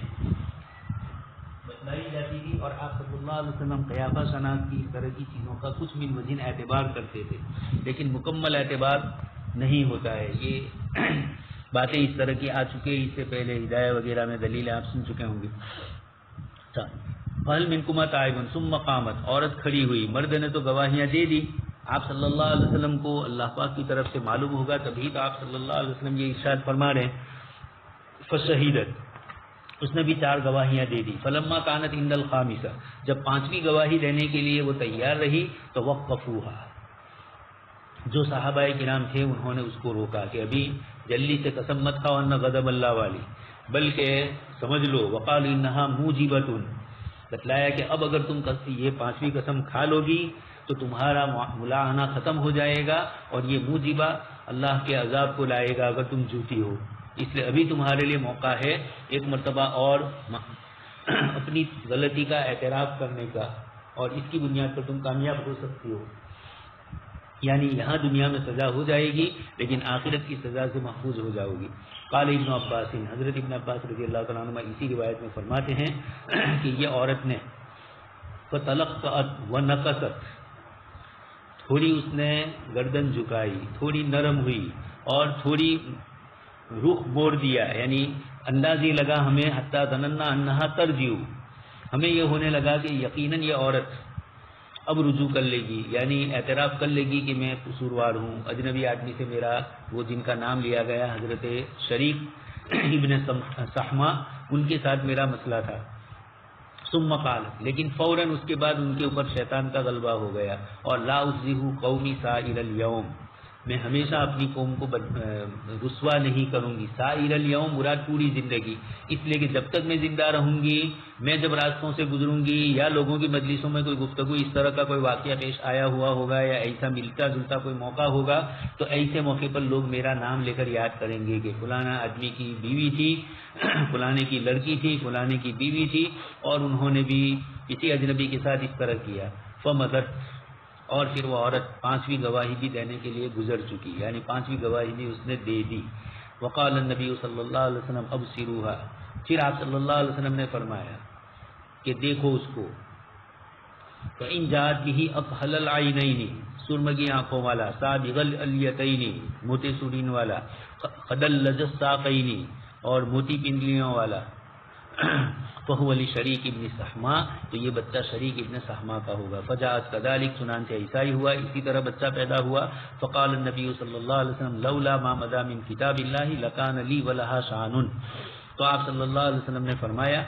بتلائی جاتی تھی، اور آپ صلی اللہ علیہ وسلم قیافہ شناس کی اس طرح کی چیزوں کا کچھ من وجہ اعتبار کرتے تھے، لیکن مکمل اعتبار نہیں ہوتا ہے۔ یہ باتیں اس طرح کی آ چکی، اس سے پہلے ہدایہ وغیرہ میں دلیل آپ سن چکے ہوں گے۔ فہل منکما تائب ثم قامت، عورت کھڑی ہوئی، مرد نے تو گواہیاں دے دی، آپ صلی اللہ علیہ وسلم کو اللہ پاک کی طرف سے معلوم ہوگا، تبھی تو آپ صلی اللہ علیہ وسلم یہ ارشاد فرما رہے ہیں۔ فشہیدت، اس نے بھی 4 گواہیاں دے دی۔ فلما کانت عند الخامسہ، جب 5ویں گواہی دینے کے لیے وہ تیار رہی تو وقفوها، جو صحابہ کرام تھے انہوں نے اس کو روکا کہ ابھی جلدی سے قسم مت کھاؤ ورنہ غضب اللہ والی، بلکہ سمجھ لو، وقالوا انها موجبۃ، بتلایا کہ اب اگر تم یہ 5ویں قسم کھا لو گی تو تمہارا ملاحنہ ختم ہو جائے گا، اور یہ موجبہ اللہ کے عذاب کو لائے گا اگر تم جھوٹی ہو، اس لیے ابھی تمہارے لیے موقع ہے ایک مرتبہ اور اپنی غلطی کا اعتراف کرنے کا، اور اس کی بنیاد پر تم کامیاب ہو سکتی ہو، یعنی یہاں دنیا میں سزا ہو جائے گی لیکن آخرت کی سزا سے محفوظ ہو جاؤ گی۔ قال ابن عباس، حضرت ابن عباس رضی اللہ تعالیٰ عنہ اسی روایت میں فرماتے ہیں کہ یہ عورت نے فطلقت ونکست، تھوڑی اس نے گردن جھکائی، تھوڑی نرم ہوئی اور تھوڑی رخ موڑ دیا، یعنی انداز یہ لگا ہمیں حتی ظننا انہا ترجع، ہمیں یہ ہونے لگا کہ یقیناً یہ عورت اب رجوع کر لے گی، یعنی اعتراف کر لے گی کہ میں قصوروار ہوں، اجنبی آدمی سے میرا، وہ جن کا نام لیا گیا حضرت شریک ابن سحمہ، ان کے ساتھ میرا مسئلہ تھا۔ ثم قال، لیکن فوراً اس کے بعد ان کے اوپر شیطان کا غلبہ ہو گیا، اور لا اجزہ قومی سائر الیوم، میں ہمیشہ اپنی قوم کو رسوا نہیں کروں گی، سائر الیوم مراد پوری زندگی، اس لیے کہ جب تک میں زندہ رہوں گی، میں جب راستوں سے گزروں گی یا لوگوں کی مجلسوں میں کوئی گفتگو اس طرح کا کوئی واقعہ پیش آیا ہوا ہوگا یا ایسا ملتا جلتا کوئی موقع ہوگا، تو ایسے موقع پر لوگ میرا نام لے کر یاد کریں گے کہ فلانا آدمی کی بیوی تھی، فلانے کی لڑکی تھی، فلانے کی بیوی تھی، اور انہوں نے بھی کسی اجنبی کے ساتھ اس طرح کیا۔ فمدت، اور پھر وہ عورت 5ویں گواہی بھی دینے کے لیے گزر چکی، یعنی 5ویں گواہی بھی اس نے دے دی۔ وقال النبی صلی اللہ علیہ وسلم ابصروها، پھر آپ صلی اللہ علیہ وسلم نے فرمایا کہ دیکھو اس کو، فإن جاءت به أكحل العينين سرمگی آنکھوں والا، سابغ الیتین موٹے سورین والا، خدلج الساقین اور موٹی پنڈلیوں والا، فهو لشریک ابن سہما، تو یہ بچہ شریک ابن سہما کا ہوگا. فجاءت كذلك، چنانچہ ایسا ہی ہوا، اسی طرح بچہ پیدا ہوا. فقال النبی صلی اللہ علیہ وسلم لولا ما مضى من کتاب اللہ لکان لی ولہا شان. تو آپ صلی اللہ علیہ وسلم نے فرمایا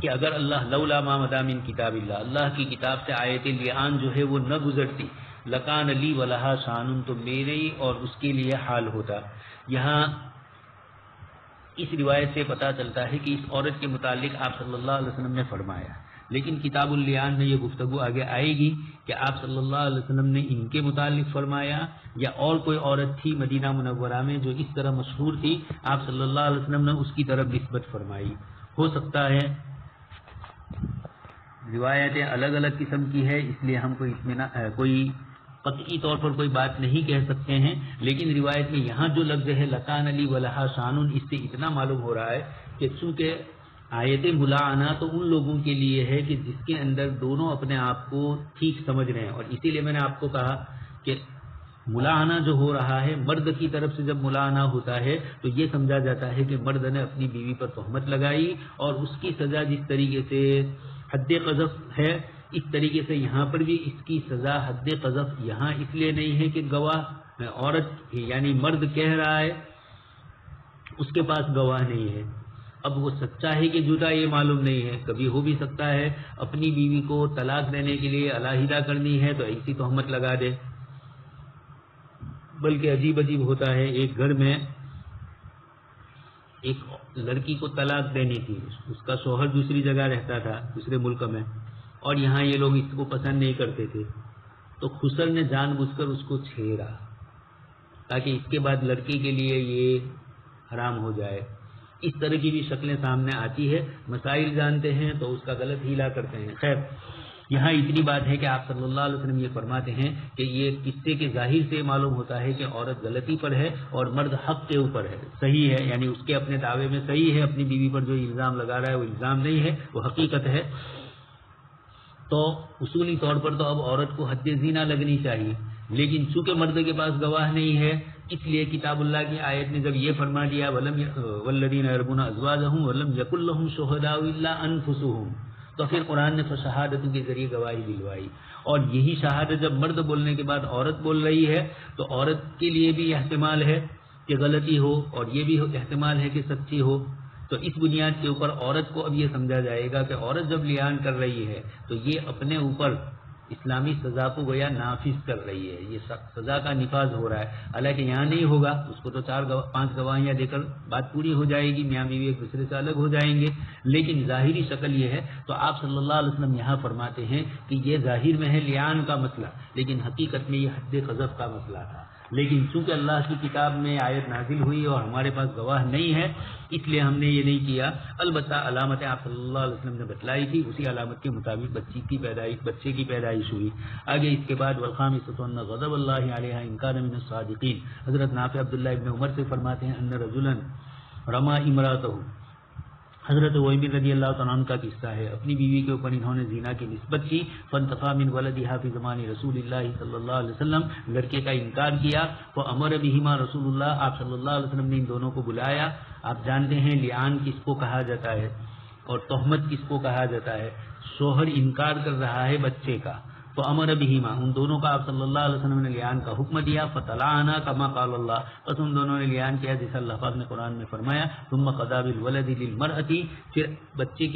کہ اگر اللہ لولا ما مضى من کتاب اللہ، اللہ کی کتاب سے آیت لیان جو ہے وہ نہ گزرتی، لکان لی ولہا شان، تو میرے اور اس کے لیے حال ہوتا. یہاں اس روایت سے پتہ چلتا ہے کہ اس عورت کے متعلق آپ صلی اللہ علیہ وسلم نے فرمایا، لیکن کتاب اللیان میں یہ گفتگو آگے آئے گی کہ آپ صلی اللہ علیہ وسلم نے ان کے متعلق فرمایا یا اور کوئی عورت تھی مدینہ منورہ میں جو اس طرح مشہور تھی، آپ صلی اللہ علیہ وسلم نے اس کی طرف نسبت فرمائی. ہو سکتا ہے روایتیں الگ الگ قسم کی ہے، اس لیے ہم کوئی قطعی طور پر کوئی بات نہیں کہہ سکتے ہیں، لیکن روایت میں یہاں جو لفظ ہے لکان علی ولہا شانون، اس سے اتنا معلوم ہو رہا ہے کہ چونکہ آیت ملاعنہ تو ان لوگوں کے لیے ہے کہ جس کے اندر دونوں اپنے آپ کو ٹھیک سمجھ رہے ہیں، اور اسی لیے میں نے آپ کو کہا کہ ملاعنہ جو ہو رہا ہے مرد کی طرف سے جب ملاعنہ ہوتا ہے تو یہ سمجھا جاتا ہے کہ مرد نے اپنی بیوی پر تہمت لگائی اور اس کی سزا جس طریقے سے حد قذف ہے، اس طریقے سے یہاں پر بھی اس کی سزا حد قذف یہاں اس لیے نہیں ہے کہ گواہ عورت یعنی مرد کہہ رہا ہے، اس کے پاس گواہ نہیں ہے. اب وہ سچا ہے کہ جھوٹا یہ معلوم نہیں ہے، کبھی ہو بھی سکتا ہے اپنی بیوی کو طلاق دینے کے لیے علیحدہ کرنی ہے تو ایسی تہمت لگا دے. بلکہ عجیب عجیب ہوتا ہے، ایک گھر میں ایک لڑکی کو طلاق دینی تھی، اس کا شوہر دوسری جگہ رہتا تھا دوسرے ملک میں، اور یہاں یہ لوگ اس کو پسند نہیں کرتے تھے، تو خسر نے جان بوجھ کر اس کو چھیڑا تاکہ اس کے بعد لڑکی کے لیے یہ حرام ہو جائے. اس طرح کی بھی شکلیں سامنے آتی ہے، مسائل جانتے ہیں تو اس کا غلط ہیلا کرتے ہیں. خیر، یہاں اتنی بات ہے کہ آپ صلی اللہ علیہ وسلم یہ فرماتے ہیں کہ یہ قصے کے ظاہر سے معلوم ہوتا ہے کہ عورت غلطی پر ہے اور مرد حق کے اوپر ہے، صحیح ہے، یعنی اس کے اپنے دعوے میں صحیح ہے، اپنی بیوی پر جو الزام لگا رہا ہے وہ الزام نہیں ہے، وہ حقیقت ہے. تو اصولی طور پر تو اب عورت کو حد زنا لگنی چاہیے، لیکن چونکہ مرد کے پاس گواہ نہیں ہے اس لیے کتاب اللہ کی آیت نے جب یہ فرما دیا والذین یرمون ازواجہم ولم یکن لہم شہداء الا انفسہم، تو پھر قرآن نے شہادتوں کے ذریعے گواہی دلوائی. اور یہی شہادت جب مرد بولنے کے بعد عورت بول رہی ہے تو عورت کے لیے بھی احتمال ہے کہ غلطی ہو اور یہ بھی احتمال ہے کہ سچی ہو. تو اس بنیاد کے اوپر عورت کو اب یہ سمجھا جائے گا کہ عورت جب لیان کر رہی ہے تو یہ اپنے اوپر اسلامی سزا کو گویا نافذ کر رہی ہے، یہ سزا کا نفاذ ہو رہا ہے. حالانکہ یہاں نہیں ہوگا، اس کو تو 4-5 گواہیاں دے کر بات پوری ہو جائے گی، میاں بیوی ایک دوسرے سے الگ ہو جائیں گے، لیکن ظاہری شکل یہ ہے. تو آپ صلی اللہ علیہ وسلم یہاں فرماتے ہیں کہ یہ ظاہر میں ہے لیان کا مسئلہ، لیکن حقیقت میں یہ حد قذف کا مسئلہ تھا. لیکن چونکہ اللہ کی کتاب میں آیت نازل ہوئی اور ہمارے پاس گواہ نہیں ہے اس لیے ہم نے یہ نہیں کیا. البتہ علامتیں آپ صلی اللہ علیہ وسلم نے بتلائی تھی، اسی علامت کے مطابق بچے کی پیدائش ہوئی. آگے اس کے بعد والخامسۃ ان غضب اللہ علیہا ان کان من الصادقین. حضرت نافع عبداللہ ابن عمر سے فرماتے ہیں ان رجلا رما امرأتہ، حضرت ویمر رضی اللہ تعالیٰ عنہ کا قصہ ہے، اپنی بیوی کے اوپر انہوں نے زنا کی نسبت کی. فانتفا من ولدہا فی زمان رسول اللہ صلی اللہ علیہ وسلم، لڑکے کا انکار کیا. فامر بہما رسول اللہ، آپ صلی اللہ علیہ وسلم نے ان دونوں کو بلایا. آپ جانتے ہیں لیان کس کو کہا جاتا ہے اور تہمت کس کو کہا جاتا ہے. شوہر انکار کر رہا ہے بچے کا، تو امر بہما، ان دونوں کا آپ صلی اللہ علیہ وسلم نے لیان کا حکم دیا. فطلعنا کما قال اللہ، پس ان دونوں نے لیان کیا جیسا اللہ پاک نے قرآن میں فرمایا. ثم قضى بالولد للمرأة، پھر بچے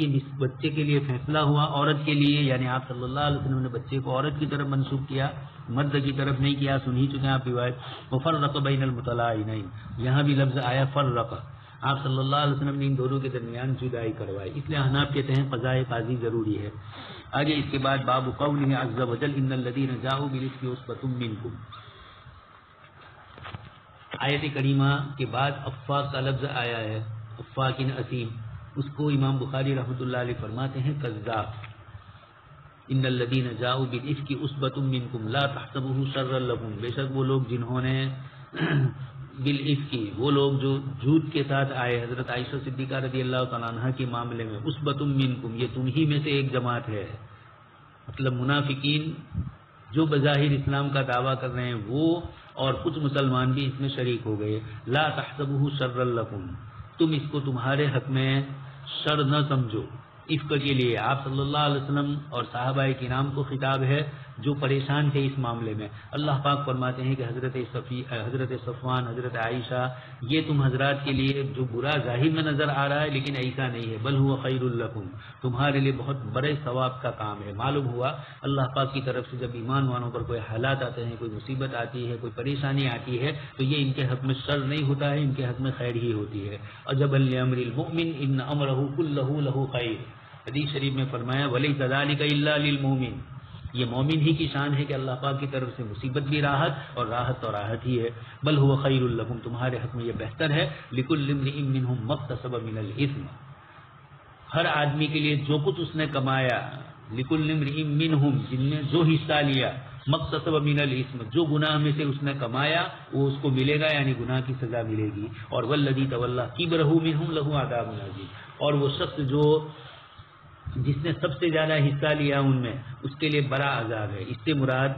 کے لیے فیصلہ ہوا عورت کے لیے، یعنی آپ صلی اللہ علیہ وسلم نے بچے کو عورت کی طرف منسوب کیا، مرد کی طرف نہیں کیا. سن ہی چکے آپ روایت. وفرق بین المتلاعنین، یہاں بھی لفظ آیا فرق، آپ صلی اللہ علیہ وسلم نے ان دونوں کے درمیان جدائی کروائی. اس لیے احناف کہتے ہیں قضاء قاضی ضروری ہے. آگے اس کے بعد باب قولہ عز وجل ان الذین جاؤوا بالافک عصبۃ منکم، آیت کریمہ کے بعد افاق کا لفظ آیا ہے، افاق اثیم، اس کو امام بخاری رحمۃ اللہ علیہ فرماتے ہیں کذاب. ان الذین جاؤوا بالافک عصبۃ منکم لا تحسبوه شرا لکم، بے شک وہ لوگ جنہوں نے بالافک، وہ لوگ جو جھوٹ کے ساتھ آئے حضرت عائشہ صدیقہ رضی اللہ تعالیٰ عنہ کے معاملے میں، عصبۃ منکم، یہ تم ہی میں سے ایک جماعت ہے. مطلب منافقین جو بظاہر اسلام کا دعویٰ کر رہے ہیں وہ اور کچھ مسلمان بھی اس میں شریک ہو گئے. لا تحسبوہ شرا لکم، تم اس کو تمہارے حق میں شر نہ سمجھو. عفق کے لیے آپ صلی اللہ علیہ وسلم اور صحابہ کرام کو خطاب ہے جو پریشان تھے اس معاملے میں. اللہ پاک فرماتے ہیں کہ حضرت صفوان، حضرت عائشہ، یہ تم حضرات کے لیے جو برا ظاہر میں نظر آ رہا ہے لیکن ایسا نہیں ہے، بل ہوا خیر لکم، تمہارے لیے بہت بڑے ثواب کا کام ہے. معلوم ہوا اللہ پاک کی طرف سے جب ایمان والوں پر کوئی حالات آتے ہیں، کوئی مصیبت آتی ہے، کوئی پریشانی آتی ہے تو یہ ان کے حق میں شر نہیں ہوتا ہے، ان کے حق میں خیر ہی ہوتی ہے. عجبا لامر المؤمن ان امرہ کلہ لہ خیر، حدیث شریف میں فرمایا ولیس ذلک الا للمؤمن، یہ مومن ہی کی شان ہے کہ اللہ پاک کی طرف سے مصیبت بھی راحت اور راحت تو راحت ہی ہے. بل هو خیر لکم، تمہارے حق میں یہ بہتر ہے. لکل امرئ منہم ما اکتسب من الاثم، ہر آدمی کے لیے جو کچھ اس نے کمایا، لکل امرئ منہم، جن نے جو حصہ لیا، ما اکتسب من الاثم، جو گناہ میں سے اس نے کمایا وہ اس کو ملے گا، یعنی گناہ کی سزا ملے گی. اور والذی تولی کبرہ منہم لہ عذاب عظیم، اور وہ شخص جس نے سب سے زیادہ حصہ لیا ان میں، اس کے لیے بڑا عذاب ہے. اس سے مراد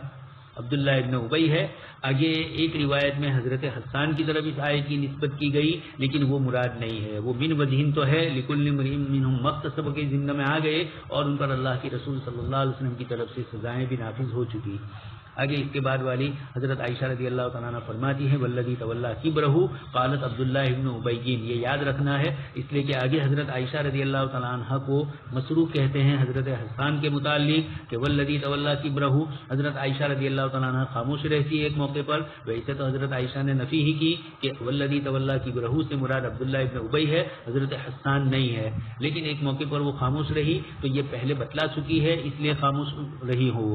عبداللہ ابن ابی ہے. آگے ایک روایت میں حضرت حسان کی طرف اس آیت کی نسبت کی گئی لیکن وہ مراد نہیں ہے، وہ من وجہن تو ہے، لکل امرئ منہم ما اکتسب کے ضمن میں آ گئے اور ان پر اللہ کے رسول صلی اللہ علیہ وسلم کی طرف سے سزائیں بھی نافذ ہو چکی. آگے اس کے بعد والی حضرت عائشہ رضی اللہ تعالیٰ عنہ فرماتی ہے والذی تولی کبرہ قالت عبداللہ ابن ابی، یہ یاد رکھنا ہے اس لیے کہ آگے حضرت عائشہ رضی اللہ تعالیٰ عنہ کو مسروق کہتے ہیں حضرت حسان کے متعلق کہ والذی تولی کبرہ. حضرت عائشہ رضی اللہ تعالیٰ عنہ خاموش رہتی ہے ایک موقع پر، ویسے تو حضرت عائشہ نے نفی ہی کی کہ والذی تولی کبرہ سے مراد عبداللہ ابن ابی ہے، حضرت حسان نہیں ہے، لیکن ایک موقع پر وہ خاموش رہی تو یہ پہلے بتلا چکی ہے اس لیے خاموش رہی ہو.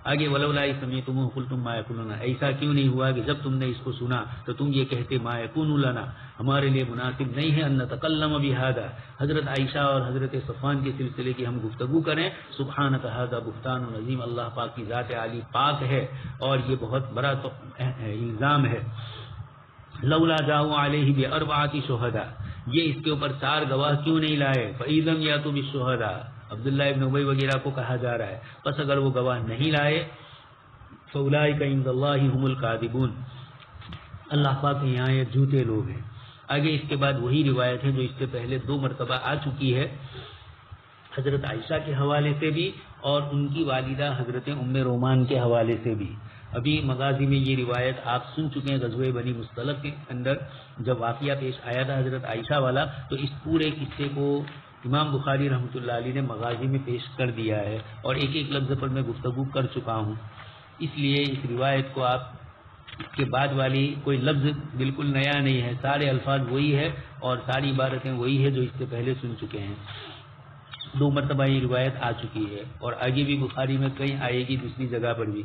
آگے ولولا سمیعتموہ قلتم ما یکون لنا، ایسا کیوں نہیں ہوا کہ جب تم نے اس کو سنا تو تم یہ کہتے ما یکون لنا، ہمارے لیے مناسب نہیں ہے ان نتکلم بہذا، حضرت عائشہ اور حضرت صفوان کے سلسلے کی ہم گفتگو کریں. سبحانک ھذا بہتان عظیم، اللہ پاک کی ذات عالی پاک ہے اور یہ بہت بڑا الزام ہے. لولا جاءوا علیہ باربعۃ شہداء، یہ اس کے اوپر 4 گواہ کیوں نہیں لائے. فاذا یاتوا بالشہداء، عبداللہ ابن ابی وغیرہ کو کہا جا رہا ہے، پس اگر وہ گواہ نہیں لائے فاولئک عند اللہ هم الکاذبون، اللہ پاک کے یہاں یہ جھوٹے لوگ ہیں. آگے اس کے بعد وہی روایت ہے جو اس سے پہلے 2 مرتبہ آ چکی ہے حضرت عائشہ کے حوالے سے بھی اور ان کی والدہ حضرت ام رومان کے حوالے سے بھی. ابھی مغازی میں یہ روایت آپ سن چکے ہیں غزوہ بنی مصطلق کے اندر جب واقعہ پیش آیا تھا حضرت عائشہ والا، تو اس پورے قصے کو امام بخاری رحمۃ اللہ علیہ نے مغازی میں پیش کر دیا ہے اور ایک ایک لفظ پر میں گفتگو کر چکا ہوں. اس لیے اس روایت کو آپ کے بعد والی کوئی لفظ بالکل نیا نہیں ہے، سارے الفاظ وہی ہے اور ساری عبارتیں وہی ہے جو اس سے پہلے سن چکے ہیں. 2 مرتبہ یہ روایت آ چکی ہے اور آگے بھی بخاری میں کہیں آئے گی دوسری جگہ پر بھی.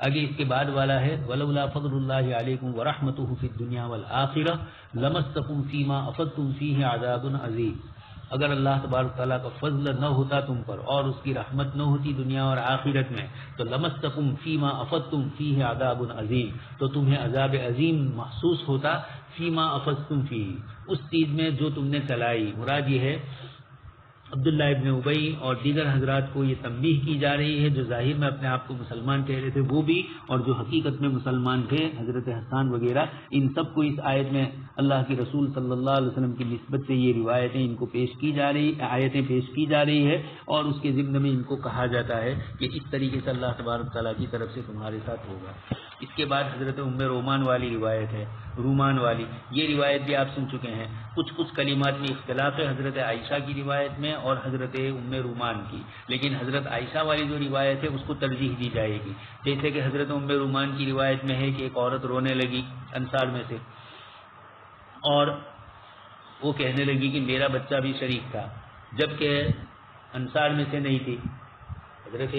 آگے اس کے بعد والا ہے ولولا فضل اللہ علیکم ورحمتہ فی الدنیا والآخرہ لمسکم فیما افضتم فیہ عذاب عظیم، اگر اللہ تبارک تعالیٰ کا فضل نہ ہوتا تم پر اور اس کی رحمت نہ ہوتی دنیا اور آخرت میں تو لمسکم فیما افضتم فیہ عذاب عظیم، تو تمہیں عذاب عظیم محسوس ہوتا. فیما افضتم فیہ، اس چیز میں جو تم نے چلائی. مراد یہ ہے عبداللہ ابن ابی اور دیگر حضرات کو یہ تنبیہ کی جا رہی ہے جو ظاہر میں اپنے آپ کو مسلمان کہہ رہے تھے وہ بھی، اور جو حقیقت میں مسلمان تھے حضرت حسان وغیرہ، ان سب کو اس آیت میں اللہ کے رسول صلی اللہ علیہ وسلم کی نسبت سے یہ روایتیں ان کو پیش کی جا رہی، آیتیں پیش کی جا رہی ہے اور اس کے ضمن میں ان کو کہا جاتا ہے کہ اس طریقے سے اللہ تبارک تعالیٰ کی طرف سے تمہارے ساتھ ہوگا. اس کے بعد حضرت ام رومان والی روایت ہے، رومان والی، یہ روایت بھی آپ سن چکے ہیں. کچھ کلمات میں اختلاف ہے حضرت عائشہ کی روایت میں اور حضرت ام رومان کی، لیکن حضرت عائشہ والی جو روایت ہے اس کو ترجیح دی جائے گی. جیسے کہ حضرت ام رومان کی روایت میں ہے کہ ایک عورت رونے لگی انصار میں سے اور وہ کہنے لگی کہ میرا بچہ بھی شریک تھا، جبکہ انصار میں سے نہیں تھی. حضرت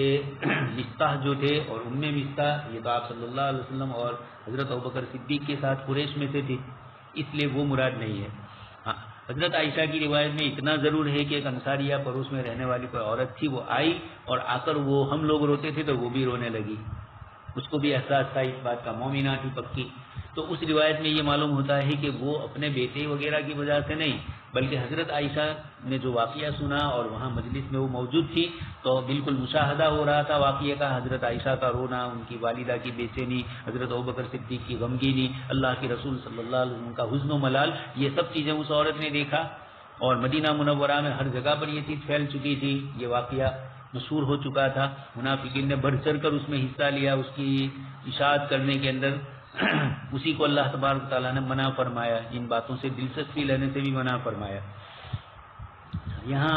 مصطح جو تھے اور ام مصطح یہ تو آپ صلی اللہ علیہ وسلم اور حضرت ابوبکر صدیق کے ساتھ قریش میں سے تھی، اس لیے وہ مراد نہیں ہے. حضرت عائشہ کی روایت میں اتنا ضرور ہے کہ ایک انصاریہ پڑوس میں رہنے والی کوئی عورت تھی، وہ آئی اور آ کر وہ ہم لوگ روتے تھے تو وہ بھی رونے لگی، اس کو بھی احساس تھا اس بات کا، مومنہ تھی پکی. تو اس روایت میں یہ معلوم ہوتا ہے کہ وہ اپنے بیٹے وغیرہ کی وجہ سے نہیں بلکہ حضرت عائشہ نے جو واقعہ سنا اور وہاں مجلس میں وہ موجود تھی تو بالکل مشاہدہ ہو رہا تھا واقعے کا، حضرت عائشہ کا رونا، ان کی والدہ کی بے چینی، حضرت ابوبکر صدیق کی غمگینی، اللہ کے رسول صلی اللہ علیہ وسلم کا حزن و ملال، یہ سب چیزیں اس عورت نے دیکھا. اور مدینہ منورہ میں ہر جگہ پر یہ چیز پھیل چکی تھی، یہ واقعہ مشہور ہو چکا تھا. منافقین نے بڑھ چڑھ کر اس میں حصہ لیا، اس کی اشاعت کرنے کے اندر اسی کو اللہ تبارک تعالیٰ نے منع فرمایا، ان باتوں سے دلچسپی لینے سے بھی منع فرمایا. یہاں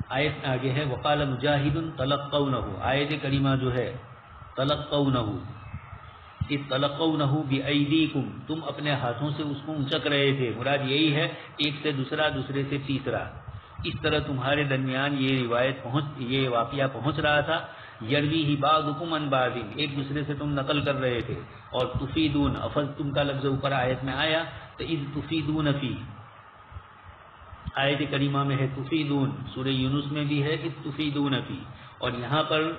آیت آگے ہے وقال مجاہد تلقونہ، آیت کریمہ جو ہے تلقونہ، اس تلقونہ بایدیکم، تم اپنے ہاتھوں سے اس کو اونچک رہے تھے. مراد یہی ہے ایک سے دوسرا، دوسرے سے تیسرا، اس طرح تمہارے درمیان یہ واقعہ پہنچ رہا تھا. یرویہ بعضکم عن بعض، ایک دوسرے سے تم نقل کر رہے تھے. اور تفیدون، افضتم کا لفظ اوپر آیت میں آیا تو اذ تفیدون فی، آیت کریمہ میں ہے تفیدون، سورہ یونس میں بھی ہے اذ تفیدون فی، اور یہاں پر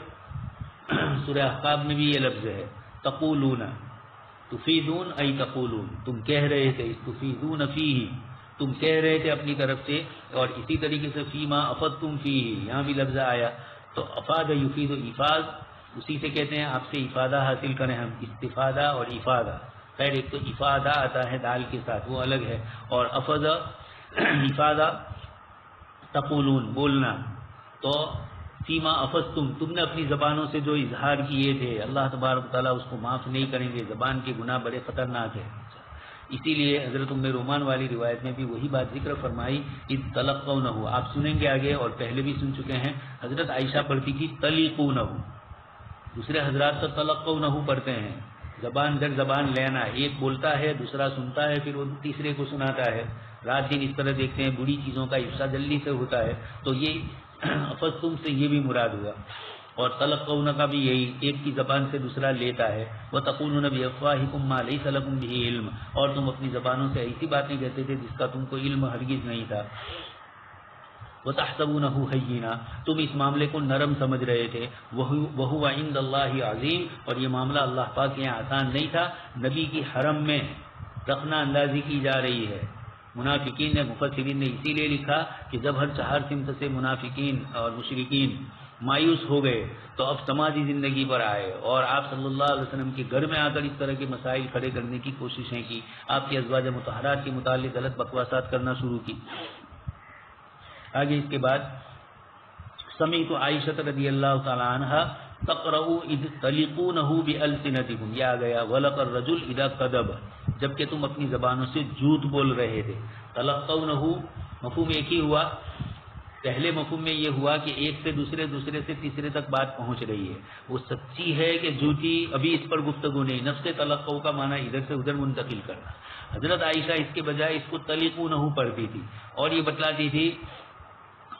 سورہ احقاف میں بھی یہ لفظ ہے تقولون. تفیدون ای تقولون، تم کہہ رہے تھے، تفیدون فیہ، تم کہہ رہے تھے اپنی طرف سے. اور اسی طریقے سے فیما افضتم فیہ، یہاں بھی لفظ آیا تو افاد یفید افاظ، اسی سے کہتے ہیں آپ سے افادہ حاصل کریں ہم، استفادہ اور افادہ. خیر ایک تو افادہ آتا ہے دال کے ساتھ، وہ الگ ہے، اور افض افادہ تقولون بولنا. تو فیما افضتم، تم نے اپنی زبانوں سے جو اظہار کیے تھے اللہ تبارک تعالیٰ اس کو معاف نہیں کریں گے، زبان کے گناہ بڑے خطرناک ہیں. اسی لیے حضرت ام رومان والی روایت میں بھی وہی بات ذکر فرمائی اذ تلقونہ. آپ سنیں گے آگے اور پہلے بھی سن چکے ہیں، حضرت عائشہ پڑھتی تھی تلیقونہ، دوسرے حضرات تو تلقونہ پڑھتے ہیں، زبان در زبان لینا، ایک بولتا ہے دوسرا سنتا ہے پھر وہ تیسرے کو سناتا ہے. رات دن اس طرح دیکھتے ہیں بری چیزوں کا افشا جلدی سے ہوتا ہے، تو یہ افضتم سے یہ بھی مراد ہوا. اور تلقون کا بھی یہی، ایک کی زبان سے دوسرا لیتا ہے. وتقولون بافواہکم ما لیس لکم بہ علم، اور تم اپنی زبانوں سے ایسی باتیں کہتے تھے جس کا تم کو علم ہرگز نہیں تھا. وتحسبونہ ہینا، تم اس معاملے کو نرم سمجھ رہے تھے. وہو عند اللہ عظیم، اور یہ معاملہ اللہ پاک کے یہاں آسان نہیں تھا. نبی کی حرم میں رخنہ اندازی کی جا رہی ہے. منافقین نے، مفسرین نے اسی لیے لکھا کہ جب ہر چہار سمت سے منافقین اور مشرکین مایوس ہو گئے تو اب سماجی زندگی پر آئے اور آپ صلی اللہ علیہ وسلم کے گھر میں آ کر اس طرح کے مسائل کھڑے کرنے کی کوششیں کی، آپ کی ازواج مطہرات کے متعلق غلط بکواسات کرنا شروع کی. آگے اس کے بعد سمعت عائشہ رضی اللہ تعالی عنہا تقرأ اذ تلیقونہ بألسنتکم، یہ آ گیا ولق الرجل اذا کذب، جبکہ تم اپنی زبانوں سے جھوٹ بول رہے تھے. تلقونہ مفہوم ایک ہی ہوا. پہلے مفہوم میں یہ ہوا کہ ایک سے دوسرے، دوسرے سے تیسرے تک بات پہنچ رہی ہے، وہ سچی ہے کہ جھوٹی ابھی اس پر گفتگو نہیں. نفس تلقو کا معنی ادھر سے ادھر منتقل کرنا. حضرت عائشہ اس کے بجائے اس کو تلیقونہ پڑھتی تھی اور یہ بتلاتی تھی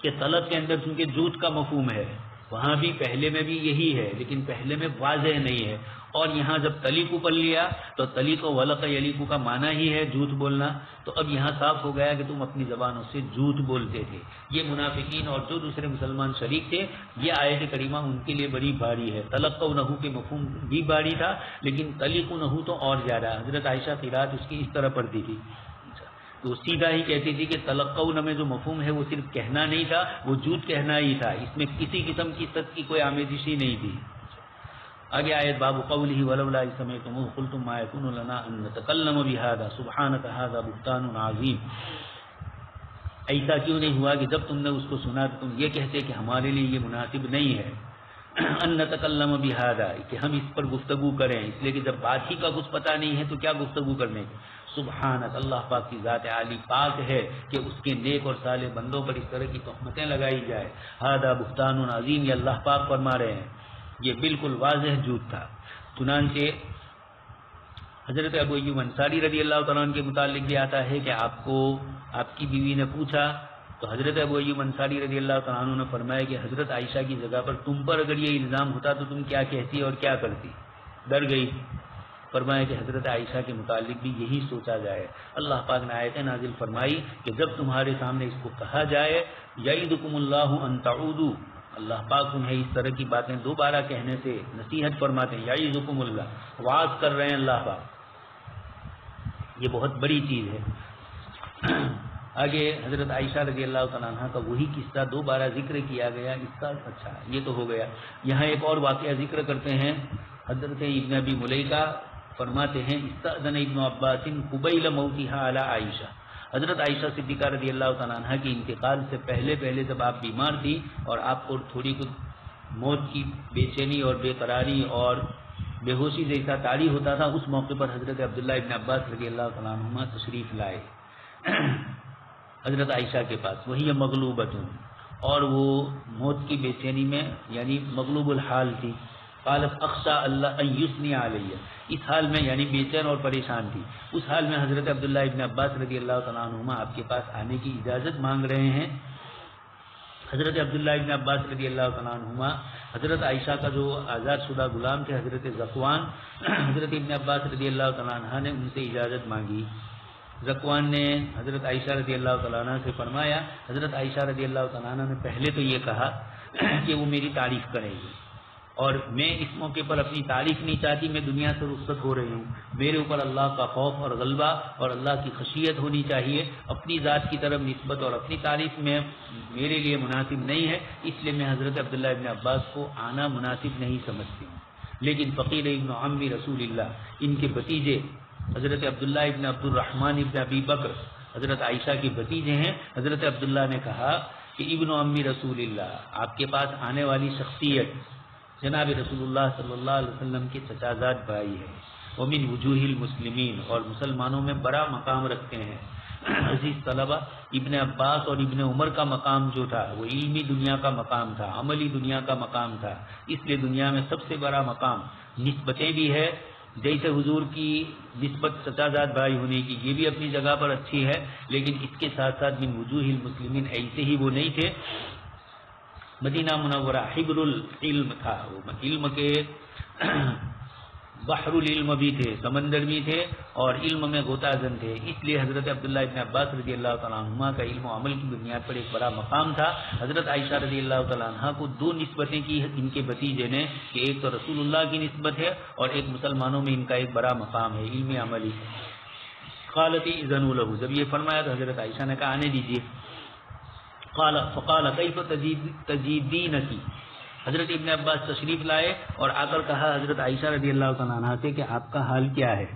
کہ طلب کے اندر چونکہ جھوٹ کا مفہوم ہے، وہاں بھی پہلے میں بھی یہی ہے لیکن پہلے میں واضح نہیں ہے، اور یہاں جب تلیقو پڑھ لیا تو تلیق و ولق یلیقو کا معنی ہی ہے جھوٹ بولنا. تو اب یہاں صاف ہو گیا کہ تم اپنی زبانوں سے جھوٹ بولتے تھے. یہ منافقین اور جو دوسرے مسلمان شریک تھے، یہ آیت کریمہ ان کے لیے بڑی بھاری ہے. تلقونہ کے مفہوم بھی بھاری تھا لیکن تلیقونہ تو اور زیادہ. حضرت عائشہ قرات اس کی اس طرح پڑھتی تھی، تو سیدھا ہی کہتی تھی کہ تلقون میں جو مفہوم ہے وہ صرف کہنا نہیں تھا، وہ جھوٹ کہنا ہی تھا، اس میں کسی قسم کی سچ کی کوئی آمیزشی نہیں تھی. آگے آیت باب قولہ ولولا اذ سمعتموہ قلتم ما یکون لنا ان نتکلم بہذا سبحانک ھذا بہتان عظیم. ایسا کیوں نہیں ہوا کہ جب تم نے اس کو سنا تو تم یہ کہتے کہ ہمارے لیے یہ مناسب نہیں ہے ان نتکلم بہذا، کہ ہم اس پر گفتگو کریں، اس لیے کہ جب بات ہی کا کچھ پتہ نہیں ہے تو کیا گفتگو کرنے کی. سبحانک، اللہ پاک کی ذات عالی پاک ہے کہ اس کے نیک اور صالح بندوں پر اس طرح کی تہمتیں لگائی جائے. ھذا بہتان عظیم، یہ اللہ پاک فرما رہے ہیں، یہ بالکل واضح جھوٹ تھا. چنانچہ حضرت ابو ایوب انصاری رضی اللہ تعالیٰ عنہ کے متعلق بھی آتا ہے کہ آپ کو آپ کی بیوی نے پوچھا تو حضرت ابو ایوب انصاری رضی اللہ تعالیٰ عنہ نے فرمایا کہ حضرت عائشہ کی جگہ پر تم پر اگر یہ الزام ہوتا تو تم کیا کہتی اور کیا کرتی. ڈر گئی. فرمایا کہ حضرت عائشہ کے متعلق بھی یہی سوچا جائے. اللہ پاک نے آیت نازل فرمائی کہ جب تمہارے سامنے اس کو کہا جائے یعظکم اللہ ان تعودوا، اللہ پاک تمہیں اس طرح کی باتیں دوبارہ کہنے سے نصیحت فرماتے ہیں. یعظکم اللہ، وعظ کر رہے ہیں اللہ پاک، یہ بہت بڑی چیز ہے. آگے حضرت عائشہ رضی اللہ تعالیٰ عنہ کا وہی قصہ دوبارہ ذکر کیا گیا. اس کا اچھا یہ تو ہو گیا. یہاں ایک اور واقعہ ذکر کرتے ہیں. حضرت ابن ابی ملیکہ فرماتے ہیں استأذن ابن عباس قبیل موتها علی عائشہ. حضرت عائشہ صدیقہ رضی اللہ تعالیٰ عنہ کے انتقال سے پہلے جب آپ بیمار تھی اور آپ کو تھوڑی کچھ موت کی بے چینی اور بے قراری اور بے ہوشی جیسا طاری ہوتا تھا، اس موقع پر حضرت عبداللہ ابن عباس رضی اللہ تعالیٰ عنہ تشریف لائے حضرت عائشہ کے پاس. وہی مغلوبۃ، اور وہ موت کی بے چینی میں یعنی مغلوب الحال تھی. قالت اخشى اللہ ان یثنی علیہ، اس حال میں یعنی بے چین اور پریشان تھی. اس حال میں حضرت عبداللہ ابن عباس رضی اللہ تعالیٰ عنہما آپ کے پاس آنے کی اجازت مانگ رہے ہیں. حضرت عبداللہ ابن عباس رضی اللہ تعالیٰ عنہما حضرت عائشہ کا جو آزاد شدہ غلام تھے حضرت ذکوان، حضرت ابن عباس رضی اللہ تعالیٰ عنہ نے ان سے اجازت مانگی. ذکوان نے حضرت عائشہ رضی اللہ تعالیٰ عنہ سے فرمایا. حضرت عائشہ رضی اللہ تعالیٰ عنہ نے پہلے تو یہ کہا کہ وہ میری تعریف کریں گی، اور میں اس موقع پر اپنی تعریف نہیں چاہتی، میں دنیا سے رخصت ہو رہی ہوں. میرے اوپر اللہ کا خوف اور غلبہ اور اللہ کی خشیت ہونی چاہیے. اپنی ذات کی طرف نسبت اور اپنی تعریف میں میرے لیے مناسب نہیں ہے، اس لیے میں حضرت عبداللہ ابن عباس کو آنا مناسب نہیں سمجھتی ہوں. لیکن فقیر ابن عم رسول اللہ، ان کے بھتیجے حضرت عبداللہ ابن عبد الرحمن ابن ابی بکر حضرت عائشہ کے بھتیجے ہیں. حضرت عبداللہ نے کہا کہ ابن عم رسول اللہ، آپ کے پاس آنے والی شخصیت جناب رسول اللہ صلی اللہ علیہ وسلم کے چچا زاد بھائی ہے. ومن وجوہ المسلمین، اور مسلمانوں میں بڑا مقام رکھتے ہیں. عزیز طلبہ، ابن عباس اور ابن عمر کا مقام جو تھا وہ علمی دنیا کا مقام تھا، عملی دنیا کا مقام تھا. اس لیے دنیا میں سب سے بڑا مقام نسبتیں بھی ہے. جیسے حضور کی نسبت چچا زاد بھائی ہونے کی، یہ بھی اپنی جگہ پر اچھی ہے، لیکن اس کے ساتھ ساتھ من وجوہ المسلمین ایسے ہی وہ نہیں تھے. مدینہ منورہ حبر العلم تھا، وہ علم کے بحر العلم بھی تھے، سمندر بھی تھے، اور علم میں غوطہ زن تھے. اس لیے حضرت عبداللہ ابن عباس رضی اللہ تعالیٰ عنہ کا علم و عمل کی بنیاد پر ایک بڑا مقام تھا. حضرت عائشہ رضی اللہ تعالیٰ عنہ کو دو نسبتیں کی ان کے بھتیجے نے، کہ ایک تو رسول اللہ کی نسبت ہے اور ایک مسلمانوں میں ان کا ایک بڑا مقام ہے علم عملی. قالت اذنوا له، جب یہ فرمایا تو حضرت عائشہ نے کہا آنے دیجیے. فقال کیف تجیدینکی، حضرت ابن عباس تشریف لائے اور آ کر کہا حضرت عائشہ رضی اللہ تعالیٰ عنہ سے کہ آپ کا حال کیا ہے.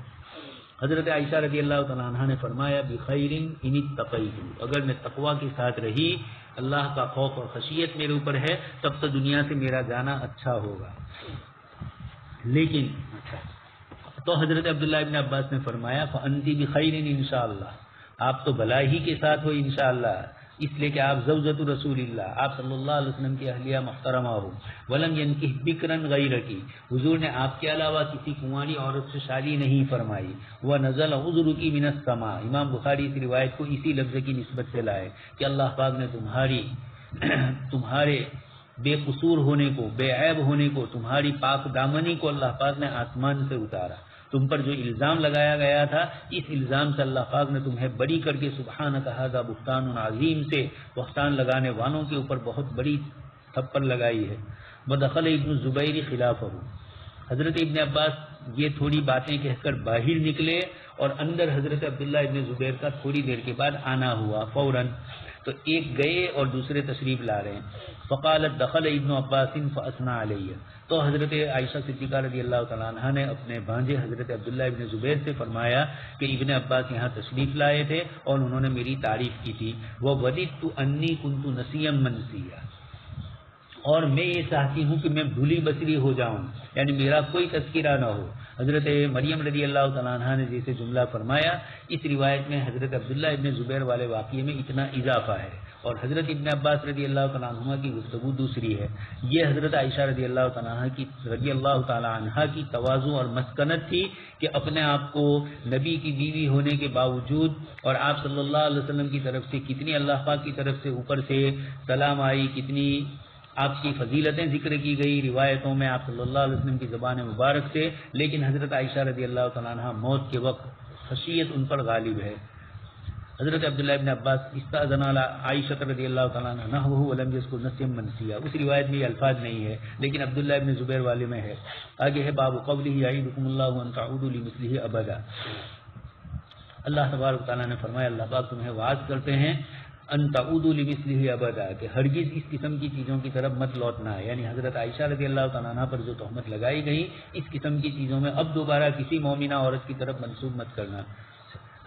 حضرت عائشہ رضی اللہ تعالیٰ عنہ نے فرمایا بخیر ان اتقیت، اگر میں تقوی کے ساتھ رہی، اللہ کا خوف اور خشیت میرے اوپر ہے، تب تو دنیا سے میرا جانا اچھا ہوگا. لیکن تو حضرت عبداللہ ابن عباس نے فرمایا فانتی بخیر انشاءاللہ، آپ تو بھلائی کے ساتھ ہو انشاءاللہ، اس لیے کہ آپ زوجۃ رسول اللہ، آپ صلی اللہ علیہ وسلم کی اہلیہ محترمہ ہو. ولم ینکح بکرن غیرکی، حضور نے آپ کے علاوہ کسی کنواری عورت سے شادی نہیں فرمائی. ونزل عذرکی من السماء، امام بخاری اس روایت کو اسی لفظ کی نسبت سے لائے کہ اللہ پاک نے تمہارے بے قصور ہونے کو، بے عیب ہونے کو، تمہاری پاک دامنی کو اللہ پاک نے آسمان سے اتارا. تم پر جو الزام لگایا گیا تھا، اس الزام سے اللہ پاک نے تمہیں بری کر کے سبحانک ھذا بہتان عظیم سے بہتان لگانے والوں کے اوپر بہت بڑی تھپڑ لگائی ہے. ودخل ابن زبیر خلافہ، حضرت ابن عباس یہ تھوڑی باتیں کہہ کر باہر نکلے اور اندر حضرت عبداللہ ابن زبیر کا تھوڑی دیر کے بعد آنا ہوا فوراً. تو ایک گئے اور دوسرے تشریف لا رہے ہیں. فقالت دخل ابن عباس فاثنى علیہ، تو حضرت عائشہ صدیقہ رضی اللہ تعالیٰ عنہ نے اپنے بھانجے حضرت عبداللہ ابن زبیر سے فرمایا کہ ابن عباس یہاں تشریف لائے تھے اور انہوں نے میری تعریف کی تھی. ووددت انی کنت نسیا منسیا، اور میں یہ چاہتی ہوں کہ میں بھولی بسری ہو جاؤں، یعنی میرا کوئی تذکرہ نہ ہو. حضرت مریم رضی اللہ تعالیٰ عنہ نے جیسے جملہ فرمایا، اس روایت میں حضرت عبداللہ ابن زبیر والے واقعے میں اتنا اضافہ ہے، اور حضرت ابن عباس رضی اللہ تعالیٰ عنہ کی گفتگو دوسری ہے. یہ حضرت عائشہ رضی اللہ تعالیٰ عنہ کی تواضع اور مسکنت تھی کہ اپنے آپ کو نبی کی بیوی ہونے کے باوجود اور آپ صلی اللہ علیہ وسلم کی طرف سے کتنی اللہ پاک کی طرف سے اوپر سے سلام آئی، کتنی آپ کی فضیلتیں ذکر کی گئی روایتوں میں آپ صلی اللہ علیہ وسلم کی زبان مبارک سے، لیکن حضرت عائشہ رضی اللہ تعالیٰ عنہ موت کے وقت خشیت ان پر غالب ہے. حضرت عبداللہ ابن عباس استاذن علی عائشہ رضی اللہ تعالیٰ عنہ نحوہ ولم یذکر نسیا منسیا، اس روایت میں یہ الفاظ نہیں ہے لیکن عبداللہ ابن زبیر والے میں ہے. آگے ہے باب قوله یعیدکم اللہ ان تعودوا لمثلہ ابدا. اللہ تبارک و تعالیٰ نے فرمایا اللہ پاک تمہیں وعظ کرتے ہیں ان تعودوا لمثلہ ابدا کہ ہرگز اس قسم کی چیزوں کی طرف مت لوٹنا ہے، یعنی حضرت عائشہ رضی اللہ تعالیٰ عنہ پر جو تہمت لگائی گئی اس قسم کی چیزوں میں اب دوبارہ کسی مومنہ عورت کی طرف منسوب مت کرنا۔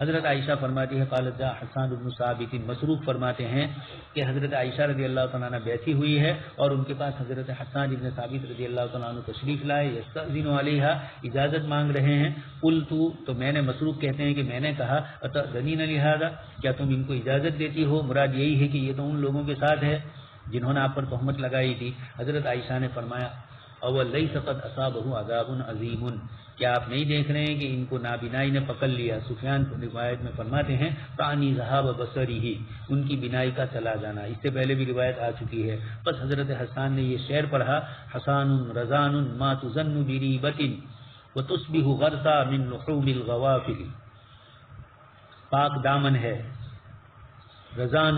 حضرت عائشہ فرماتی ہے قالت جاء حسان بن ثابت، مسروق فرماتے ہیں کہ حضرت عائشہ رضی اللہ تعالیٰ عنہ بیٹھی ہوئی ہے اور ان کے پاس حضرت حسان بن ثابت رضی اللہ تعالیٰ عنہ تشریف لائے، یستأذن علیہا اجازت مانگ رہے ہیں، قلت تو میں نے، مسروق کہتے ہیں کہ میں نے کہا اتأذنین لہذا کیا تم ان کو اجازت دیتی ہو، مراد یہی ہے کہ یہ تو ان لوگوں کے ساتھ ہے جنہوں نے آپ پر تہمت لگائی تھی۔ حضرت عائشہ نے فرمایا اولیس قد اصابہ عذاب عظیم، کیا آپ نہیں دیکھ رہے ہیں کہ ان کو نابینائی نے پکڑ لیا۔ سفیان روایت میں فرماتے ہیں تعنی ذہاب بصری، ان کی بینائی کا چلا جانا، اس سے پہلے بھی روایت آ چکی ہے۔ بس حضرت حسان نے یہ شعر پڑھا حسان رضان ما تظن بریبۃ وتصبح غرسا من لحوم الغوافل، پاک دامن ہے، رضان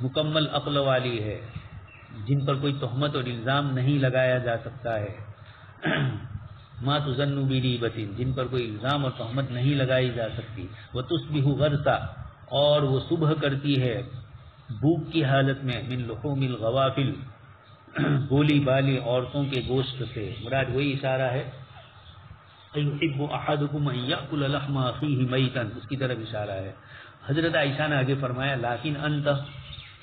مکمل عقل والی ہے، جن پر کوئی تہمت اور الزام نہیں لگایا جا سکتا ہے، ما تظن بریبۃ، جن پر کوئی الزام اور تہمت نہیں لگائی جا سکتی، وتصبح غرسا، اور وہ صبح کرتی ہے بھوک کی حالت میں، من لحوم الغوافل، بولی بالی عورتوں کے گوشت سے، مراد وہی اشارہ ہے ایحب احدکم ان یاکل لحم اخیہ میتا، اس کی طرف اشارہ ہے۔ حضرت عائشہ نے آگے فرمایا لیکن انت،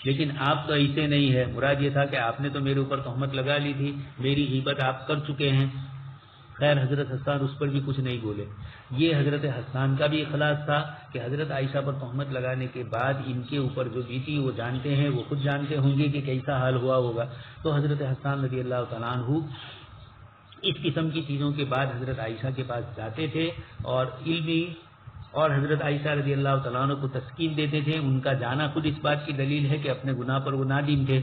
لیکن آپ تو ایسے نہیں ہے، مراد یہ تھا کہ آپ نے تو میرے اوپر تہمت لگا لی تھی، میری غیبت آپ کر چکے ہیں۔ خیر حضرت حسان اس پر بھی کچھ نہیں بولے۔ یہ حضرت حسان کا بھی اخلاص تھا کہ حضرت عائشہ پر تہمت لگانے کے بعد ان کے اوپر جو بیتی وہ جانتے ہیں، وہ خود جانتے ہوں گے کہ کیسا حال ہوا ہوگا۔ تو حضرت حسان رضی اللہ تعالیٰ عنہ اس قسم کی چیزوں کے بعد حضرت عائشہ کے پاس جاتے تھے اور علمی اور حضرت عائشہ رضی اللہ تعالیٰ عنہ کو تسکین دیتے تھے۔ ان کا جانا خود اس بات کی دلیل ہے کہ اپنے گناہ پر وہ نادم تھے،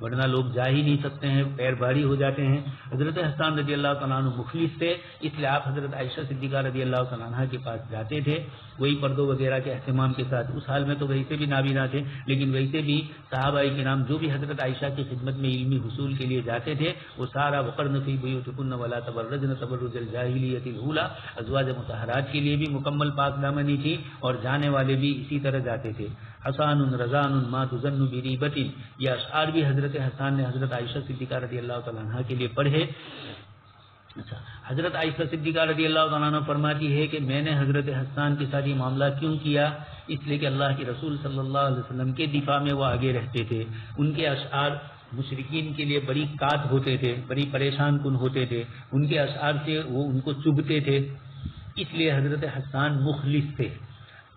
ورنہ لوگ جا ہی نہیں سکتے ہیں، پیر بھاری ہو جاتے ہیں۔ حضرت حسان رضی اللہ تعالیٰ عنہ مخلص تھے، اس لیے آپ حضرت عائشہ صدیقہ رضی اللہ تعالیٰ عنہ کے پاس جاتے تھے وہی پردوں وغیرہ کے اہتمام کے ساتھ۔ اس حال میں تو ویسے بھی نابینا تھے، لیکن ویسے بھی صحابہ کرام جو بھی حضرت عائشہ کی خدمت میں علمی حصول کے لیے جاتے تھے وہ سارا وقرن فی بیوتکن ولا تبرجن تبرج الجاہلیۃ الاولی، ازواج مطہرات کے لیے بھی مکمل پاک دامنی تھی اور جانے والے بھی اسی طرح جاتے تھے۔ حسان رضان ما تظن بریبۃ، یہ اشعار بھی حضرت حسان نے حضرت عائشہ صدیقہ رضی اللہ تعالیٰ عنہ کے لیے پڑھے۔ اچھا، حضرت عائشہ صدیقہ رضی اللہ تعالیٰ عنہ فرماتی ہے کہ میں نے حضرت حسان کے ساتھ یہ معاملہ کیوں کیا، اس لیے کہ اللہ کے رسول صلی اللہ علیہ وسلم کے دفاع میں وہ آگے رہتے تھے۔ ان کے اشعار مشرکین کے لیے بڑی کات ہوتے تھے، بڑی پریشان کن ہوتے تھے، ان کے اشعار سے وہ ان کو چبھتے تھے، اس لیے حضرت حسان مخلص تھے۔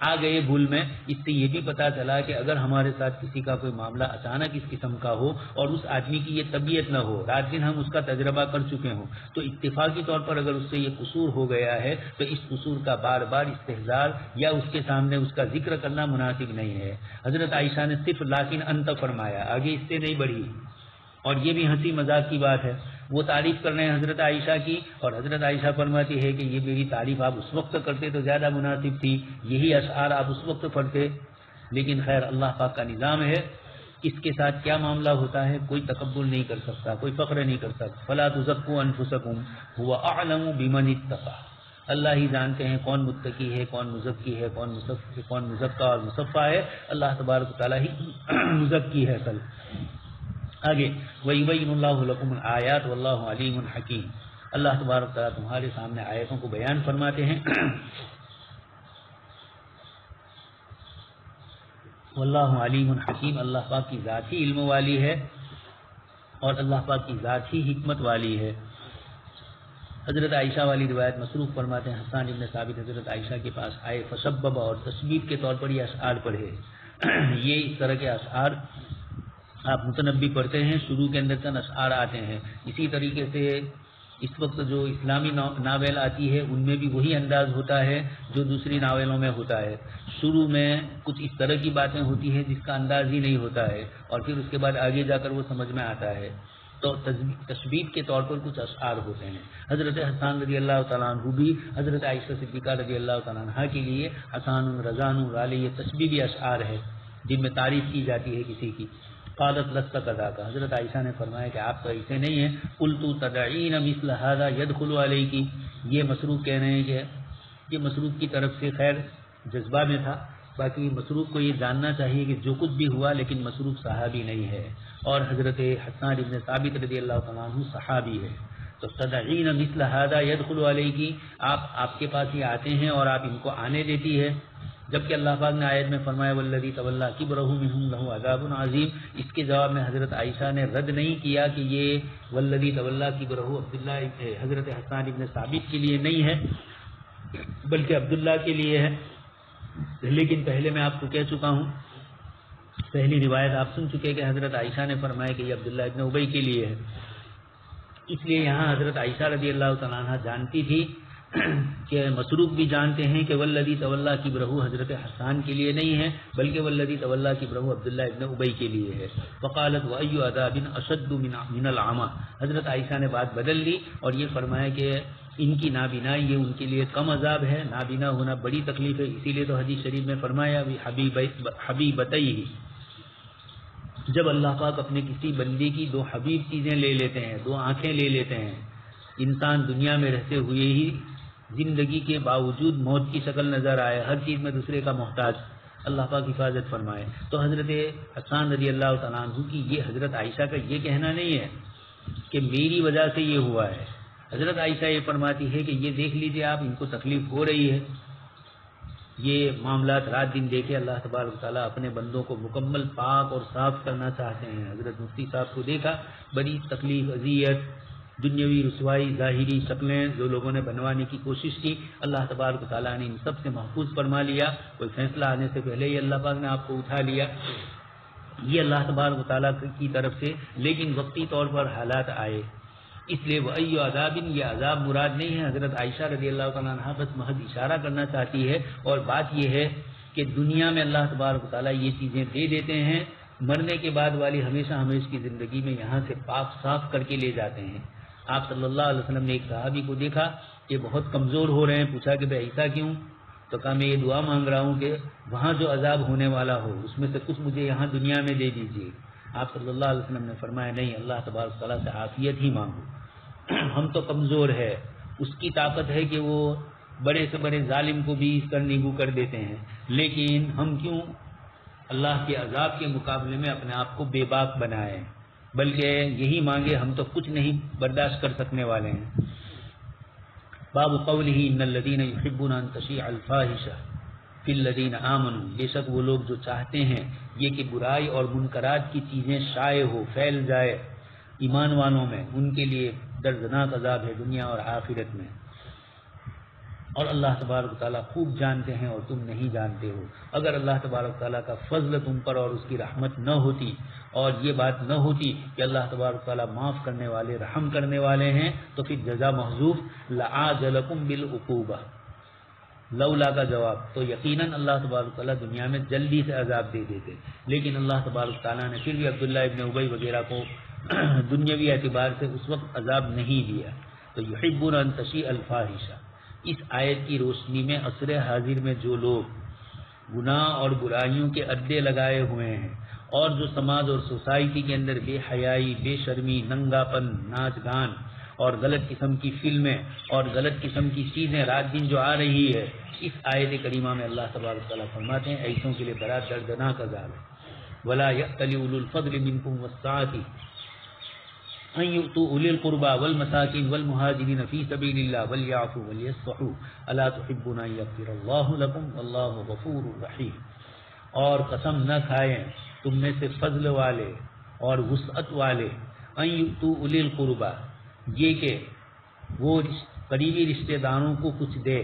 آ گئے بھول میں، اس سے یہ بھی پتا چلا کہ اگر ہمارے ساتھ کسی کا کوئی معاملہ اچانک اس قسم کا ہو اور اس آدمی کی یہ طبیعت نہ ہو، رات دن ہم اس کا تجربہ کر چکے ہوں، تو اتفاقی طور پر اگر اس سے یہ قصور ہو گیا ہے تو اس قصور کا بار بار استحضار یا اس کے سامنے اس کا ذکر کرنا مناسب نہیں ہے۔ حضرت عائشہ نے صرف لیکن انت فرمایا، آگے اس سے نہیں بڑھی، اور یہ بھی ہنسی مذاق کی بات ہے۔ وہ تعریف کر رہے ہیں حضرت عائشہ کی اور حضرت عائشہ فرماتی ہے کہ یہ میری تعریف آپ اس وقت کرتے تو زیادہ مناسب تھی، یہی اشعار آپ اس وقت پڑھتے، لیکن خیر اللہ پاک کا نظام ہے، اس کے ساتھ کیا معاملہ ہوتا ہے کوئی تکبر نہیں کر سکتا، کوئی فخر نہیں کر سکتا۔ فلا تزکوا انفسکم هو اعلم بمن اتقى، اللہ ہی جانتے ہیں کون متقی ہے، کون مزکی ہے، کون مزکا اور مصفا ہے، اللہ تبارک و تعالیٰ ہی مزکی ہے۔ اصل آگے وَيُبَيِّنُ اللَّهُ لَكُمُ الْآيَاتِ وَاللَّهُ عَلِيمٌ حَكِيمٌ، اللہ تبارک تعالیٰ تمہارے سامنے آیتوں کو بیان فرماتے ہیں۔ واللہ علیم حکیم، اللہ پاک کی ذات ہی علم والی ہے اور اللہ پاک کی ذات ہی حکمت والی ہے۔ حضرت عائشہ والی روایت مسروق فرماتے ہیں حسان ابن ثابت حضرت عائشہ کے پاس آئے، فسبب اور تسبیب کے طور پر یہ اشعار پڑھے۔ یہ اس طرح کے اشعار آپ متنبی پڑھتے ہیں، شروع کے اندر چند اشعار آتے ہیں، اسی طریقے سے اس وقت جو اسلامی ناول آتی ہے ان میں بھی وہی انداز ہوتا ہے جو دوسری ناولوں میں ہوتا ہے۔ شروع میں کچھ اس طرح کی باتیں ہوتی ہیں جس کا انداز ہی نہیں ہوتا ہے اور پھر اس کے بعد آگے جا کر وہ سمجھ میں آتا ہے، تو تشبیب کے طور پر کچھ اشعار ہوتے ہیں۔ حضرت حسان رضی اللہ تعالیٰ عنہ بھی حضرت عائشہ صدیقہ رضی اللہ تعالیٰ عنہ کے لیے حسان رضان علی یہ تشبیبی اشعار ہے جن میں تعریف کی جاتی ہے کسی کی۔ قالت لست كذاك، حضرت عائشہ نے فرمایا کہ آپ تو ایسے نہیں ہیں۔ قلت تدعین مثل هذا يدخل عليك، یہ مسروق کہہ رہے ہیں کہ یہ مسروق کی طرف سے، خیر جذبہ میں تھا. باقی مسروق کو یہ جاننا چاہیے کہ جو کچھ بھی ہوا لیکن مسروق صحابی نہیں ہے, اور حضرت حسان ابن ثابت رضی اللہ تعالیٰ عنہ صحابی ہے. تو تدعین مثل هذا يدخل علیہ, آپ کے پاس یہ آتے ہیں اور آپ ان کو آنے دیتی ہے, جبکہ اللہ پاک نے آیت میں فرمایا والذی تولی کبرہ منہم لہ عذاب عظیم. اس کے جواب میں حضرت عائشہ نے رد نہیں کیا کہ یہ والذی تولی کبرہ عبداللہ حضرت حسان ابن ثابت کے لیے نہیں ہے بلکہ عبداللہ کے لیے ہے. لیکن پہلے میں آپ کو کہہ چکا ہوں, پہلی روایت آپ سن چکے کہ حضرت عائشہ نے فرمایا کہ یہ عبداللہ ابن ابی کے لیے ہے. اس لیے یہاں حضرت عائشہ رضی اللہ تعالیٰ عنہ جانتی تھی کہ مسروق بھی جانتے ہیں کہ والذی تولی کبرہ حضرت حسان کے لیے نہیں ہے بلکہ والذی تولی کبرہ عبداللہ ابن ابی کے لیے ہے. فقالت وای عذاب اشد من العمی, حضرت عائشہ نے بات بدل لی اور یہ فرمایا کہ ان کی نابینائی یہ ان کے لیے کم عذاب ہے, نابینا ہونا بڑی تکلیف ہے. اسی لیے تو حدیث شریف میں فرمایا حبیبتیہ, جب اللہ پاک اپنے کسی بندے کی دو حبیب چیزیں لے لیتے ہیں, دو آنکھیں لے لیتے ہیں, انسان دنیا میں رہتے ہوئے ہی زندگی کے باوجود موت کی شکل نظر آئے, ہر چیز میں دوسرے کا محتاج, اللہ پاک حفاظت فرمائے. تو حضرت حسان رضی اللہ تعالیٰ عنہ کی یہ حضرت عائشہ کا یہ کہنا نہیں ہے کہ میری وجہ سے یہ ہوا ہے. حضرت عائشہ یہ فرماتی ہے کہ یہ دیکھ لیجئے آپ, ان کو تکلیف ہو رہی ہے, یہ معاملات رات دن دیکھے اللہ تبارک و تعالیٰ اپنے بندوں کو مکمل پاک اور صاف کرنا چاہتے ہیں. حضرت مفتی صاحب کو دیکھا, بڑی تکلیف, اذیت, دنیاوی رسوائی, ظاہری شکلیں جو لوگوں نے بنوانے کی کوشش کی, اللہ تبارک و تعالیٰ نے ان سب سے محفوظ فرما لیا. کوئی فیصلہ آنے سے پہلے ہی اللہ پاک نے آپ کو اٹھا لیا, یہ اللہ تبارک و تعالیٰ کی طرف سے. لیکن وقتی طور پر حالات آئے, اس لیے وَأَيُّ عَذَابٍ, یہ عذاب مراد نہیں ہے. حضرت عائشہ رضی اللہ تعالیٰ عنہ بس محض اشارہ کرنا چاہتی ہے, اور بات یہ ہے کہ دنیا میں اللہ تبارک و تعالیٰ یہ چیزیں دے دیتے ہیں, مرنے کے بعد والی ہمیشہ ہمیشہ کی زندگی میں یہاں سے پاک صاف کر کے لے جاتے ہیں. آپ صلی اللہ علیہ وسلم نے ایک صحابی کو دیکھا کہ بہت کمزور ہو رہے ہیں, پوچھا کہ بھائی ایسا کیوں؟ تو کہا میں یہ دعا مانگ رہا ہوں کہ وہاں جو عذاب ہونے والا ہو اس میں سے کچھ مجھے یہاں دنیا میں دے دیجیے. آپ صلی اللہ علیہ وسلم نے فرمایا نہیں, اللہ تبارک و تعالیٰ سے عافیت ہی مانگو, ہم تو کمزور ہے, اس کی طاقت ہے کہ وہ بڑے سے بڑے ظالم کو بھی اس کر نیگو کر دیتے ہیں, لیکن ہم کیوں اللہ کے عذاب کے مقابلے میں اپنے آپ کو بے باک بنائیں, بلکہ یہی مانگے, ہم تو کچھ نہیں برداشت کر سکنے والے ہیں. باب قولہ ان الذین یحبون ان تشیع الفاحشہ فی الذین آمنوا, بے شک وہ لوگ جو چاہتے ہیں یہ کہ برائی اور منکرات کی چیزیں شائع ہو, پھیل جائے ایمان والوں میں, ان کے لیے دردناک عذاب ہے دنیا اور آخرت میں. اور اللہ تبارک و تعالیٰ خوب جانتے ہیں اور تم نہیں جانتے ہو. اگر اللہ تبارک و تعالیٰ کا فضل تم پر اور اس کی رحمت نہ ہوتی, اور یہ بات نہ ہوتی کہ اللہ تبارک و تعالیٰ معاف کرنے والے, رحم کرنے والے ہیں, تو پھر جزا محذوف لعاجلکم بالعقوبہ, لولا کا جواب, تو یقیناً اللہ تبارک و تعالیٰ دنیا میں جلدی سے عذاب دے دیتے. لیکن اللہ تبارک و تعالیٰ نے پھر بھی عبداللہ ابن ابی وغیرہ کو دنیاوی اعتبار سے اس وقت عذاب نہیں دیا. تو یحبون ان تشیع الفاحشہ, اس آیت کی روشنی میں عصر حاضر میں جو لوگ گناہ اور برائیوں کے اڈے لگائے ہوئے ہیں, اور جو سماج اور سوسائٹی کے اندر بے حیائی, بے شرمی, ننگاپن, ناچ گان اور غلط قسم کی فلمیں اور غلط قسم کی چیزیں رات دن جو آ رہی ہے, اس آیت کریمہ میں اللہ تبارک تعالیٰ فرماتے ہیں ایسوں کے لیے بڑا دردناک عذاب ہے. ولا یأتل اولو الفضل منکم والسعة ان یؤتوا اولی القربى والمساکین والمہاجرین فی سبیل اللہ وليعفوا وليصفحوا الا تحبون ان یغفر اللہ لکم واللہ غفور رحیم. اور قسم نہ کھائیں تم میں سے فضل والے اور وسعت والے, ان یؤتوا اولی القربى, یہ کہ وہ قریبی رشتہ داروں کو کچھ دے,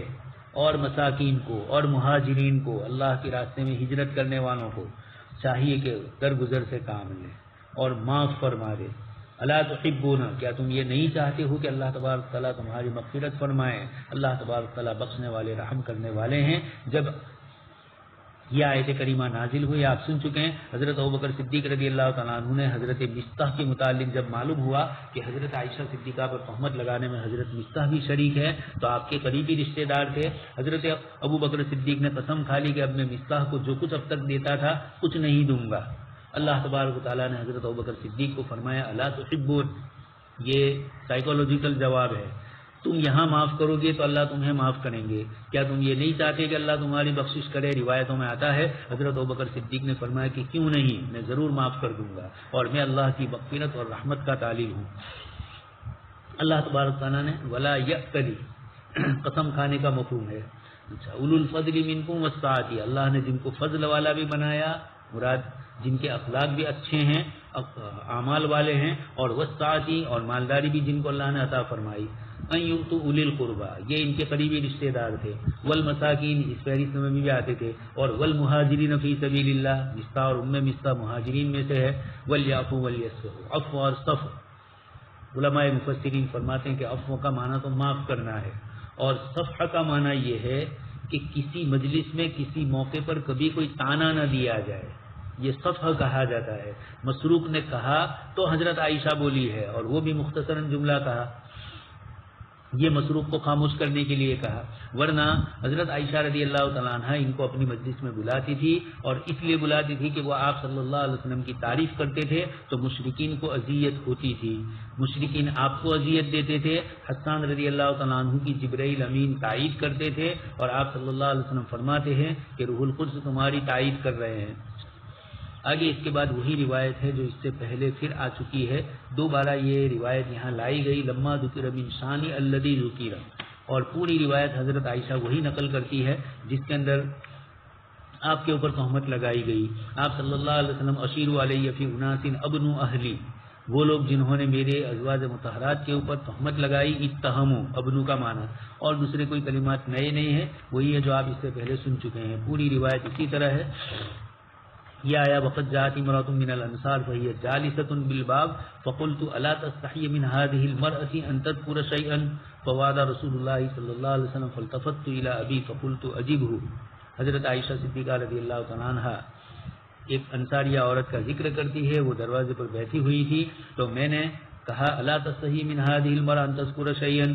اور مساکین کو اور مہاجرین کو, اللہ کے راستے میں ہجرت کرنے والوں کو چاہیے کہ درگزر سے کام لے اور معاف فرما دے. الا تحبون, کیا تم یہ نہیں چاہتے ہو کہ اللہ تبارک تعالیٰ تمہاری مغفرت فرمائے؟ اللہ تبارک تعالیٰ بخشنے والے, رحم کرنے والے ہیں. جب یہ آیت کریمہ نازل ہوئی آپ سن چکے ہیں, حضرت ابوبکر صدیق رضی اللہ تعالیٰ عنہ نے حضرت مصطح کے متعلق جب معلوم ہوا کہ حضرت عائشہ صدیقہ پر تہمت لگانے میں حضرت مصطح بھی شریک ہے, تو آپ کے قریبی رشتہ دار تھے, حضرت ابوبکر صدیق نے قسم کھا لی کہ اب میں مصطح کو جو کچھ اب تک دیتا تھا کچھ نہیں دوں گا. اللہ تبارک و تعالیٰ نے حضرت ابوبکر صدیق کو فرمایا الا تحبون, یہ سائیکولوجیکل جواب ہے تم یہاں معاف کرو گے تو اللہ تمہیں معاف کریں گے، کیا تم یہ نہیں چاہتے کہ اللہ تمہاری بخشش کرے؟ روایتوں میں آتا ہے حضرت ابوبکر صدیق نے فرمایا کہ کیوں نہیں، میں ضرور معاف کر دوں گا، اور میں اللہ کی مغفرت اور رحمت کا طالب ہوں۔ اللہ تبارک تعالیٰ نے ولا یأتلی قسم کھانے کا مفہوم ہے، اچھا اولو الفضل منکم والسعۃ، اللہ نے جن کو فضل والا بھی بنایا، مراد جن کے اخلاق بھی اچھے ہیں، اعمال والے ہیں، اور وسعۃ اور مالداری بھی جن کو اللہ نے عطا فرمائی، ان یؤتوا اولی القربى، یہ ان کے قریبی رشتہ دار تھے، والمساکین اس فہرست میں بھی آتے تھے، اور والمہاجرین فی سبیل اللہ، مصطح اور ام مصطح مہاجرین میں سے ہے، والیعفوا والیصفحوا، عفو اور صفح۔ علماء مفسرین فرماتے ہیں کہ عفو کا معنی تو معاف کرنا ہے، اور صفح کا معنی یہ ہے کہ کسی مجلس میں کسی موقع پر کبھی کوئی طعنہ نہ دیا جائے، یہ صفح کہا جاتا ہے۔ مسروق نے کہا تو حضرت عائشہ بولی ہے، اور وہ بھی مختصراً جملہ کہا، یہ مسروق کو خاموش کرنے کے لیے کہا، ورنہ حضرت عائشہ رضی اللہ تعالیٰ عنہ ان کو اپنی مجلس میں بلاتی تھی، اور اس لیے بلاتی تھی کہ وہ آپ صلی اللہ علیہ وسلم کی تعریف کرتے تھے تو مشرکین کو اذیت ہوتی تھی، مشرکین آپ کو اذیت دیتے تھے، حسان رضی اللہ تعالیٰ عنہ کی جبرائیل امین تائید کرتے تھے، اور آپ صلی اللہ علیہ وسلم فرماتے ہیں کہ روح القدس تمہاری تائید کر رہے ہیں۔ آگے اس کے بعد وہی روایت ہے جو اس سے پہلے پھر آ چکی ہے، دوبارہ یہ روایت یہاں لائی گئی، لما ذکر من شان الذی ذکر، اور پوری روایت حضرت عائشہ وہی نقل کرتی ہے جس کے اندر آپ کے اوپر تہمت لگائی گئی۔ آپ صلی اللہ علیہ وسلم اشیروا علیہ فی اناس ابنوا اہلی، وہ لوگ جنہوں نے میرے ازواج مطہرات کے اوپر تہمت لگائی، اتہموا ابنو کا معنی، اور دوسرے کوئی کلمات نئے نہیں ہیں، وہی ہے جو آپ اس سے پہلے سن چکے ہیں، پوری روایت اسی طرح ہے۔ یہ آیا وقت جاءت امرأة من الانصار فهي جالسة بالباب فقلت الا تستحي من هذه المرأة ان تذكر شيئا فوعد رسول الله صلی اللہ علیہ وسلم فالتفت الى ابي فقلت اجبه۔ حضرت عائشہ صدیقہ رضی اللہ تعالیٰ عنہا ایک انصاریہ عورت کا ذکر کرتی ہے، وہ دروازے پر بیٹھی ہوئی تھی، تو میں نے کہا الا تستحي من هذه المرأة ان تذكر شيئا،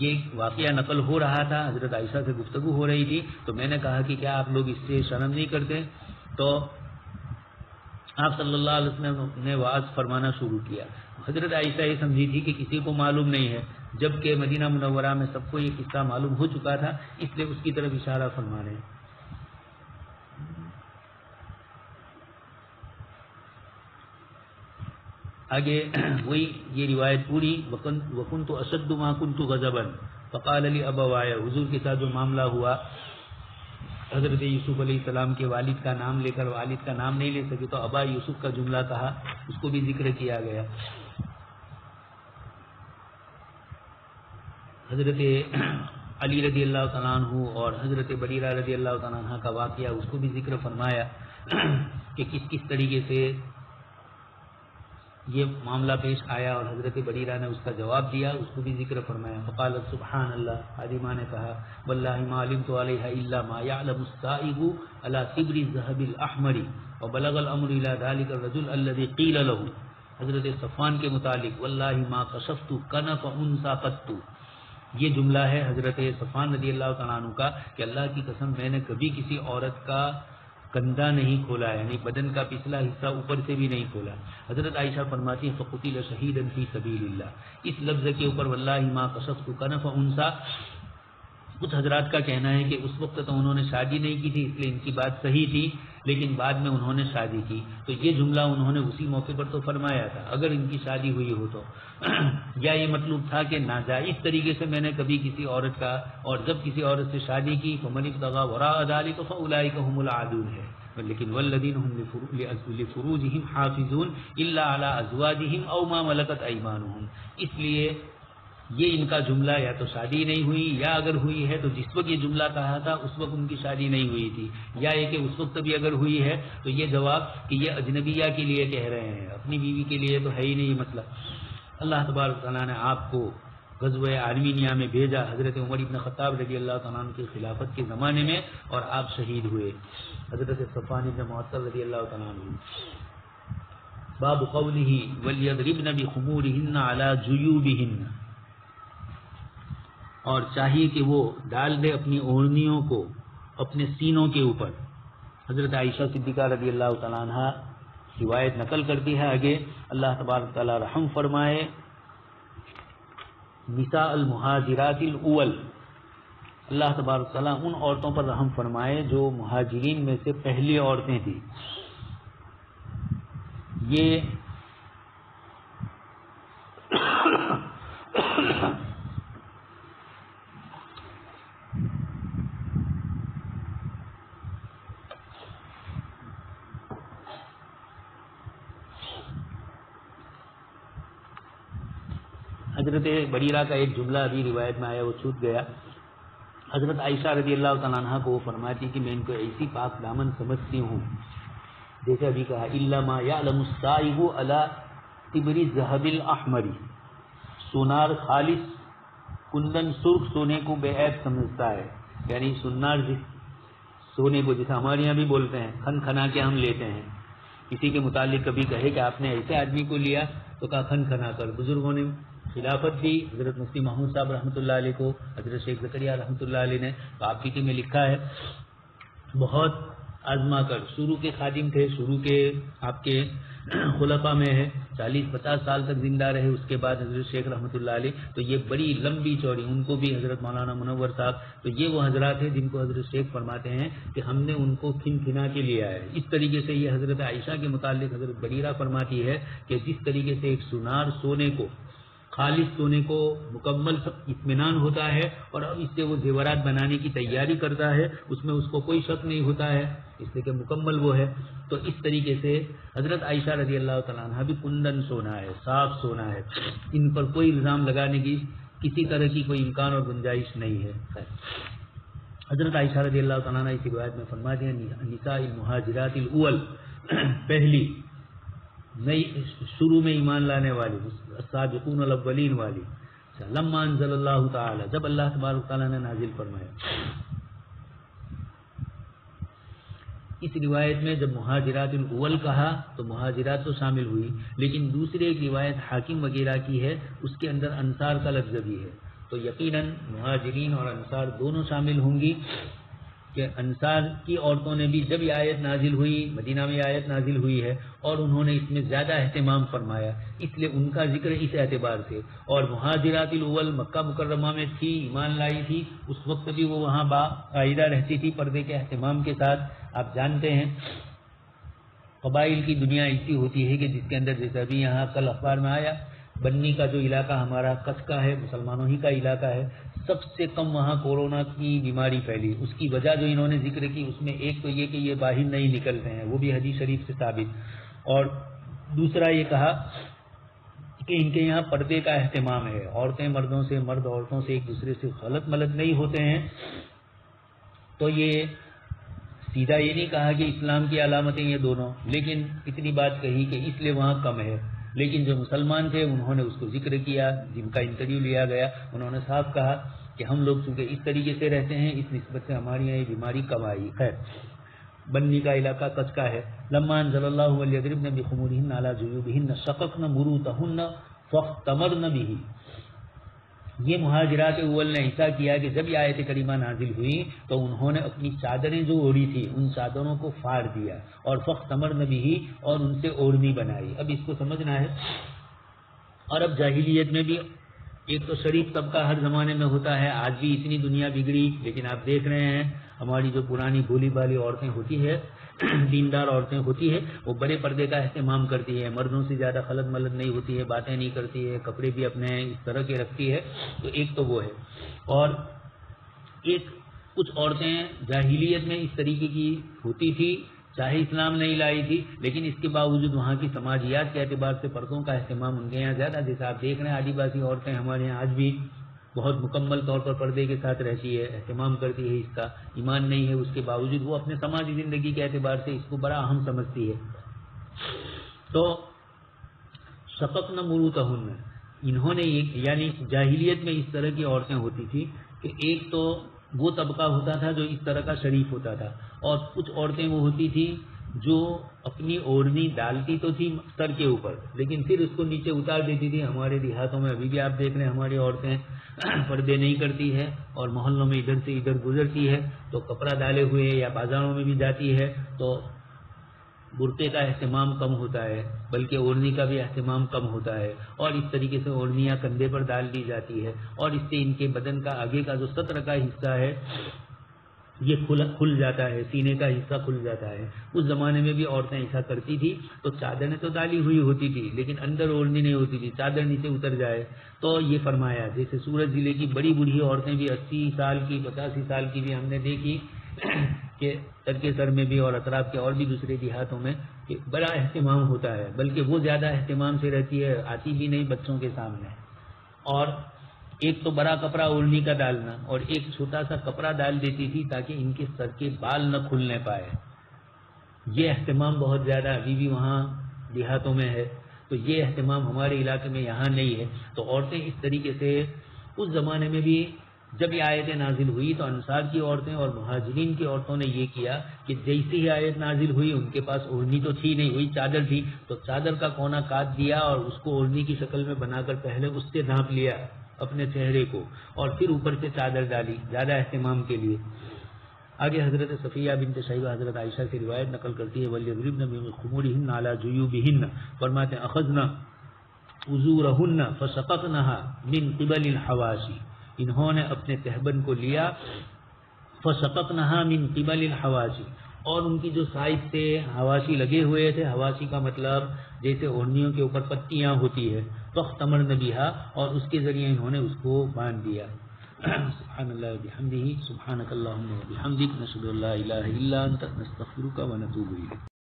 یہ واقعہ نقل ہو رہا تھا، حضرت عائشہ سے گفتگو ہو رہی تھی، تو میں نے کہا کہ کیا آپ لوگ اس سے شرم نہیں کرتے؟ تو آپ صلی اللہ علیہ وسلم نے وعظ فرمانا شروع کیا۔ حضرت عائشہ یہ سمجھی تھی کہ کسی کو معلوم نہیں ہے، جبکہ مدینہ منورہ میں سب کو یہ قصہ معلوم ہو چکا تھا، اس لیے اس کی طرف اشارہ فرما رہے ہیں۔ آگے وہی یہ روایت پوری، وکنت اشد ما کنت غضبا فقال لی ابوائے، حضور کے ساتھ جو معاملہ ہوا، حضرت یوسف علیہ السلام کے والد کا نام لے کر والد کا نام نہیں لے سکے تو ابا یوسف کا جملہ کہا، اس کو بھی ذکر کیا گیا۔ حضرت علی رضی اللہ تعالیٰ عنہ اور حضرت بریرہ رضی اللہ تعالیٰ عنہ کا واقعہ، اس کو بھی ذکر فرمایا کہ کس کس طریقے سے یہ معاملہ پیش آیا، اور حضرت بریرہ نے اس کا جواب دیا، اس کو بھی ذکر فرمایا۔ فقالت سبحان اللہ، حاجمہ نے کہا واللہ ما علمت علیہا الا ما یعلم السائب علی صبر الذهب الاحمر وبلغ الامر الى ذلك الرجل الذي قیل له، حضرت صفوان کے متعلق واللہ ما کشفت کنف انثى قط، یہ جملہ ہے حضرت صفوان رضی اللہ تعالیٰ عنہ کا کہ اللہ کی قسم میں نے کبھی کسی عورت کا کندھا نہیں کھولا، یعنی بدن کا پچھلا حصہ اوپر سے بھی نہیں کھولا۔ حضرت عائشہ فرماتی ہیں فقتل شہیدا فی سبیل اللہ، اس لفظ کے اوپر واللہ ما کشفت کنف انثى، کچھ حضرات کا کہنا ہے کہ اس وقت تو انہوں نے شادی نہیں کی تھی، اس لیے ان کی بات صحیح تھی، لیکن بعد میں انہوں نے شادی کی، تو یہ جملہ انہوں نے اسی موقع پر تو فرمایا تھا اگر ان کی شادی ہوئی ہو تو، یا یہ مطلوب تھا کہ ناجائز طریقے سے میں نے کبھی کسی عورت کا، اور جب کسی عورت سے شادی کی فمن ابتغى وراء ذلك فاولئک هم العادون ہے، لیکن والذین هم لفروجهم حافظون الا على ازواجهم او ما ملكت ايمانهم، اس لیے یہ ان کا جملہ یا تو شادی نہیں ہوئی، یا اگر ہوئی ہے تو جس وقت یہ جملہ کہا تھا اس وقت ان کی شادی نہیں ہوئی تھی، یا یہ کہ اس وقت بھی اگر ہوئی ہے تو یہ جواب کہ یہ اجنبیہ کے لیے کہہ رہے ہیں، اپنی بیوی کے لیے تو ہے ہی نہیں یہ مسئلہ۔ اللہ تبارک تعالیٰ نے آپ کو غزوہ آرمینیہ میں بھیجا حضرت عمر ابن خطاب رضی اللہ تعالیٰ عنہ کی خلافت کے زمانے میں، اور آپ شہید ہوئے، حضرت صفوان بن معطل رضی اللہ تعالیٰ عنہ۔ باب قوله وَلْيَضْرِبْنَ بِخُمُورِهِنَّ عَلَى جُيُوبِهِنَّ، اور چاہیے کہ وہ ڈال دے اپنی اوڑھنیوں کو اپنے سینوں کے اوپر۔ حضرت عائشہ صدیقہ رضی اللہ تعالیٰ عنہ روایت نقل کرتی ہے، آگے اللہ تبارک تعالیٰ رحم فرمائے، نساء المہاجرات الاول، اللہ تبارک تعالیٰ ان عورتوں پر رحم فرمائے جو مہاجرین میں سے پہلی عورتیں تھیں. یہ حضرت بریرہ کا ایک جملہ ابھی روایت میں آیا، وہ چھوٹ گیا. حضرت عائشہ رضی اللہ تعالیٰ عنہ کو وہ فرماتی کہ میں ان کو ایسی پاک دامن سمجھتی ہوں، جیسے ابھی کہا الا ما یعلم السائب علی تبر الذهب الاحمر، سونار خالص کندن سرخ سونے کو بے عیب سمجھتا ہے. یعنی سونار سونے کو جیسے ہمارے یہاں بھی بولتے ہیں کھن کھنا کے ہم لیتے ہیں. کسی کے متعلق کبھی کہے کہ آپ نے ایسے آدمی کو لیا تو کہا کھن کھنا کر. بزرگوں نے خلافت دی، حضرت مفتی محمود صاحب رحمۃ اللہ علیہ کو، حضرت شیخ زکریا رحمۃ اللہ علیہ نے آپ میں لکھا ہے بہت آزما کر. شروع کے خادم تھے، شروع کے آپ کے خلفاء میں ہے، 40-50 سال تک زندہ رہے. اس کے بعد حضرت شیخ رحمۃ اللہ علیہ، تو یہ بڑی لمبی چوڑی، ان کو بھی حضرت مولانا منور صاحب، تو یہ وہ حضرات ہیں جن کو حضرت شیخ فرماتے ہیں کہ ہم نے ان کو کھن کھنا کے لیا ہے. اس طریقے سے یہ حضرت عائشہ کے متعلق حضرت بریرہ فرماتی ہے کہ جس طریقے سے ایک سونار سونے کو، خالص سونے کو مکمل اطمینان ہوتا ہے اور اب اس سے وہ زیورات بنانے کی تیاری کرتا ہے، اس میں اس کو کوئی شک نہیں ہوتا ہے اس لیے کہ مکمل وہ ہے. تو اس طریقے سے حضرت عائشہ رضی اللہ تعالیٰ عنہ بھی کندن سونا ہے، صاف سونا ہے، ان پر کوئی الزام لگانے کی کسی طرح کی کوئی امکان اور گنجائش نہیں ہے. حضرت عائشہ رضی اللہ تعالیٰ عنہ اس روایت میں فرماتے ہیں نساء المہاجرات الاول، پہلی نئی شروع میں ایمان لانے والی، السابقون الاولین والی. لما انزل اللہ تعالی، جب اللہ تبارک تعالیٰ نے نازل فرمایا. اس روایت میں جب مہاجرات الاول کہا تو مہاجرات تو شامل ہوئی، لیکن دوسری ایک روایت حاکم وغیرہ کی ہے، اس کے اندر انصار کا لفظ بھی ہے. تو یقیناً مہاجرین اور انصار دونوں شامل ہوں گی کہ انصار کی عورتوں نے بھی جب یہ آیت نازل ہوئی، مدینہ میں یہ آیت نازل ہوئی ہے اور انہوں نے اس میں زیادہ اہتمام فرمایا، اس لیے ان کا ذکر اس اعتبار سے. اور مہاجرات الاول مکہ مکرمہ میں تھی، ایمان لائی تھی، اس وقت بھی وہ وہاں باقاعدہ رہتی تھی پردے کے اہتمام کے ساتھ. آپ جانتے ہیں قبائل کی دنیا ایسی ہوتی ہے کہ جس کے اندر جیسے ابھی یہاں کل اخبار میں آیا، بنی کا جو علاقہ ہمارا کچھ کا ہے، مسلمانوں ہی کا علاقہ ہے، سب سے کم وہاں کورونا کی بیماری پھیلی. اس کی وجہ جو انہوں نے ذکر کی اس میں ایک تو یہ کہ یہ باہر نہیں نکلتے ہیں، وہ بھی حدیث شریف سے ثابت، اور دوسرا یہ کہا کہ ان کے یہاں پردے کا اہتمام ہے، عورتیں مردوں سے، مرد عورتوں سے ایک دوسرے سے غلط ملط نہیں ہوتے ہیں. تو یہ سیدھا یہ نہیں کہا کہ اسلام کی علامتیں یہ دونوں، لیکن اتنی بات کہی کہ اس لیے وہاں کم ہے. لیکن جو مسلمان تھے انہوں نے اس کو ذکر کیا، جن کا انٹرویو لیا گیا انہوں نے صاف کہا کہ ہم لوگ چونکہ اس طریقے سے رہتے ہیں اس نسبت سے ہماری یہاں یہ بیماری کم آئی. خیر، بنی کا علاقہ کچھ کا ہے. لما انزل اللہ ولیضربن بخمورہن علی جیوبہن شققن مروتہن فاختمرن بہ. یہ مہاجرات اول نے ایسا کیا کہ جب یہ آیت کریمہ نازل ہوئی تو انہوں نے اپنی چادریں جو اوڑھی تھی ان چادروں کو پھاڑ دیا اور فاختمرن بہ، اور ان سے اوڑھنی بنائی. اب اس کو سمجھنا ہے. اور اب جاہلیت میں بھی ایک تو شریف طبقہ ہر زمانے میں ہوتا ہے، آج بھی اتنی دنیا بگڑی، لیکن آپ دیکھ رہے ہیں ہماری جو پرانی بھولی بھالی عورتیں ہوتی ہے، دیندار عورتیں ہوتی ہے، وہ بڑے پردے کا اہتمام کرتی ہے، مردوں سے زیادہ خلط ملط نہیں ہوتی ہے، باتیں نہیں کرتی ہے، کپڑے بھی اپنے اس طرح کے رکھتی ہے. تو ایک تو وہ ہے. اور ایک کچھ عورتیں جاہلیت میں اس طریقے کی ہوتی تھی، چاہے اسلام نہیں لائی تھی، لیکن اس کے باوجود وہاں کی سماجیات کے اعتبار سے پردوں کا اہتمام ان کے یہاں زیادہ. جیسا آپ دیکھ رہے ہیں آدیواسی عورتیں ہمارے یہاں آج بھی بہت مکمل طور پر پردے کے ساتھ رہتی ہے، اہتمام کرتی ہے، اس کا ایمان نہیں ہے، اس کے باوجود وہ اپنے سماجی زندگی کے اعتبار سے اس کو بڑا اہم سمجھتی ہے. تو شققن مروتہن، انہوں نے یعنی جاہلیت میں اس طرح کی عورتیں ہوتی تھی کہ ایک تو وہ طبقہ ہوتا تھا جو اس طرح کا شریف ہوتا تھا، اور کچھ عورتیں وہ ہوتی تھی جو اپنی اوڑھنی ڈالتی تو تھی سر کے اوپر لیکن پھر اس کو نیچے اتار دیتی تھی. ہمارے دیہاتوں میں ابھی بھی آپ دیکھ رہے ہیں ہماری عورتیں پردے نہیں کرتی ہے اور محلوں میں ادھر سے ادھر گزرتی ہے تو کپڑا ڈالے ہوئے یا بازاروں میں بھی جاتی ہے تو برقعے کا اہتمام کم ہوتا ہے، بلکہ اوڑھنی کا بھی اہتمام کم ہوتا ہے، اور اس طریقے سے اوڑھنیاں کندھے پر ڈال دی جاتی ہے، اور اس سے ان کے بدن کا آگے کا جو سطر کا حصہ ہے یہ کھل جاتا ہے، سینے کا حصہ کھل جاتا ہے۔ اس زمانے میں بھی عورتیں ایسا کرتی تھی، تو چادریں تو ڈالی ہوئی ہوتی تھی لیکن اندر اوڑھنی نہیں ہوتی تھی، چادر نیچے اتر جائے۔ تو یہ فرمایا، جیسے سورت ضلع کی بڑی بوڑھی عورتیں بھی 80 سال کی 85 سال کی بھی ہم نے دیکھی کہ ترکے سر میں بھی اور اطراف کے اور بھی دوسرے دیہاتوں میں کہ بڑا اہتمام ہوتا ہے، بلکہ وہ زیادہ اہتمام سے رہتی ہے، آتی بھی نہیں بچوں کے سامنے۔ اور ایک تو بڑا کپڑا اوڑھنی کا ڈالنا، اور ایک چھوٹا سا کپڑا ڈال دیتی تھی تاکہ ان کے سر کے بال نہ کھلنے پائے۔ یہ اہتمام بہت زیادہ ابھی بھی وہاں دیہاتوں میں ہے، تو یہ اہتمام ہمارے علاقے میں یہاں نہیں ہے۔ تو عورتیں اس طریقے سے اس زمانے میں بھی جب یہ آیتیں نازل ہوئی تو انصار کی عورتیں اور مہاجرین کی عورتوں نے یہ کیا کہ جیسی ہی آیت نازل ہوئی ان کے پاس اوڑھنی تو تھی نہیں، وہی چادر تھی، تو چادر کا کونا کاٹ دیا اور اس کو اوڑھنی کی شکل میں بنا کر پہلے اس سے ڈھانپ لیا اپنے چہرے کو، اور پھر اوپر سے چادر ڈالی زیادہ اہتمام کے لیے۔ آگے حضرت صفیہ بنت شیبہ حضرت عائشہ سے روایت نقل کرتی ہے، وَلْيَضْرِبْنَ بِخُمُورِهِنَّ عَلَى جُيُوبِهِنَّ، فرماتے ہیں اخذنا اُزُورَهُنَّ فَسَقَقْنَهَا مِنْ قِبَلِ الْحَوَاشِي، انہوں نے اپنے تہبند کو لیا، فَسَقَقْنَهَا مِنْ قِبَلِ الْحَوَاشِي، اور ان کی جو سائڈ سے حواشی لگے ہوئے تھے، حواشی کا مطلب جیسے اوڑھنیوں کے اوپر پتیاں ہوتی ہے، فَاخْتَمَرْنَ بِهَا، اور اس کے ذریعے انہوں نے اس کو باندھ دیا۔ سبحان اللہ وبحمدہ، سبحانک اللہم وبحمدک، نشہد ان لا الہ الا انت، نستغفرک ونتوب الیک۔